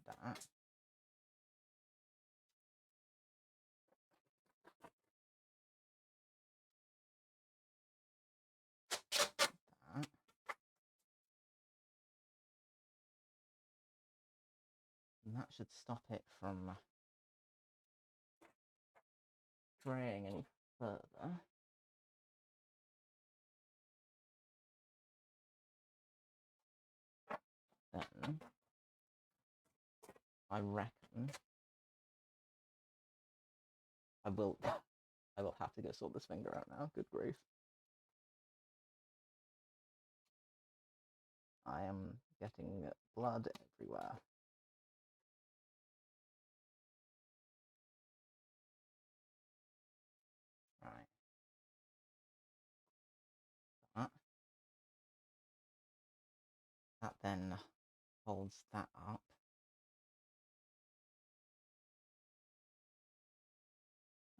That. That. And that should stop it from straying any further. Then I reckon I will have to go sort this finger out now. Good grief. I am getting blood everywhere. Right. That then holds that up.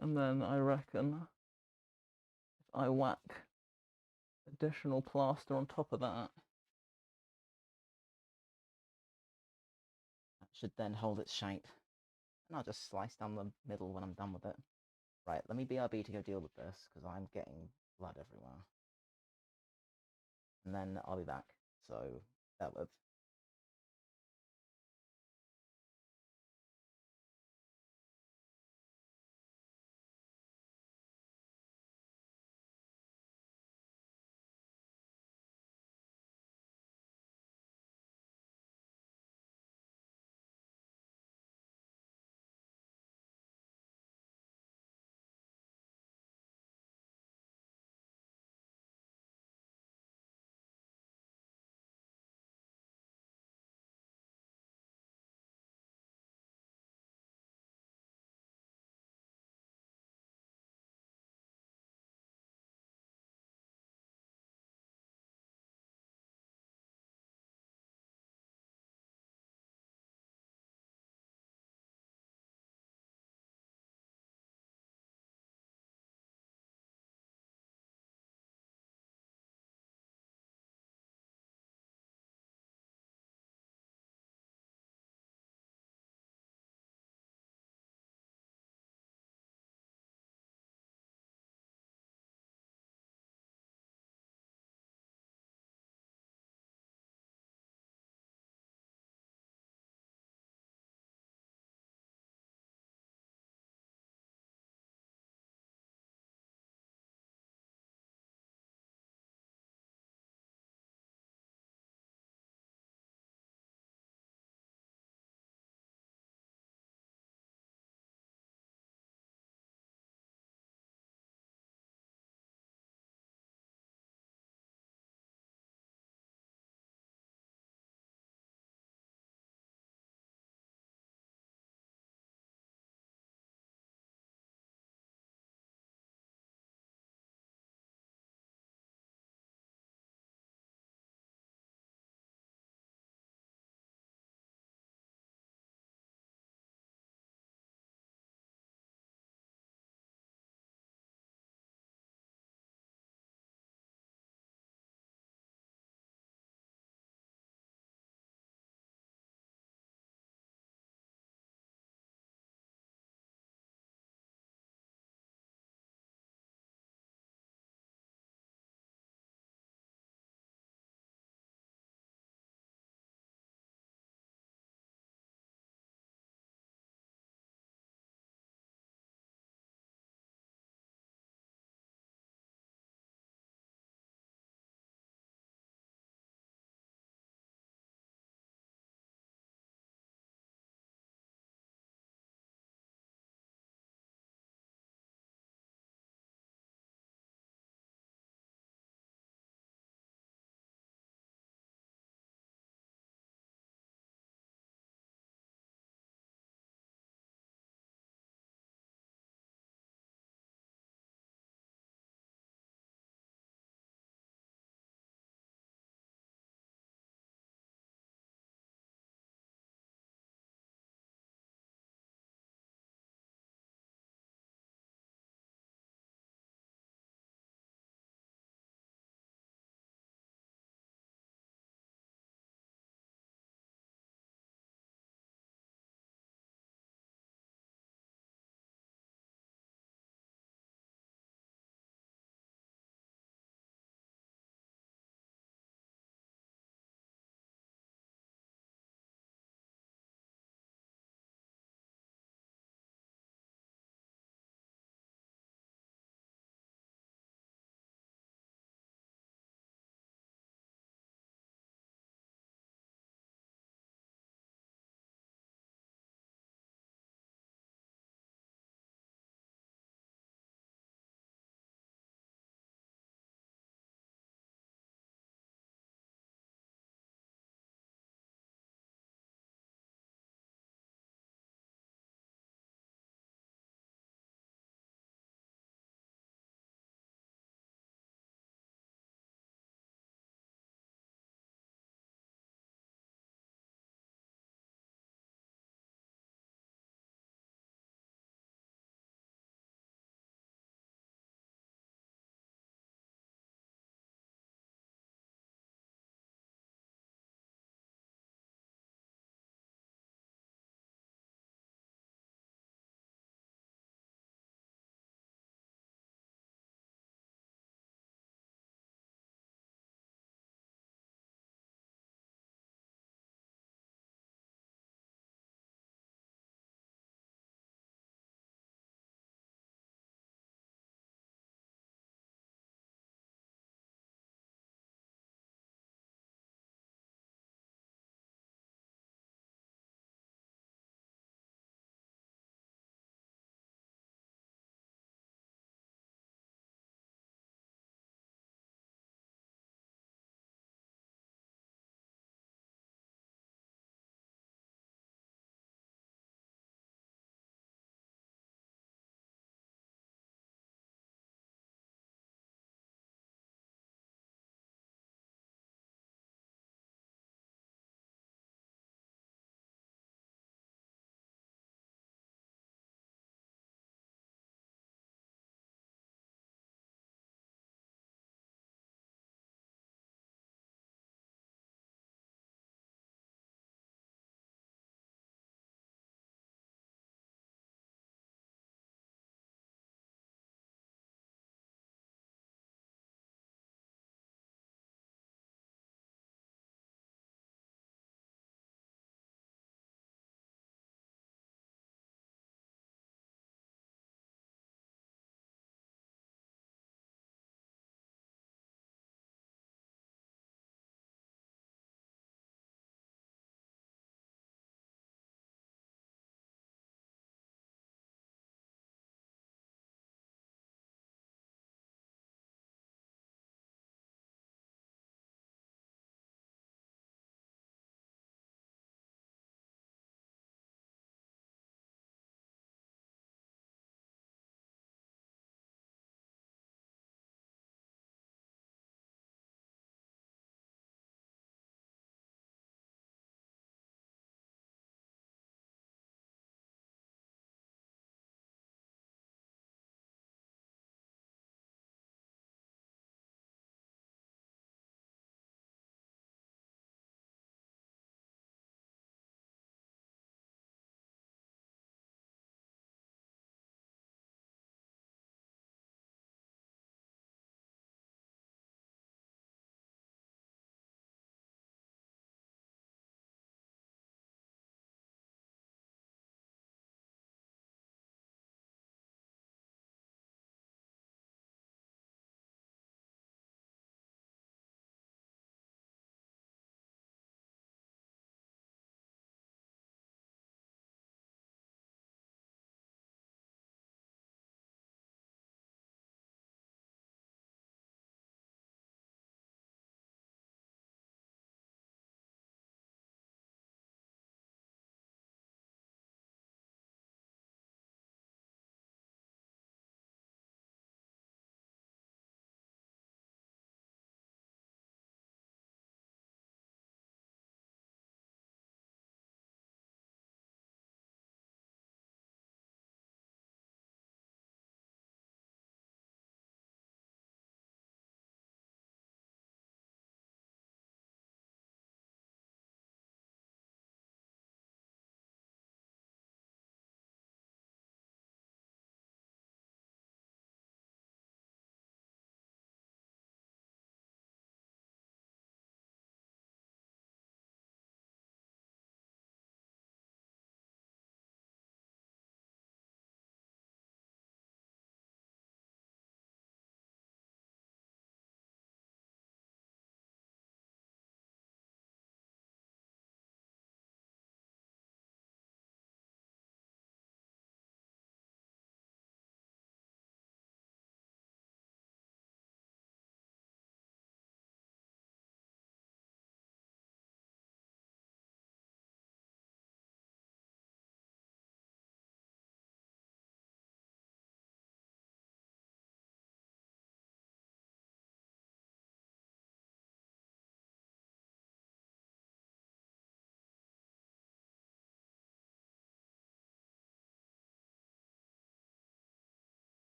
And then I reckon if I whack additional plaster on top of that, that should then hold its shape. And I'll just slice down the middle when I'm done with it. Right, let me BRB to go deal with this, because I'm getting blood everywhere. And then I'll be back, so bear with.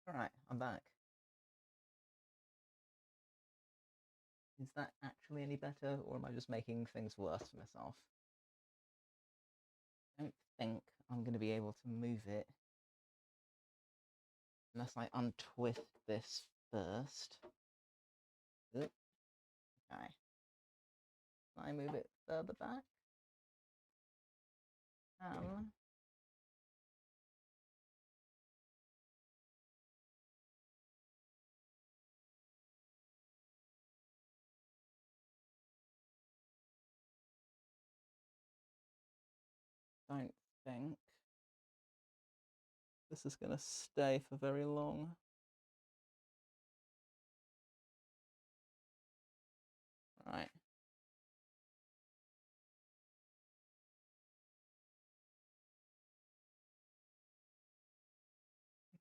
Alright, I'm back. Is that actually any better, or am I just making things worse for myself? I don't think I'm going to be able to move it unless I untwist this first. Oop. Okay. Can I move it further back? Don't think this is going to stay for very long. Right.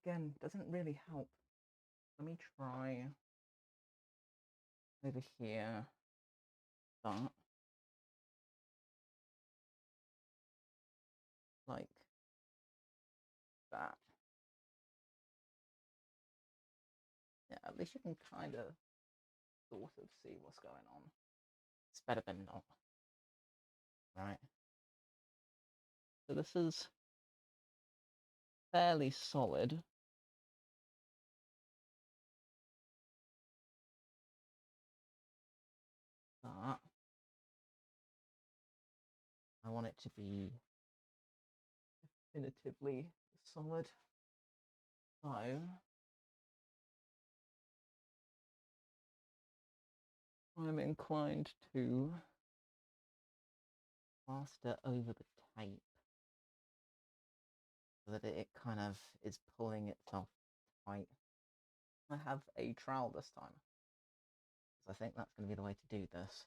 Again, doesn't really help. Let me try over here. That. Like that. Yeah, at least you can kind of sort of see what's going on. It's better than not. Right. So this is fairly solid. But I want it to be definitively solid. So I'm inclined to plaster over the tape so that it kind of is pulling itself tight. I have a trowel this time, because I think that's going to be the way to do this.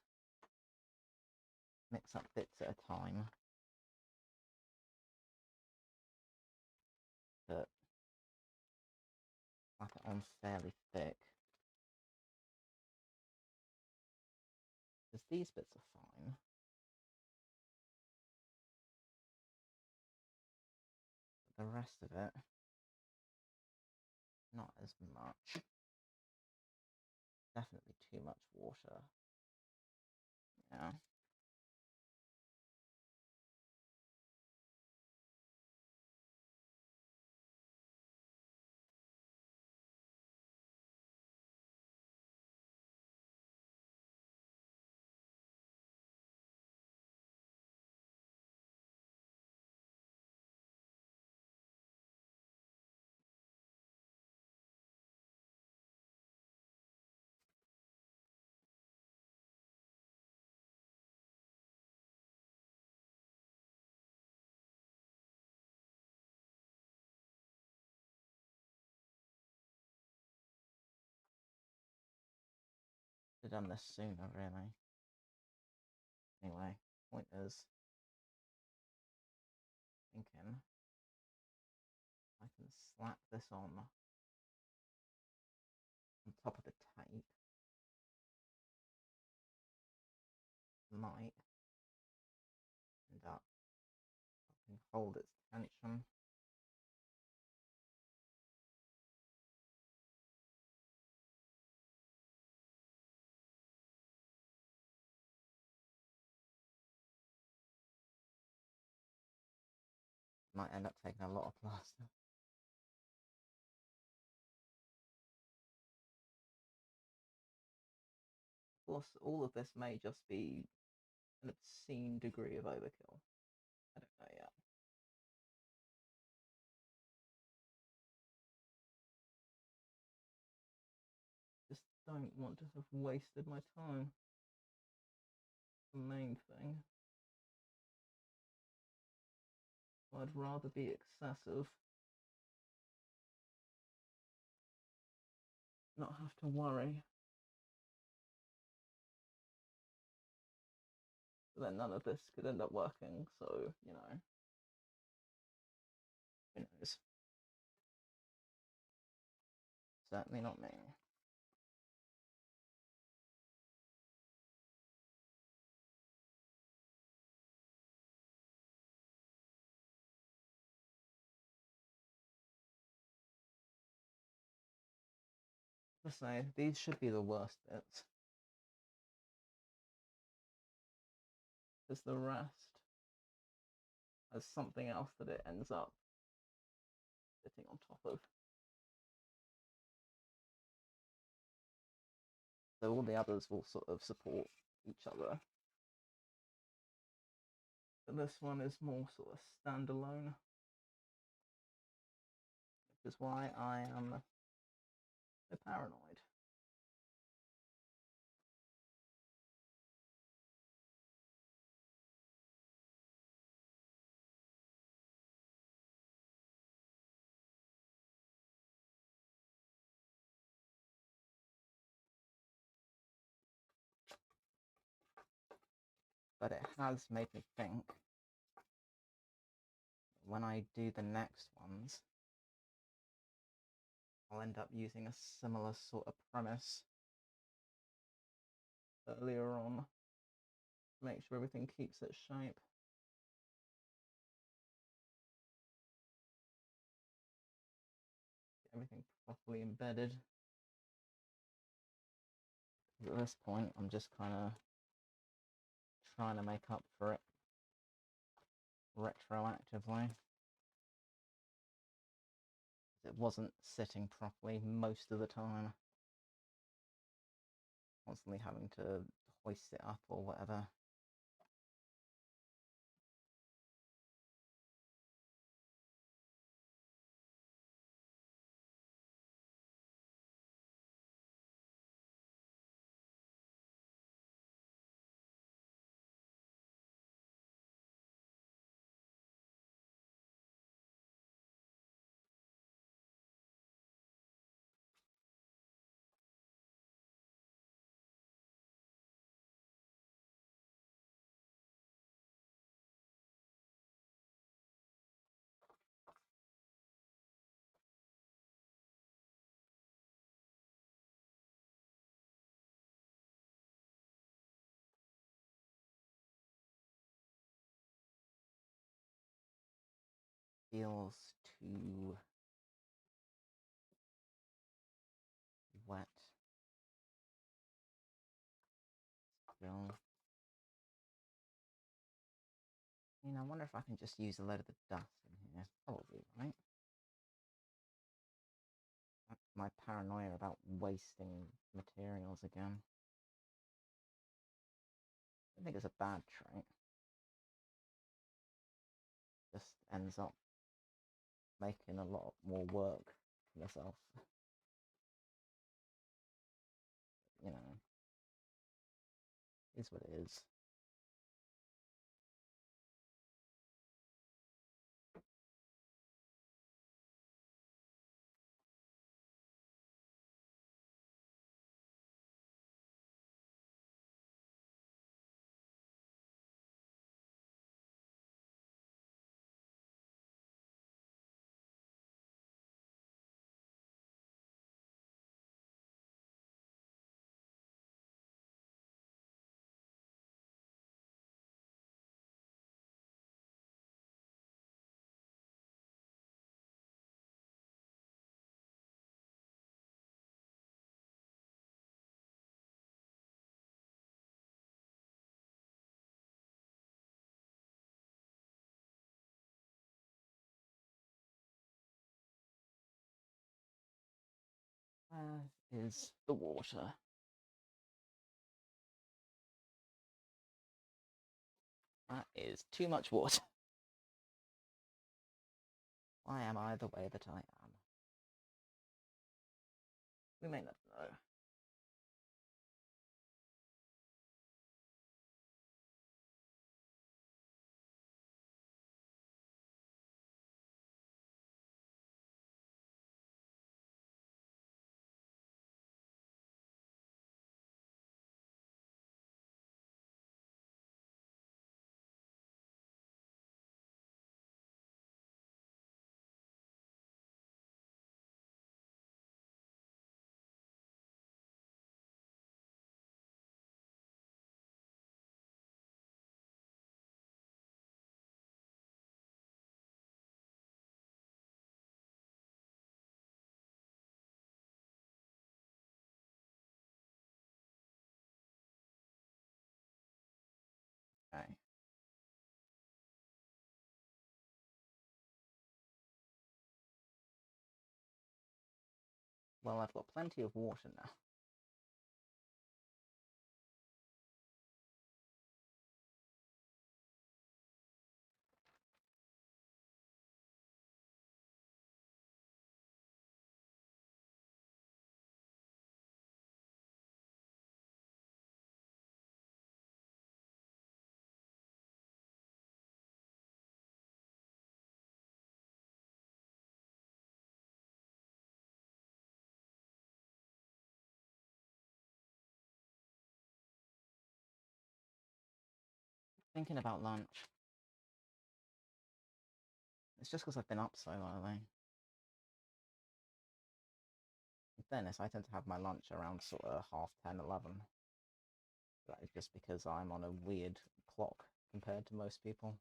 Mix up bits at a time. But slap it on fairly thick. Because these bits are fine. But the rest of it, not as much. Definitely too much water. Yeah. Should have done this sooner, really. Anyway, point is, thinking I can slap this on top of the tape. Might end up helping hold its tension. Might end up taking a lot of plaster. Of course, all of this may just be an obscene degree of overkill. I don't know yet. Just don't want to have wasted my time. The main thing. I'd rather be excessive. Not have to worry. But then none of this could end up working, so, you know. Who knows? Certainly not me. Let's say these should be the worst bits, because the rest has something else that it ends up sitting on top of. So all the others will sort of support each other. But this one is more sort of standalone, which is why I am so paranoid. But it has made me think, when I do the next ones, I'll end up using a similar sort of premise earlier on to make sure everything keeps its shape. Get everything properly embedded. At this point, I'm just kind of trying to make up for it retroactively. It wasn't sitting properly most of the time. Constantly having to hoist it up or whatever. Feels too wet still. I wonder if I can just use a load of the dust in here. Probably, right? That's my paranoia about wasting materials again. I think it's a bad trait. Just ends up making a lot more work for myself. Is what it is. Where is the water? That is too much water. Why am I the way that I am? We may not know. Well, I've got plenty of water now. Thinking about lunch. It's just because I've been up so early. In fairness, I tend to have my lunch around sort of 10:30, 11. That is just because I'm on a weird clock compared to most people.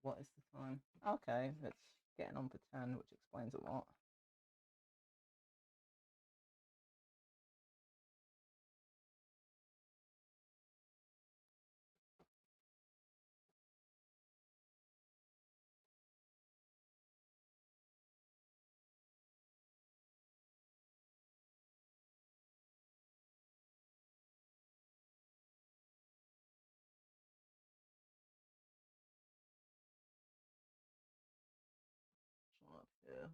What is the time? Okay, it's getting on for 10, which explains a lot. Up here.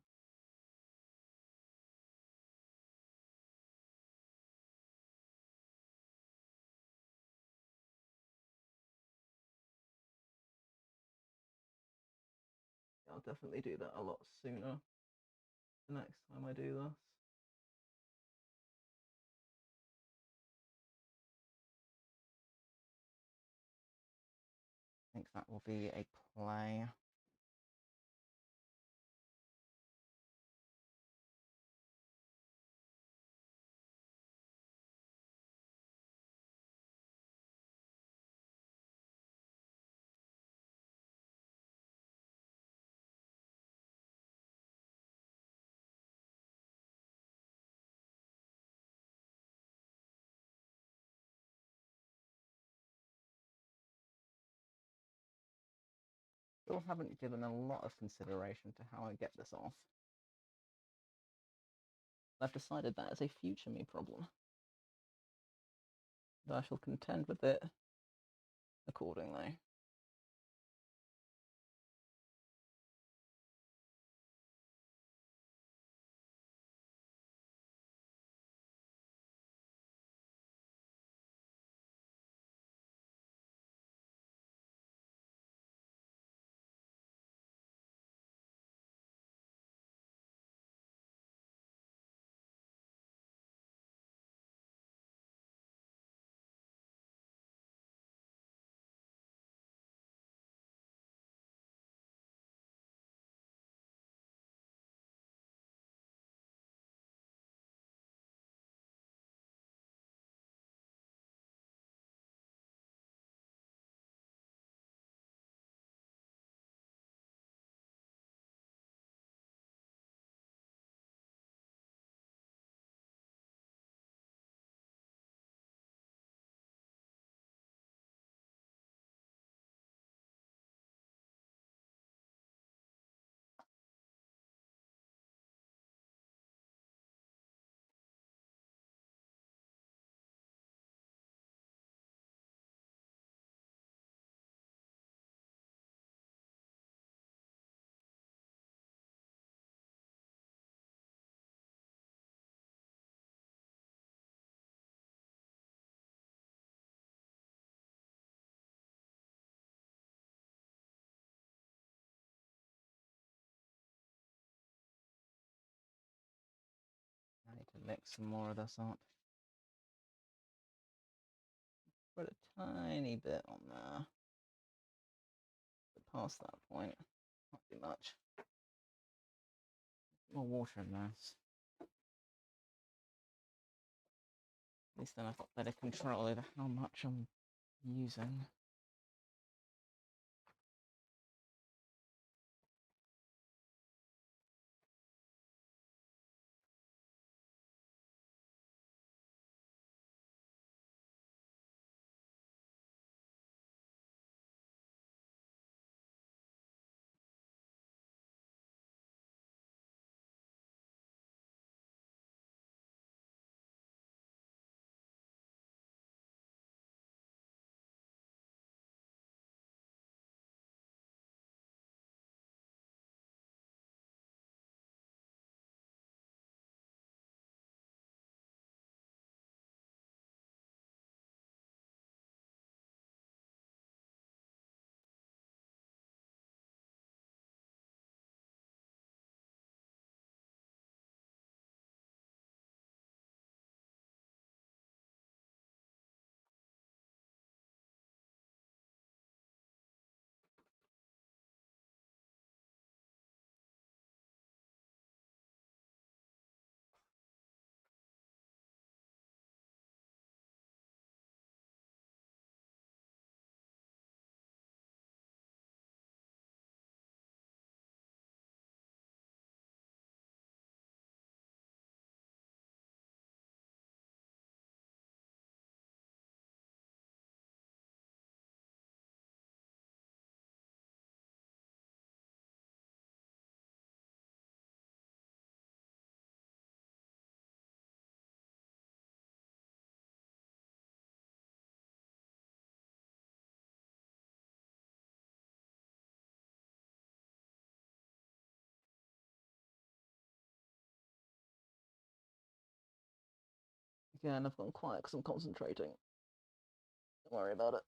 I'll definitely do that a lot sooner the next time I do this. I think that will be a play. Still haven't given a lot of consideration to how I get this off. I've decided that is a future me problem. And I shall contend with it accordingly. I need to mix some more of this up. Put a tiny bit on there. But past that point, not too much. More water in this. At least then I've got better control over how much I'm using. Again, I've gone quiet because I'm concentrating. Don't worry about it.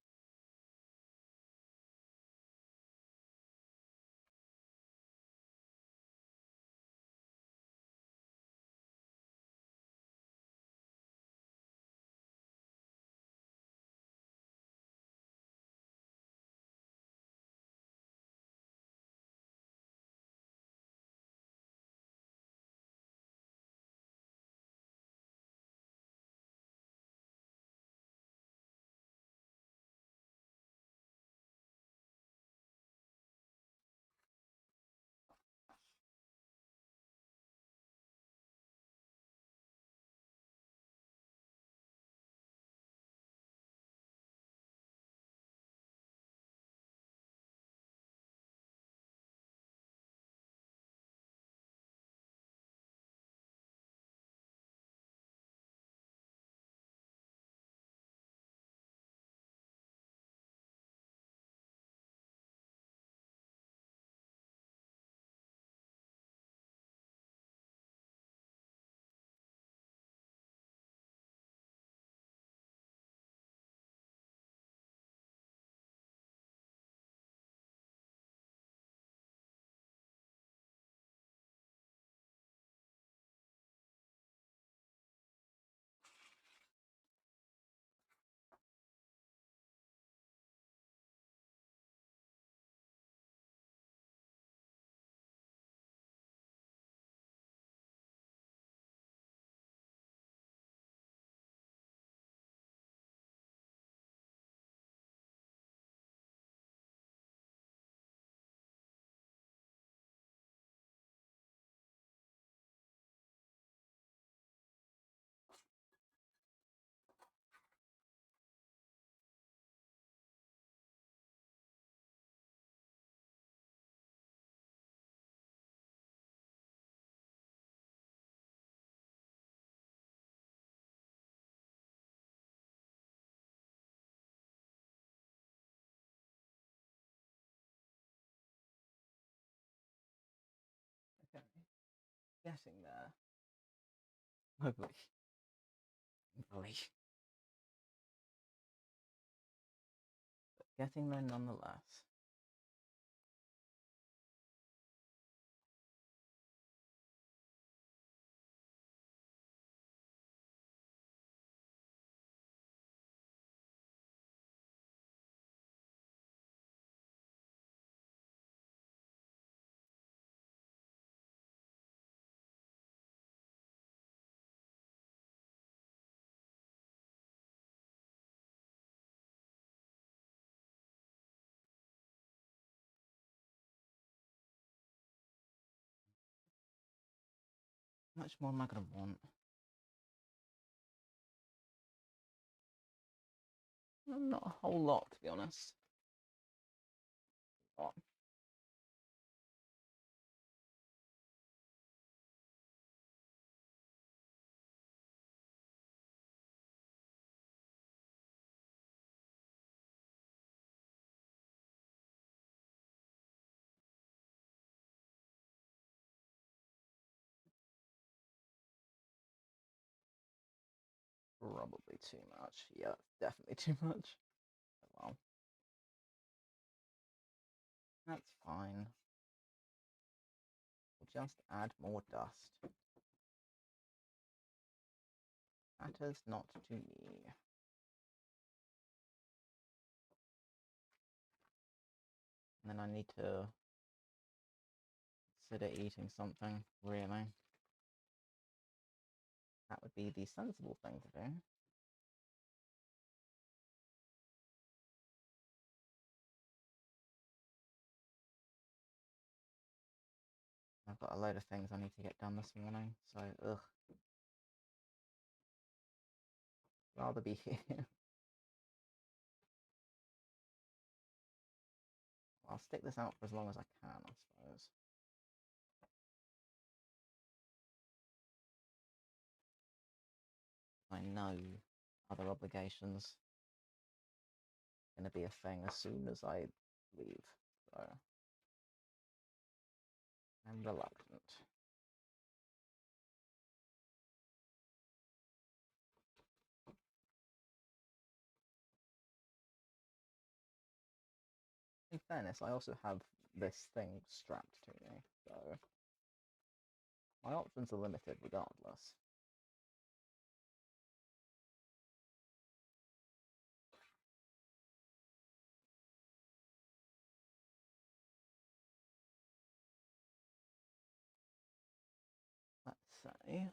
Okay. Getting there. Hopefully. Hopefully. But getting there nonetheless. How much more am I going to want? Not a whole lot, to be honest. What? Probably too much. Yeah, definitely too much. Oh, well, that's fine. We'll just add more dust. Matters not to me. And then I need to consider eating something, really. That would be the sensible thing to do. I've got a load of things I need to get done this morning, so ugh. Rather be here. I'll stick this out for as long as I can, I suppose. I know other obligations are going to be a thing as soon as I leave, so I'm reluctant. fairness, I also have this thing strapped to me, so my options are limited regardless. Let's say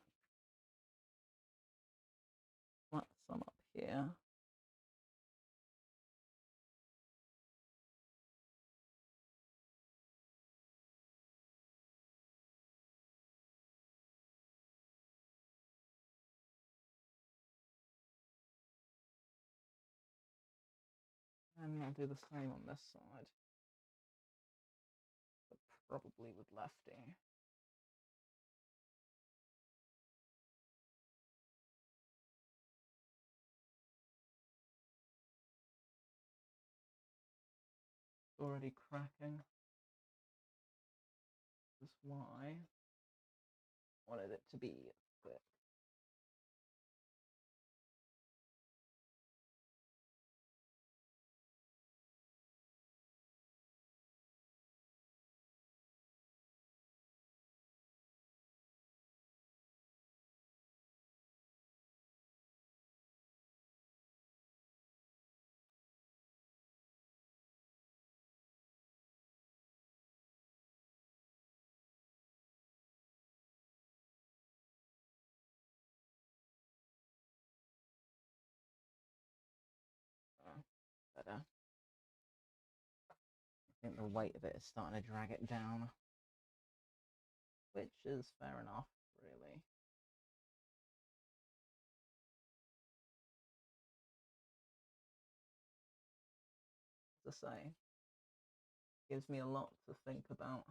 let's sum up here. And I'll do the same on this side, but probably with lefty. Already cracking. That's why I wanted it to be quick. Better. I think the weight of it is starting to drag it down, which is fair enough, really. To say, gives me a lot to think about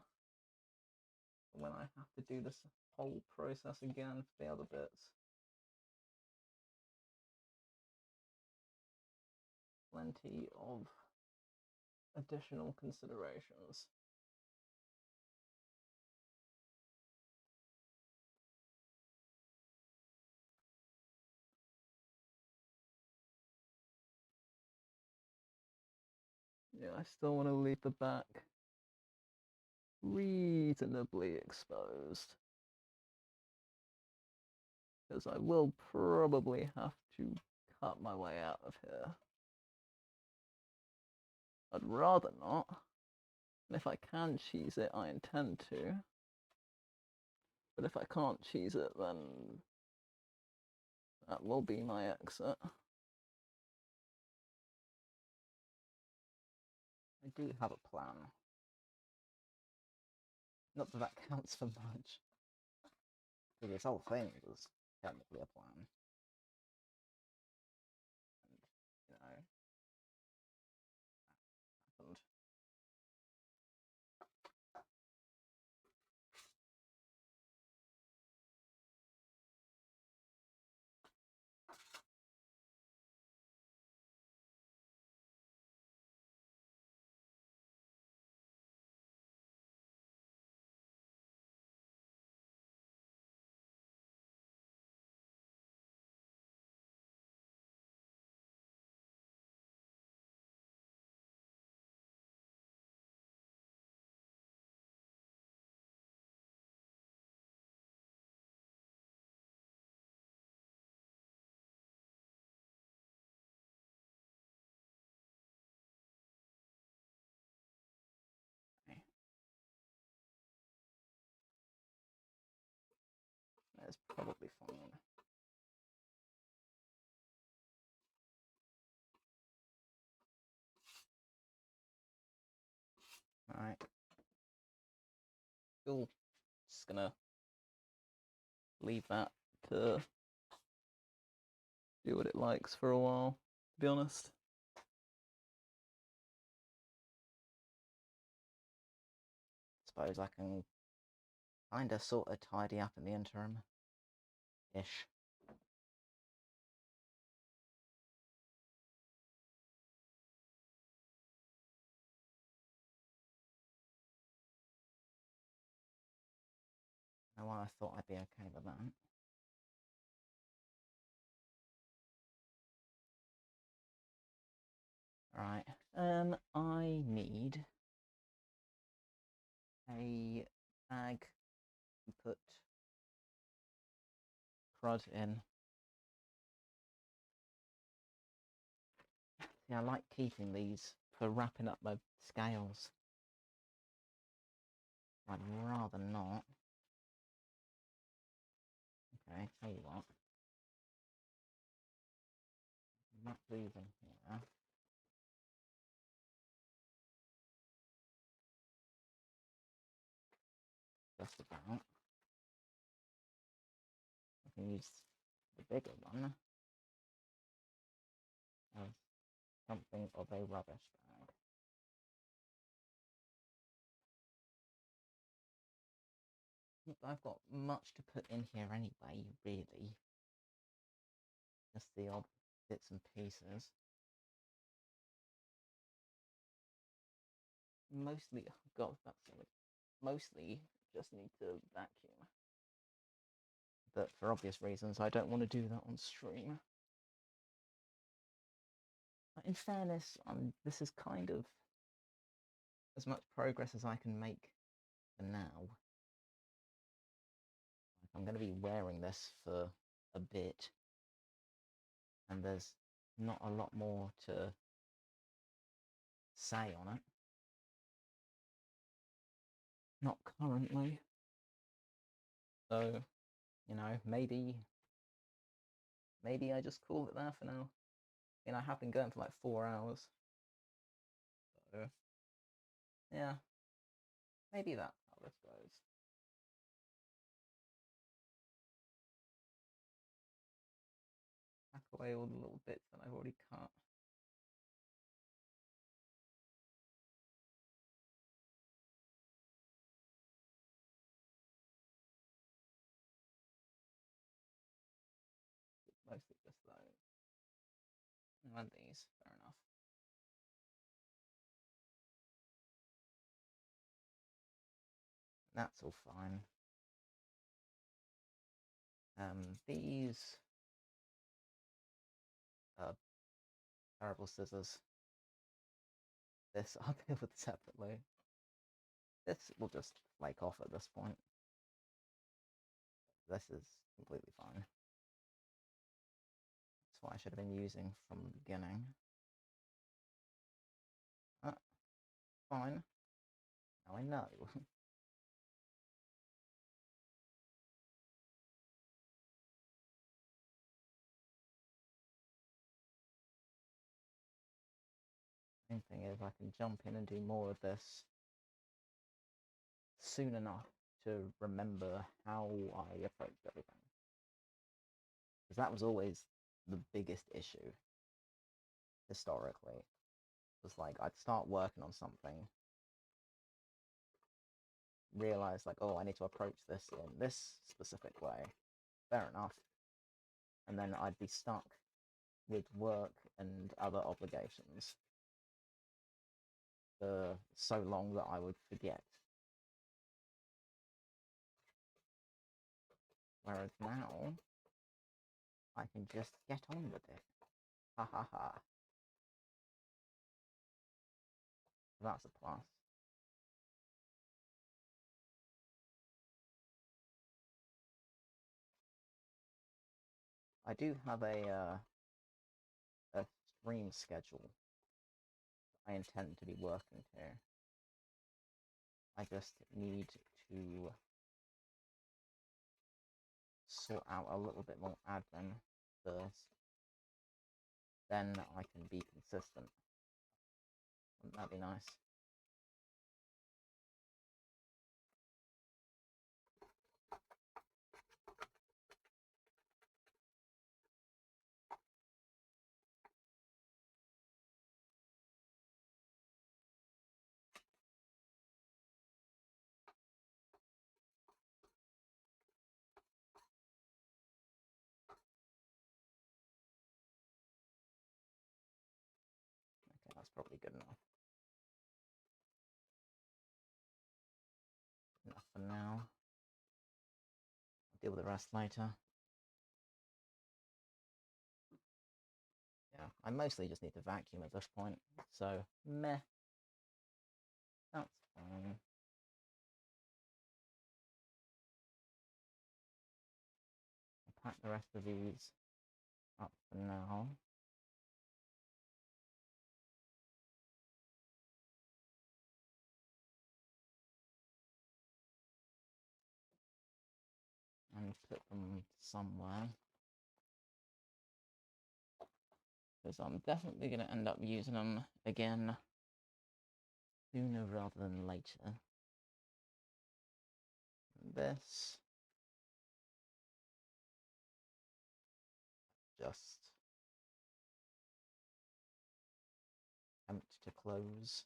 when I have to do this whole process again for the other bits. Plenty of additional considerations. Yeah, I still want to leave the back reasonably exposed, because I will probably have to cut my way out of here. I'd rather not, and if I can cheese it, I intend to. But if I can't cheese it, then that will be my exit. I do have a plan. Not that that counts for much, because this whole thing was technically a plan. And, you know, happened. That's probably fine. Alright. Cool. Just gonna leave that to do what it likes for a while, to be honest. Suppose I can kinda sorta tidy up in the interim. Ish. Now I thought I'd be okay with that. Alright. I need a bag to put crud in. See, I like keeping these for wrapping up my scales. I'd rather not. Okay, tell you what. Wrap these in here. Just about. I can use the bigger one as something of a rubbish bag. I've got much to put in here anyway, really. Just the odd bits and pieces. Mostly, oh god, that's silly. Mostly just need to vacuum. But for obvious reasons, I don't want to do that on stream. But in fairness, this is kind of as much progress as I can make for now. I'm going to be wearing this for a bit, and there's not a lot more to say on it. Not currently. So, you know, maybe I just call it there for now. I mean, I have been going for like 4 hours. So, yeah, maybe that's how this goes. Pack away all the little bits that I've already cut. Mostly just those. And these, fair enough. That's all fine. These terrible scissors. This I'll deal with separately. This will just flake off at this point. This is completely fine. That's what I should have been using from the beginning. Fine. Now I know. Main thing is I can jump in and do more of this soon enough to remember how I approached everything. Because that was always the biggest issue historically. It was like I'd start working on something, realize like, oh, I need to approach this in this specific way. Fair enough. And then I'd be stuck with work and other obligations for so long that I would forget. Whereas now, I can just get on with it. Ha ha ha. That's a plus. I do have a stream schedule I intend to be working to. I just need to sort out a little bit more admin first. Then I can be consistent. Wouldn't that be nice? Okay, that's probably good enough. Enough for now. I'll deal with the rest later. Yeah. I mostly just need to vacuum at this point, so meh. That's fine. I'll pack the rest of these up for now. And put them somewhere. Because I'm definitely going to end up using them again sooner rather than later. This just attempt to close.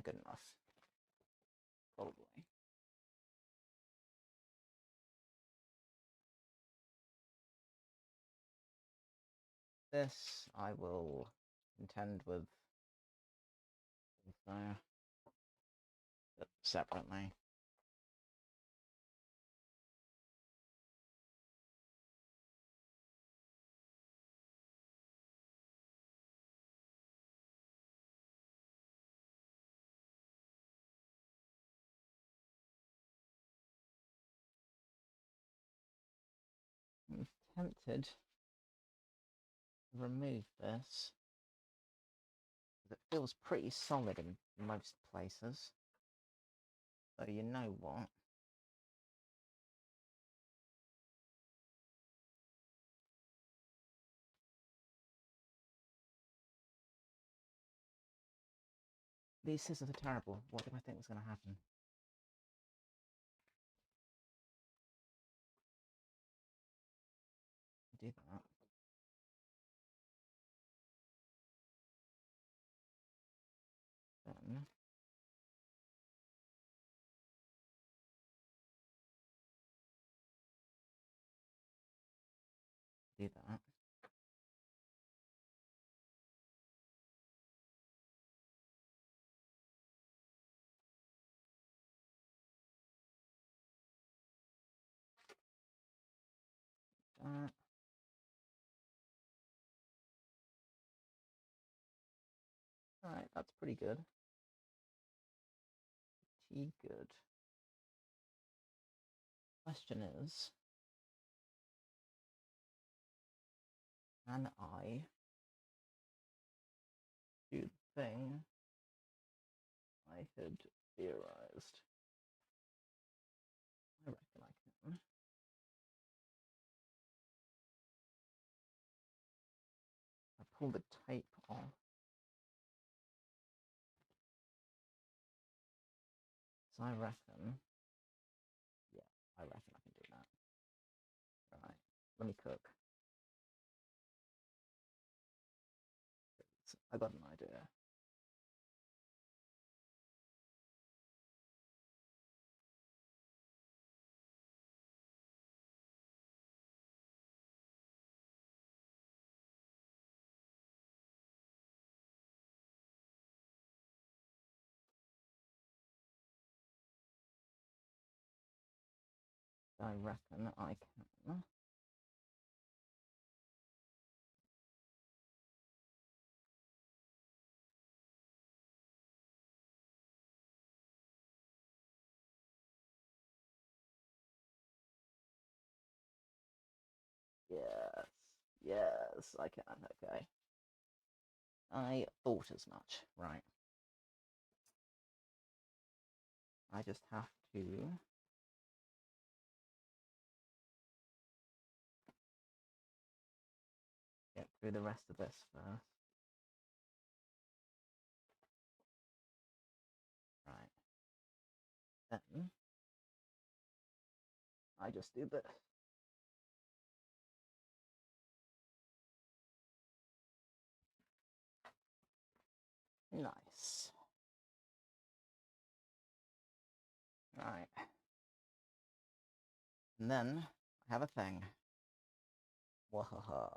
Good enough. Probably. This I will contend with separately. I'm tempted to remove this, because it feels pretty solid in most places. So you know what? These scissors are terrible. What did I think was going to happen? Do that. Then do that. That. Alright, that's pretty good. Pretty good. Question is, can I do the thing I had theorized? I reckon I can. I pull the tape off. So I reckon, yeah, I reckon I can do that. Right, let me cook. I got an idea. I reckon I can. Yes, yes, I can, okay. I thought as much, right. I just have to get through the rest of this first. Right. Then I just do this. Nice. Right. And then I have a thing. Wahaha.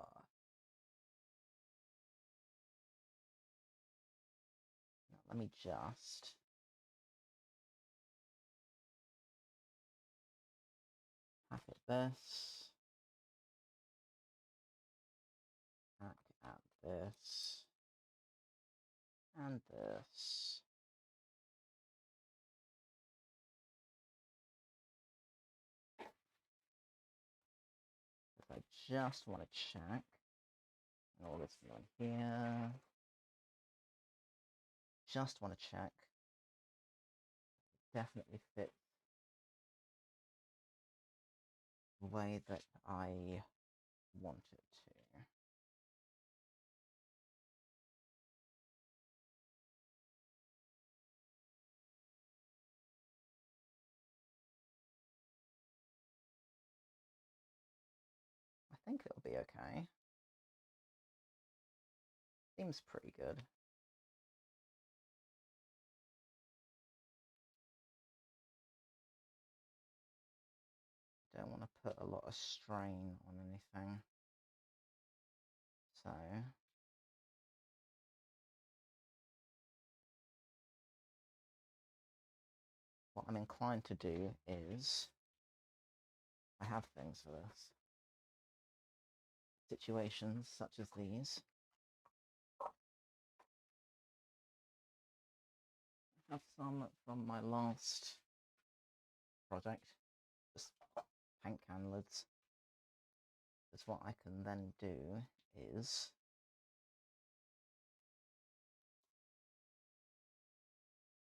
Now, let me just Pack it this. Pack at this. And this. I just want to check. And all this one here. Just want to check. Definitely fits the way that I want it to. I think it'll be okay. Seems pretty good. Don't want to put a lot of strain on anything. So what I'm inclined to do is, I have things for this. Situations such as these. I have some from my last project, just paint can lids. Because what I can then do is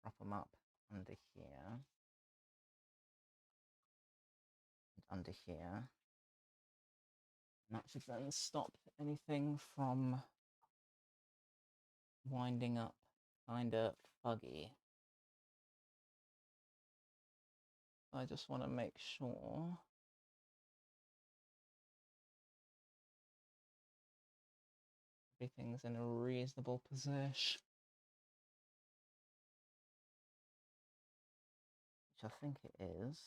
prop them up under here and under here. And that should then stop anything from winding up kinda fuggy. I just want to make sure everything's in a reasonable position. Which I think it is.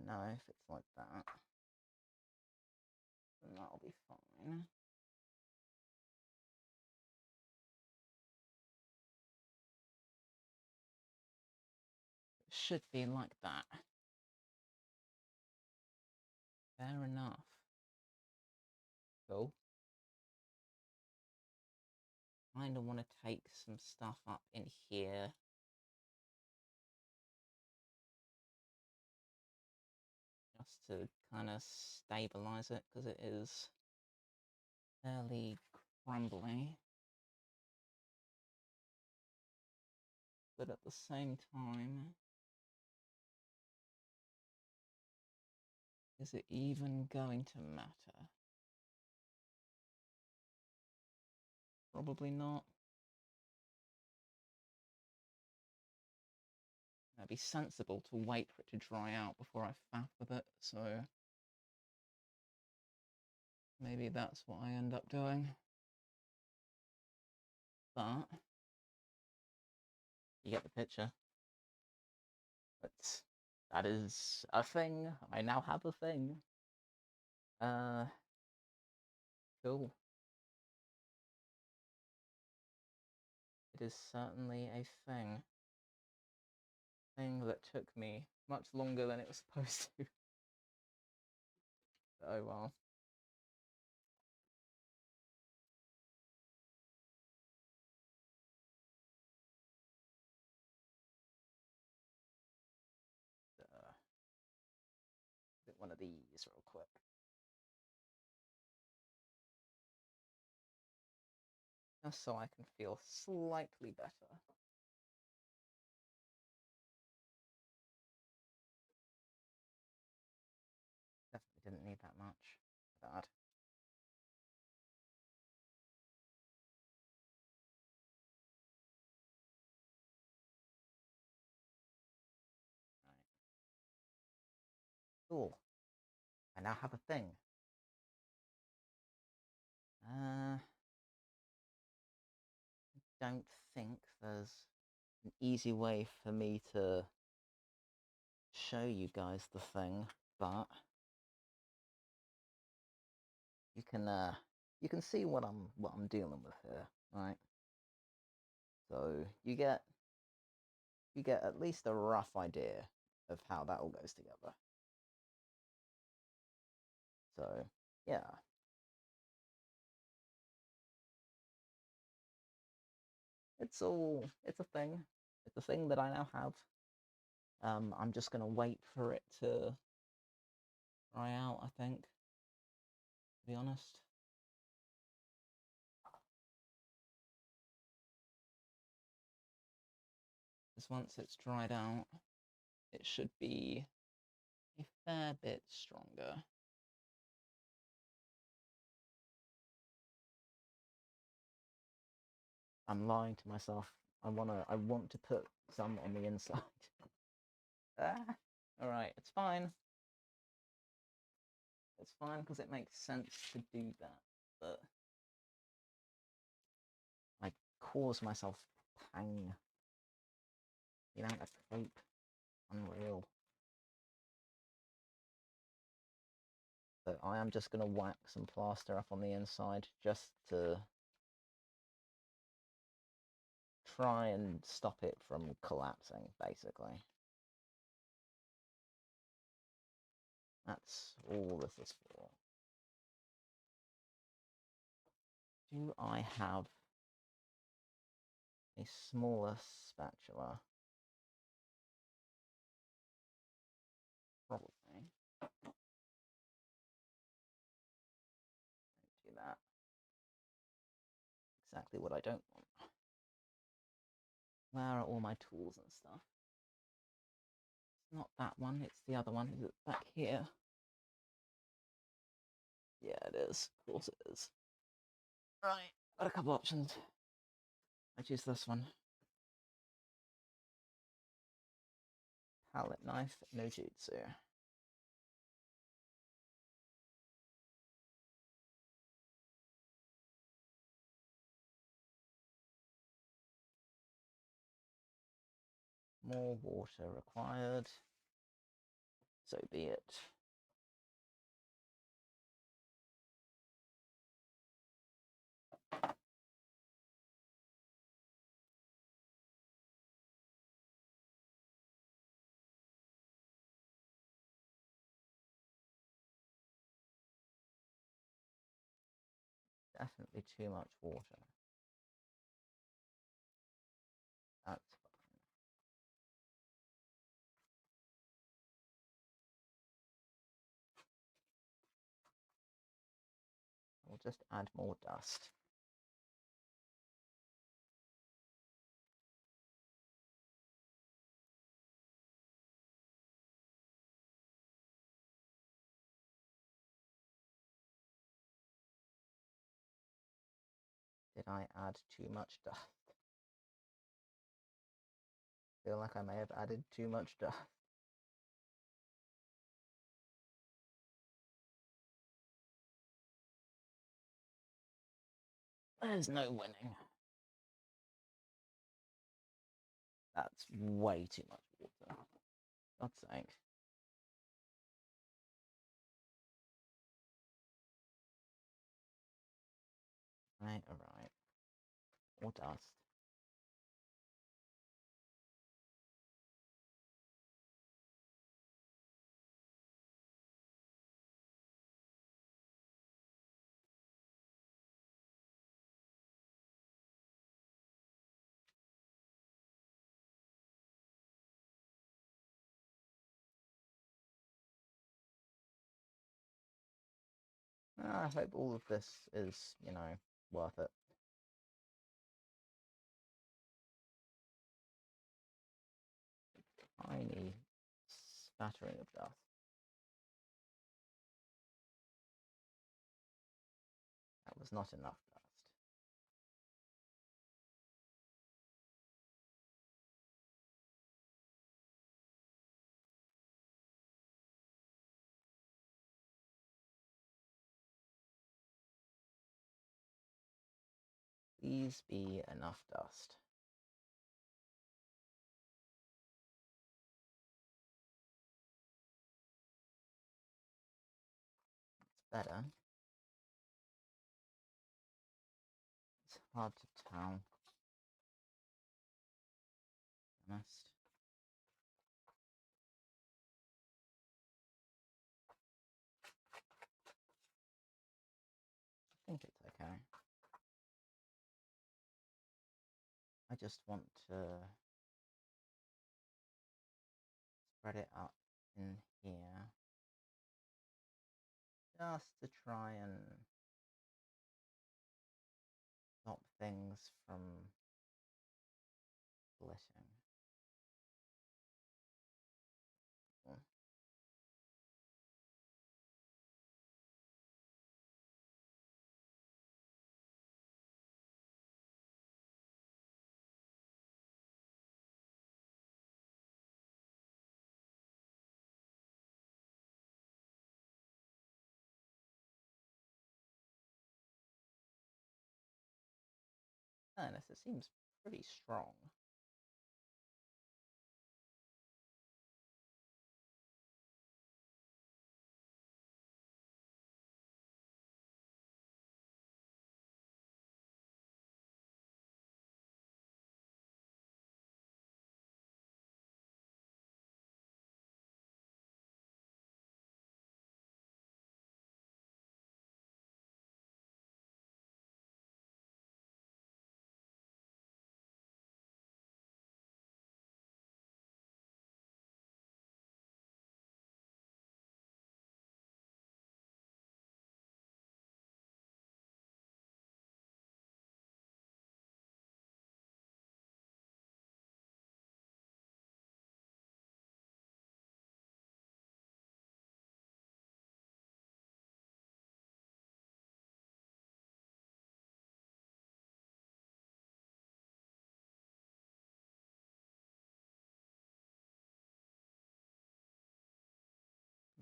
Now if it's like that, then that'll be fine. It should be like that. Fair enough. Cool. Kinda want to take some stuff up in here. Just to kind of stabilize it, because it is fairly crumbly. But at the same time, is it even going to matter? Probably not. It'd be sensible to wait for it to dry out before I faff with it, so maybe that's what I end up doing. But you get the picture. But that is a thing. I now have a thing. Cool. It is certainly a thing. Thing that took me much longer than it was supposed to. Oh well. Get one of these real quick. Just so I can feel slightly better. Definitely didn't need that much. Bad. Right. Cool. I now have a thing. Don't think there's an easy way for me to show you guys the thing, but you can see what I'm dealing with here, right? So you get at least a rough idea of how that all goes together. So yeah. It's a thing. It's a thing that I now have. I'm just gonna wait for it to dry out, I think. To be honest. Because once it's dried out, it should be a fair bit stronger. I'm lying to myself. I want to put some on the inside. Alright, it's fine. It's fine because it makes sense to do that, but I cause myself pain. The amount of tape, unreal. So I am just going to whack some plaster up on the inside just to try and stop it from collapsing, basically. That's all this is for. Do I have a smaller spatula? Probably. Don't do that. Exactly what I don't want. Where are all my tools and stuff? It's not that one, it's the other one. Is it back here? Yeah, it is. Of course it is. Right, got a couple options. I choose this one. Palette knife, no jutsu. More water required. So be it. Definitely too much water. That's fine. We'll just add more dust. Did I add too much dust? Feel like I may have added too much dust. There's no winning. That's way too much water. God's sake. Right, alright. More dust. I hope all of this is, worth it. Tiny spattering of dust. That was not enough dust. Please be enough dust. It's better. It's hard to tell. honest. I think it's okay. I just want to spread it up in here just to try and stop things from splitting. Fairness, it seems pretty strong.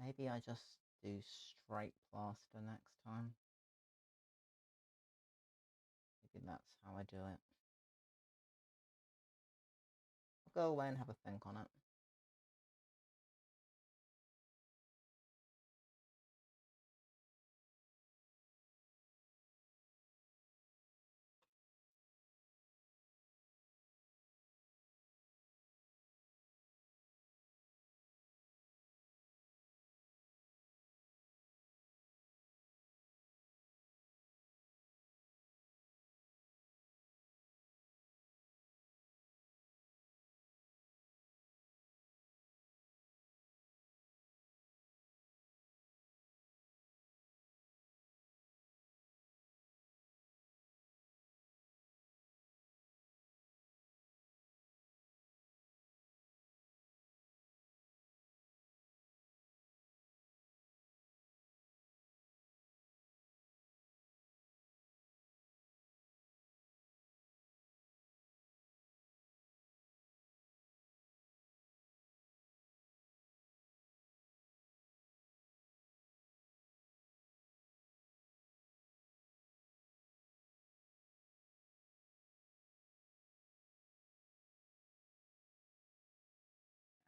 Maybe I just do straight plaster next time. Maybe that's how I do it. I'll go away and have a think on it.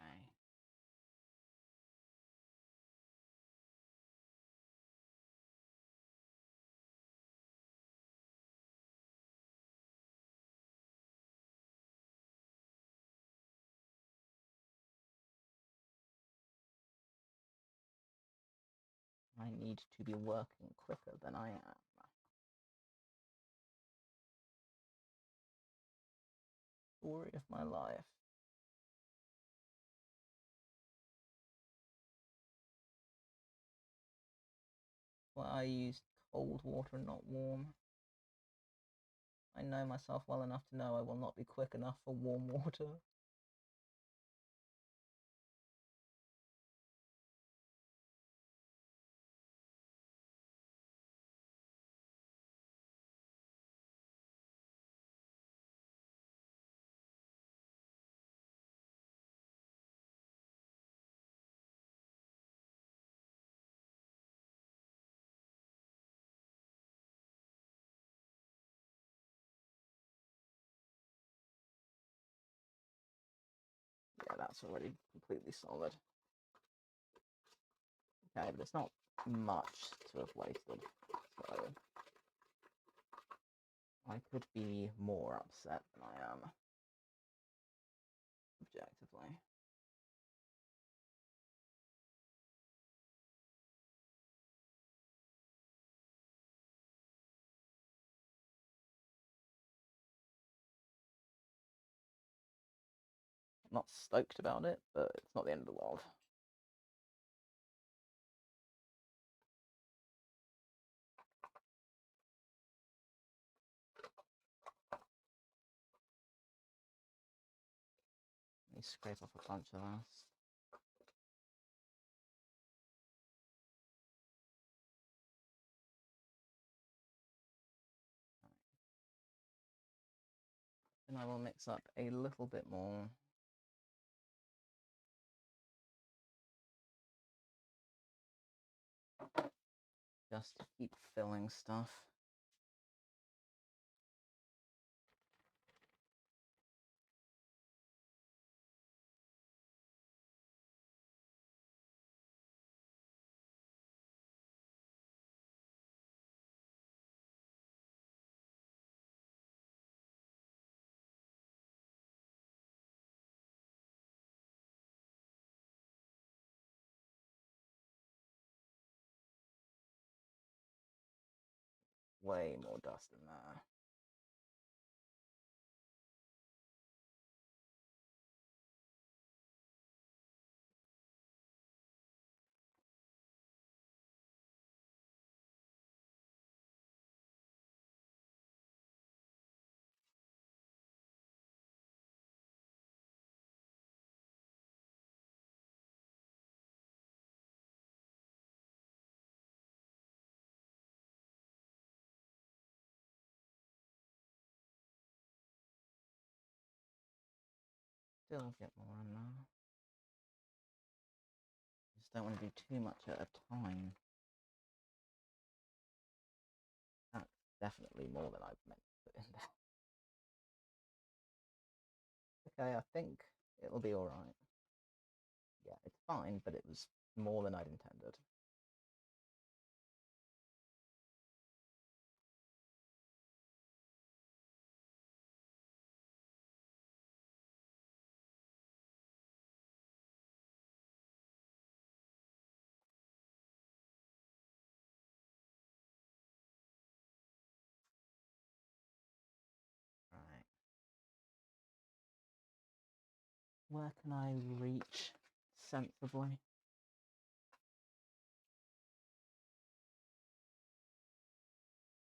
Okay. I need to be working quicker than I am. Story of my life. Well, I used cold water and not warm. I know myself well enough to know I will not be quick enough for warm water. Yeah, that's already completely solid. Okay, but it's not much to have wasted, so I could be more upset than I am. objectively. I'm not stoked about it, but it's not the end of the world. Let me scrape off a bunch of this. And I will mix up a little bit more. Just to keep filling stuff. Way more dust in there. Still get more in there. Just don't want to do too much at a time. That's definitely more than I've meant to put in there. Okay, I think it'll be alright. Yeah, it's fine, but it was more than I'd intended. Right. Where can I reach sensibly?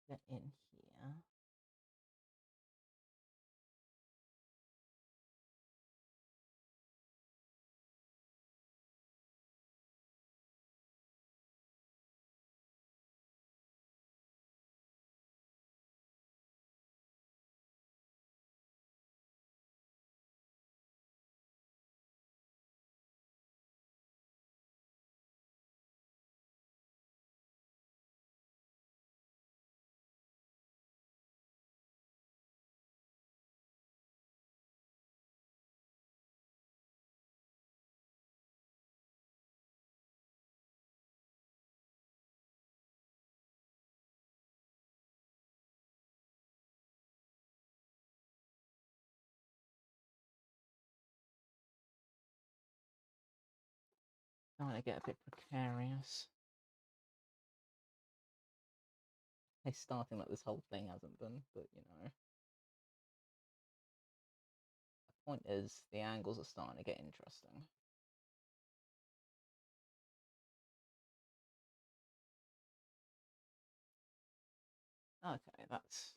Get in here. Starting to get a bit precarious. It's starting like this whole thing hasn't been, but you know. The point is, the angles are starting to get interesting. Okay, that's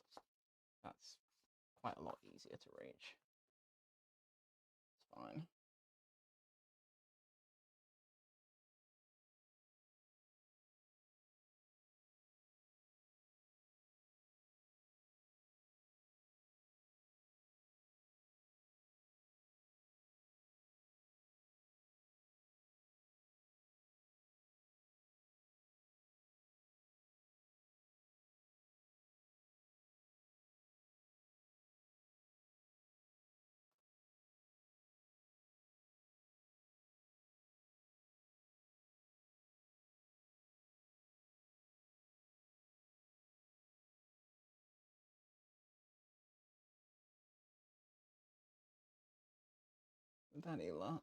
quite a lot easier to reach. It's fine. with any luck,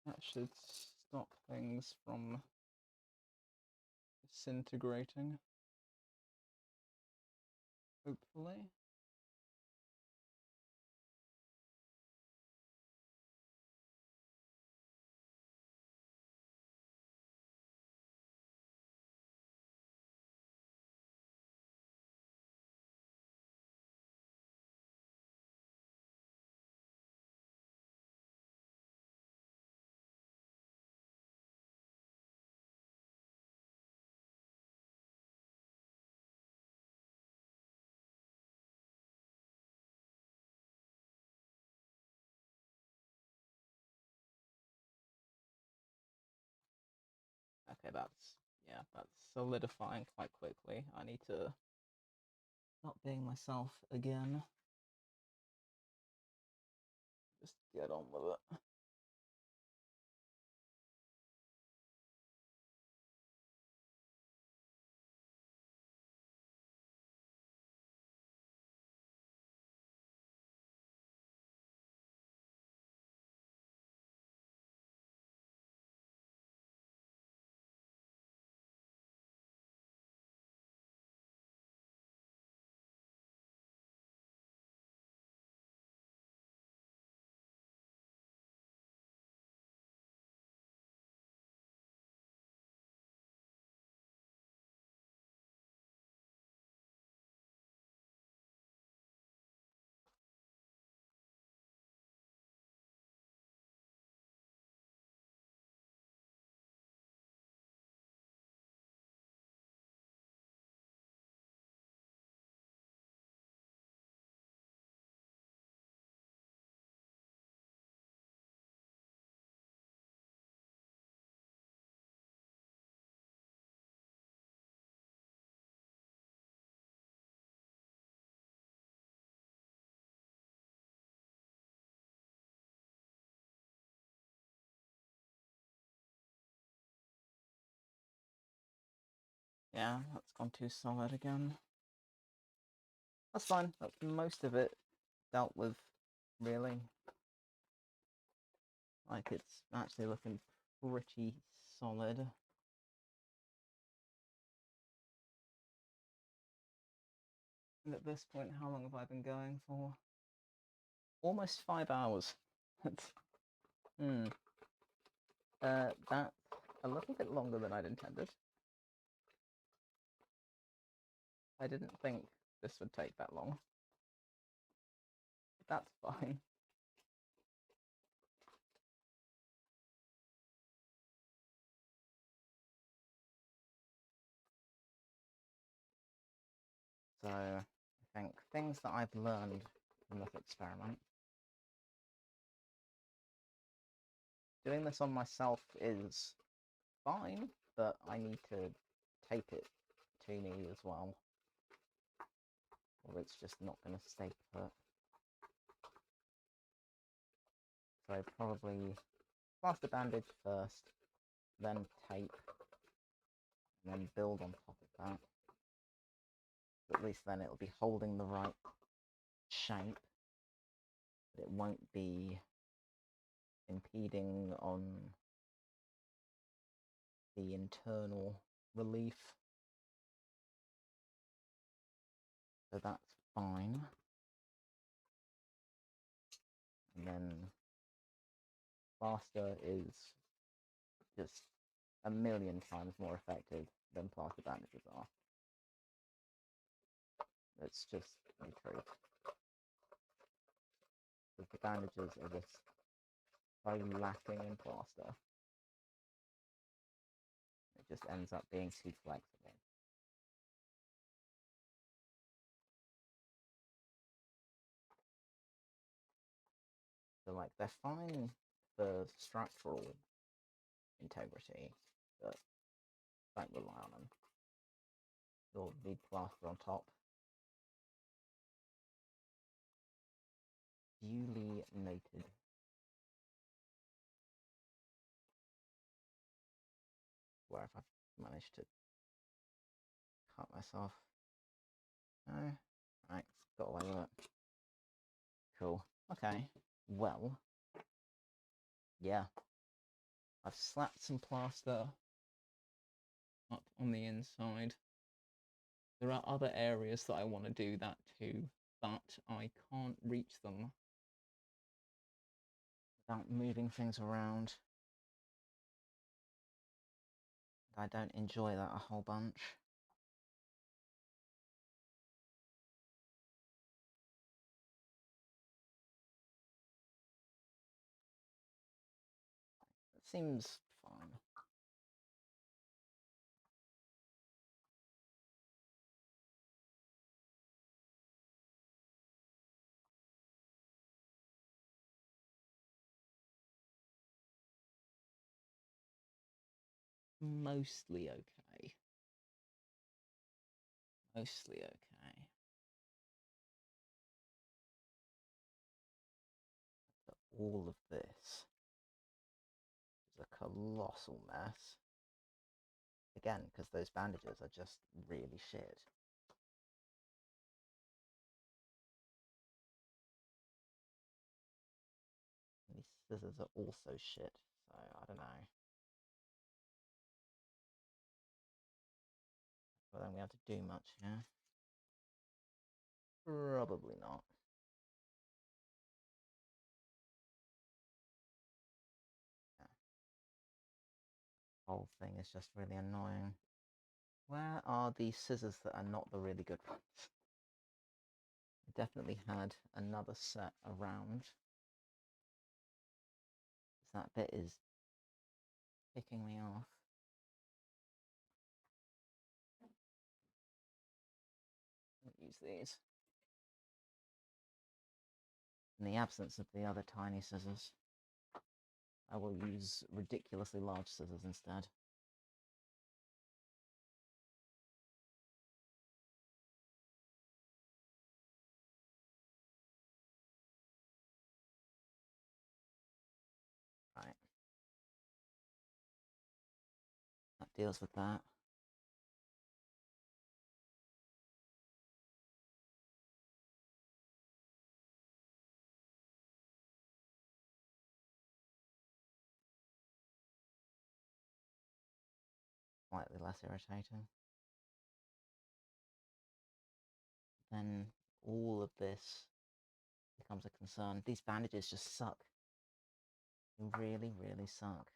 that should stop things from disintegrating. Hopefully. Okay, that's solidifying quite quickly. I need to stop being myself again. Just get on with it. Yeah, that's gone too solid again. That's fine. That's most of it dealt with, really. Like, it's actually looking pretty solid. And at this point, how long have I been going for? Almost 5 hours. That's a little bit longer than I'd intended. I didn't think this would take that long. But that's fine. So, I think things that I've learned from this experiment. Doing this on myself is fine, but I need to tape it to me as well, or it's just not going to stay put. So probably plaster bandage first, then tape, and then build on top of that. At least then it'll be holding the right shape, but it won't be impeding on the internal relief. So that's fine. And then plaster is just a million times more effective than plaster bandages are. It's just the truth. Because the bandages are just so lacking in plaster. It just ends up being too flexible. So like they're fine for structural integrity, but don't rely on them. You'll need plaster on top. Duly noted. Where have I managed to cut myself? No? Right, got away with it. Cool. Okay, well, yeah. I've slapped some plaster up on the inside. There are other areas that I want to do that to, but I can't reach them without moving things around. I don't enjoy that a whole bunch. It seems fine. Mostly okay. Mostly okay. But all of this is a colossal mess. Again, because those bandages are just really shit. And these scissors are also shit, so I don't know. Whether I'm going to have to do much here. Probably not. Yeah. Whole thing is just really annoying. Where are the scissors that are not the really good ones? I definitely had another set around. That bit is picking me off. I'll use these. In the absence of the other tiny scissors, I will use ridiculously large scissors instead. Right. That deals with that. Slightly less irritating. Then all of this becomes a concern. These bandages just suck. They really, really suck.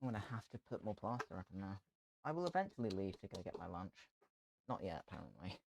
I'm going to have to put more plaster up in there. I will eventually leave to go get my lunch. Not yet, apparently.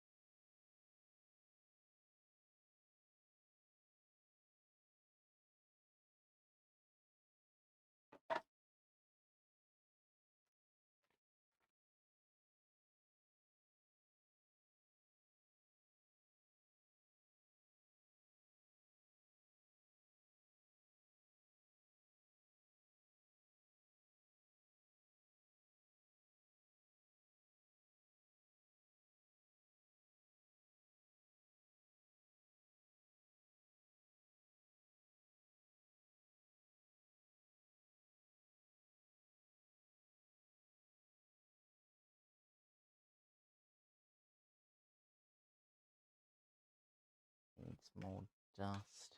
Needs more dust.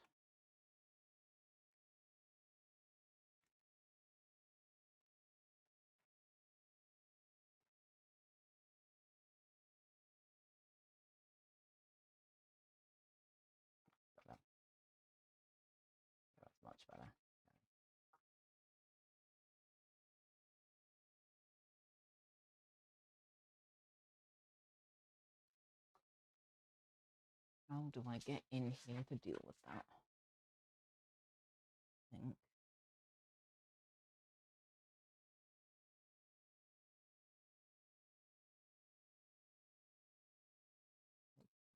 That's much better. How do I get in here to deal with that? I think.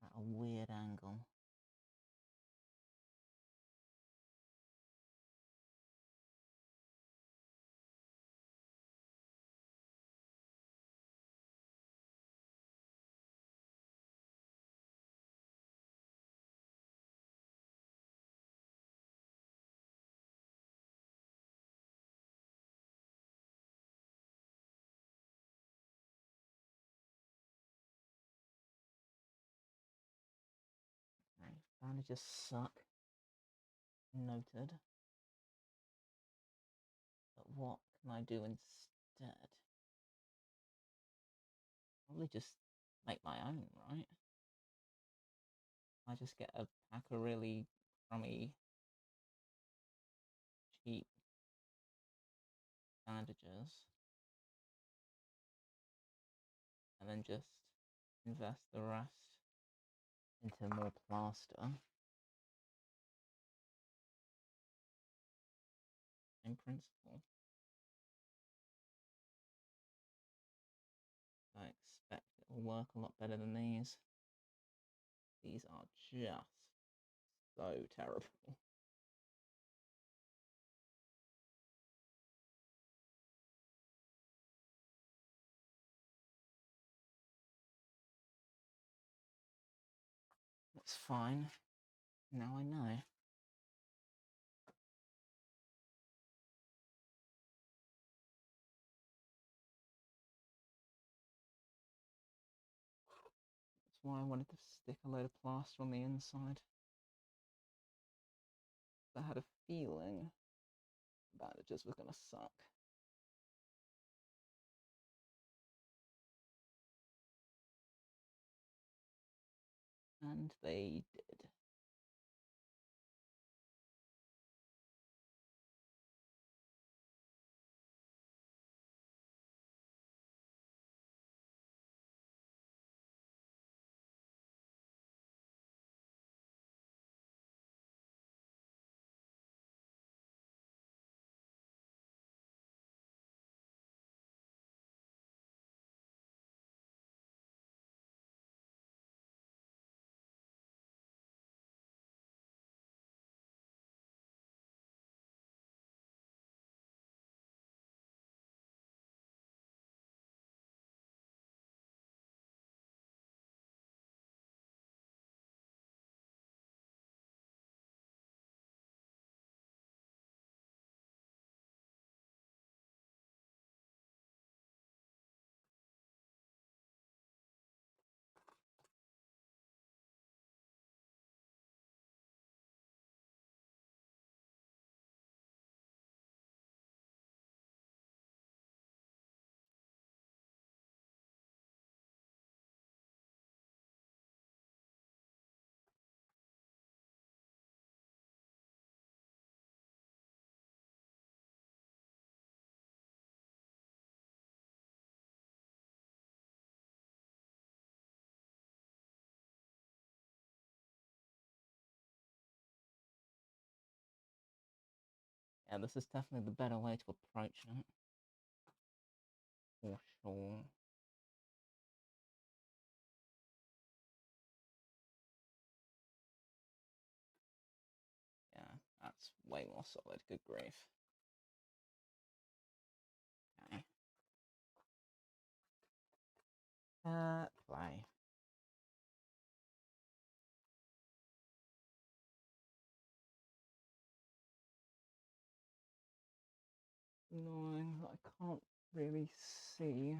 At a weird angle. Bandages suck. Noted. But what can I do instead? Probably just make my own, right? I just get a pack of really crummy, cheap bandages, and then just invest the rest into more plaster. Same principle. I expect it will work a lot better than these. These are just so terrible. That's fine. Now I know. That's why I wanted to stick a load of plaster on the inside. I had a feeling bandages were gonna suck. And they did. Yeah, this is definitely the better way to approach it. For sure. Yeah, that's way more solid. Good grief. Okay. Play. Annoying that I can't really see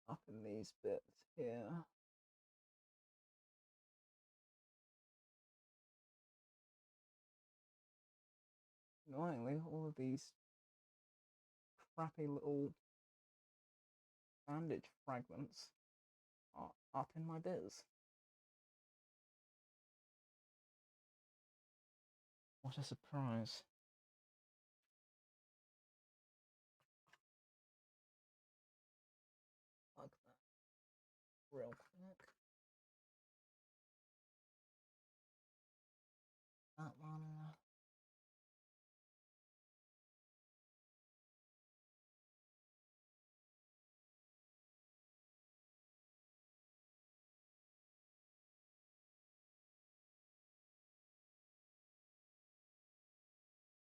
up in these bits here. Annoyingly, all of these crappy little bandage fragments are up in my biz. What a surprise. Plug that real quick. That one.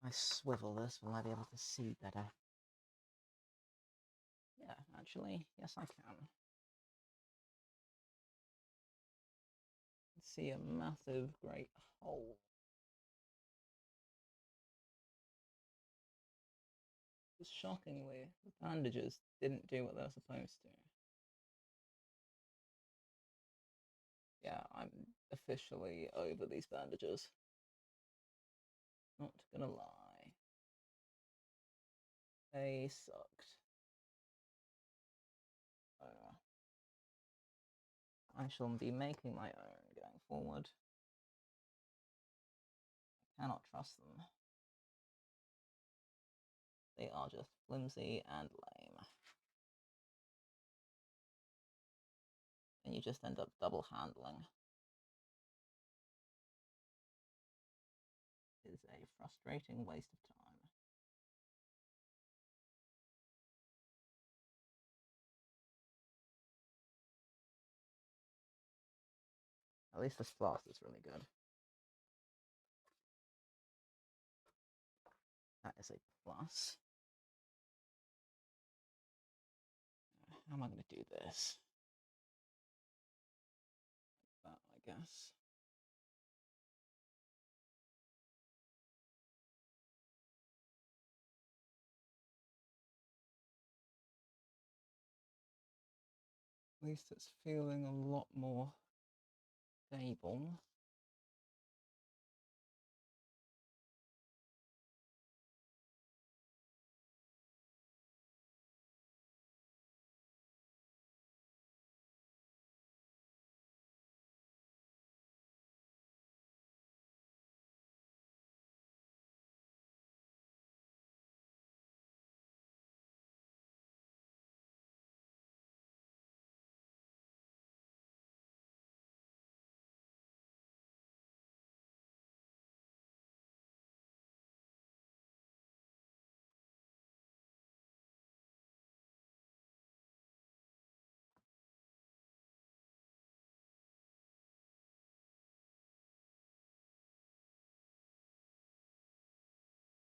I swivel this, will I be able to see better? Yeah, actually, yes I can. See a massive great hole. Shockingly, the bandages didn't do what they were supposed to. Yeah, I'm officially over these bandages. Not gonna lie. They sucked. I shall be making my own going forward. I cannot trust them. They are just flimsy and lame. And you just end up double handling. It is a frustrating waste of time. At least this plaster is really good. That is a plus. How am I going to do this? Like that, I guess. At least it's feeling a lot more stable.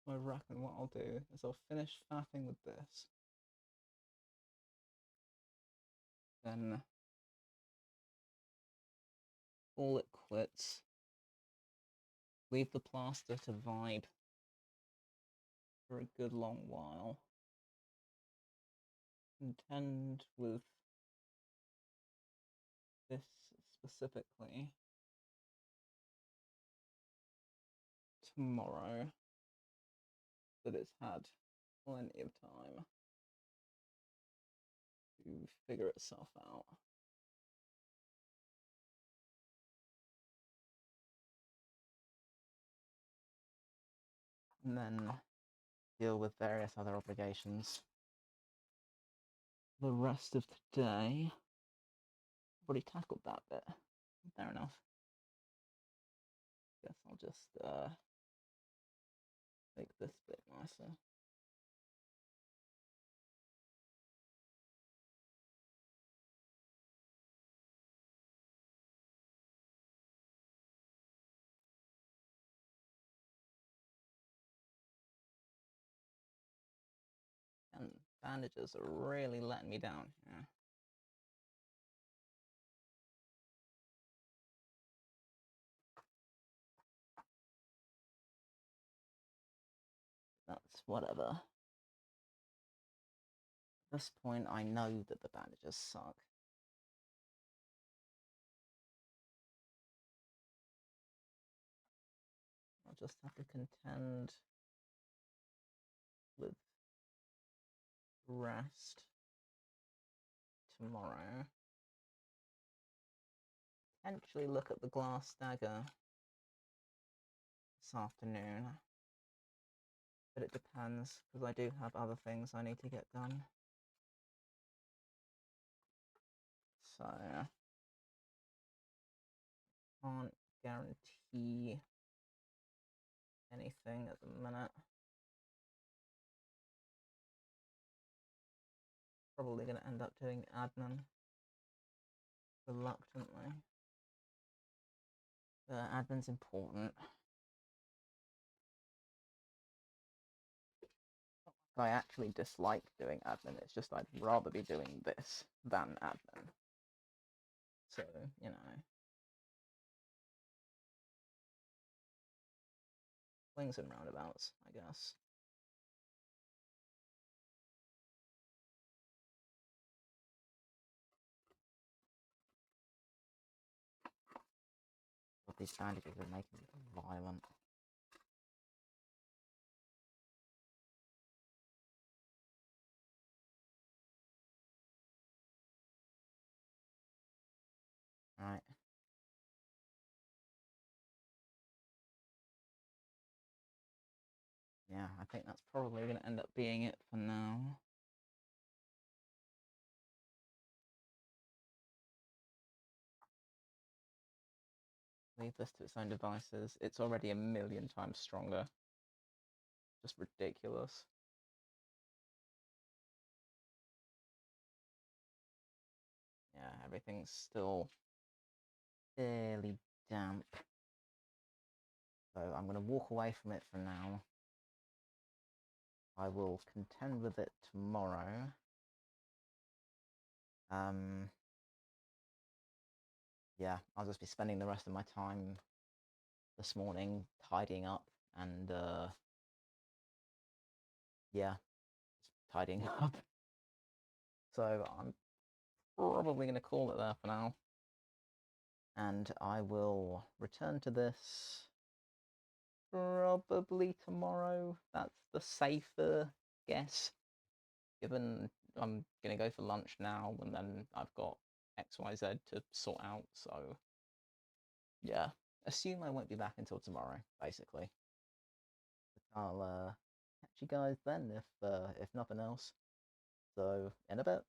I reckon what I'll do is I'll finish faffing with this. Then call it quits. Leave the plaster to vibe for a good long while. Contend with this specifically tomorrow, that it's had plenty of time to figure itself out. And then deal with various other obligations. The rest of the day, I've already tackled that bit. Fair enough. Guess I'll just make this bit nicer. And bandages are really letting me down. Yeah. That's whatever. At this point, I know that the bandages suck. I'll just have to contend with rest tomorrow. Potentially look at the glass dagger this afternoon. But it depends, because I do have other things I need to get done. So, can't guarantee anything at the minute. Probably going to end up doing admin reluctantly. Admin's important. I actually dislike doing admin, it's just I'd rather be doing this than admin. So, you know. Swings and roundabouts, I guess. these bandages are making me violent. Right. Yeah, I think that's probably going to end up being it for now. Leave this to its own devices. It's already 1,000,000 times stronger. Just ridiculous. Yeah, everything's still fairly damp. So I'm going to walk away from it for now. I will contend with it tomorrow. Yeah, I'll just be spending the rest of my time this morning tidying up and yeah, just tidying up. So I'm probably going to call it there for now. And I will return to this probably tomorrow. That's the safer guess, given I'm going to go for lunch now and then I've got XYZ to sort out. So yeah, assume I won't be back until tomorrow, basically. I'll catch you guys then if nothing else. So in a bit.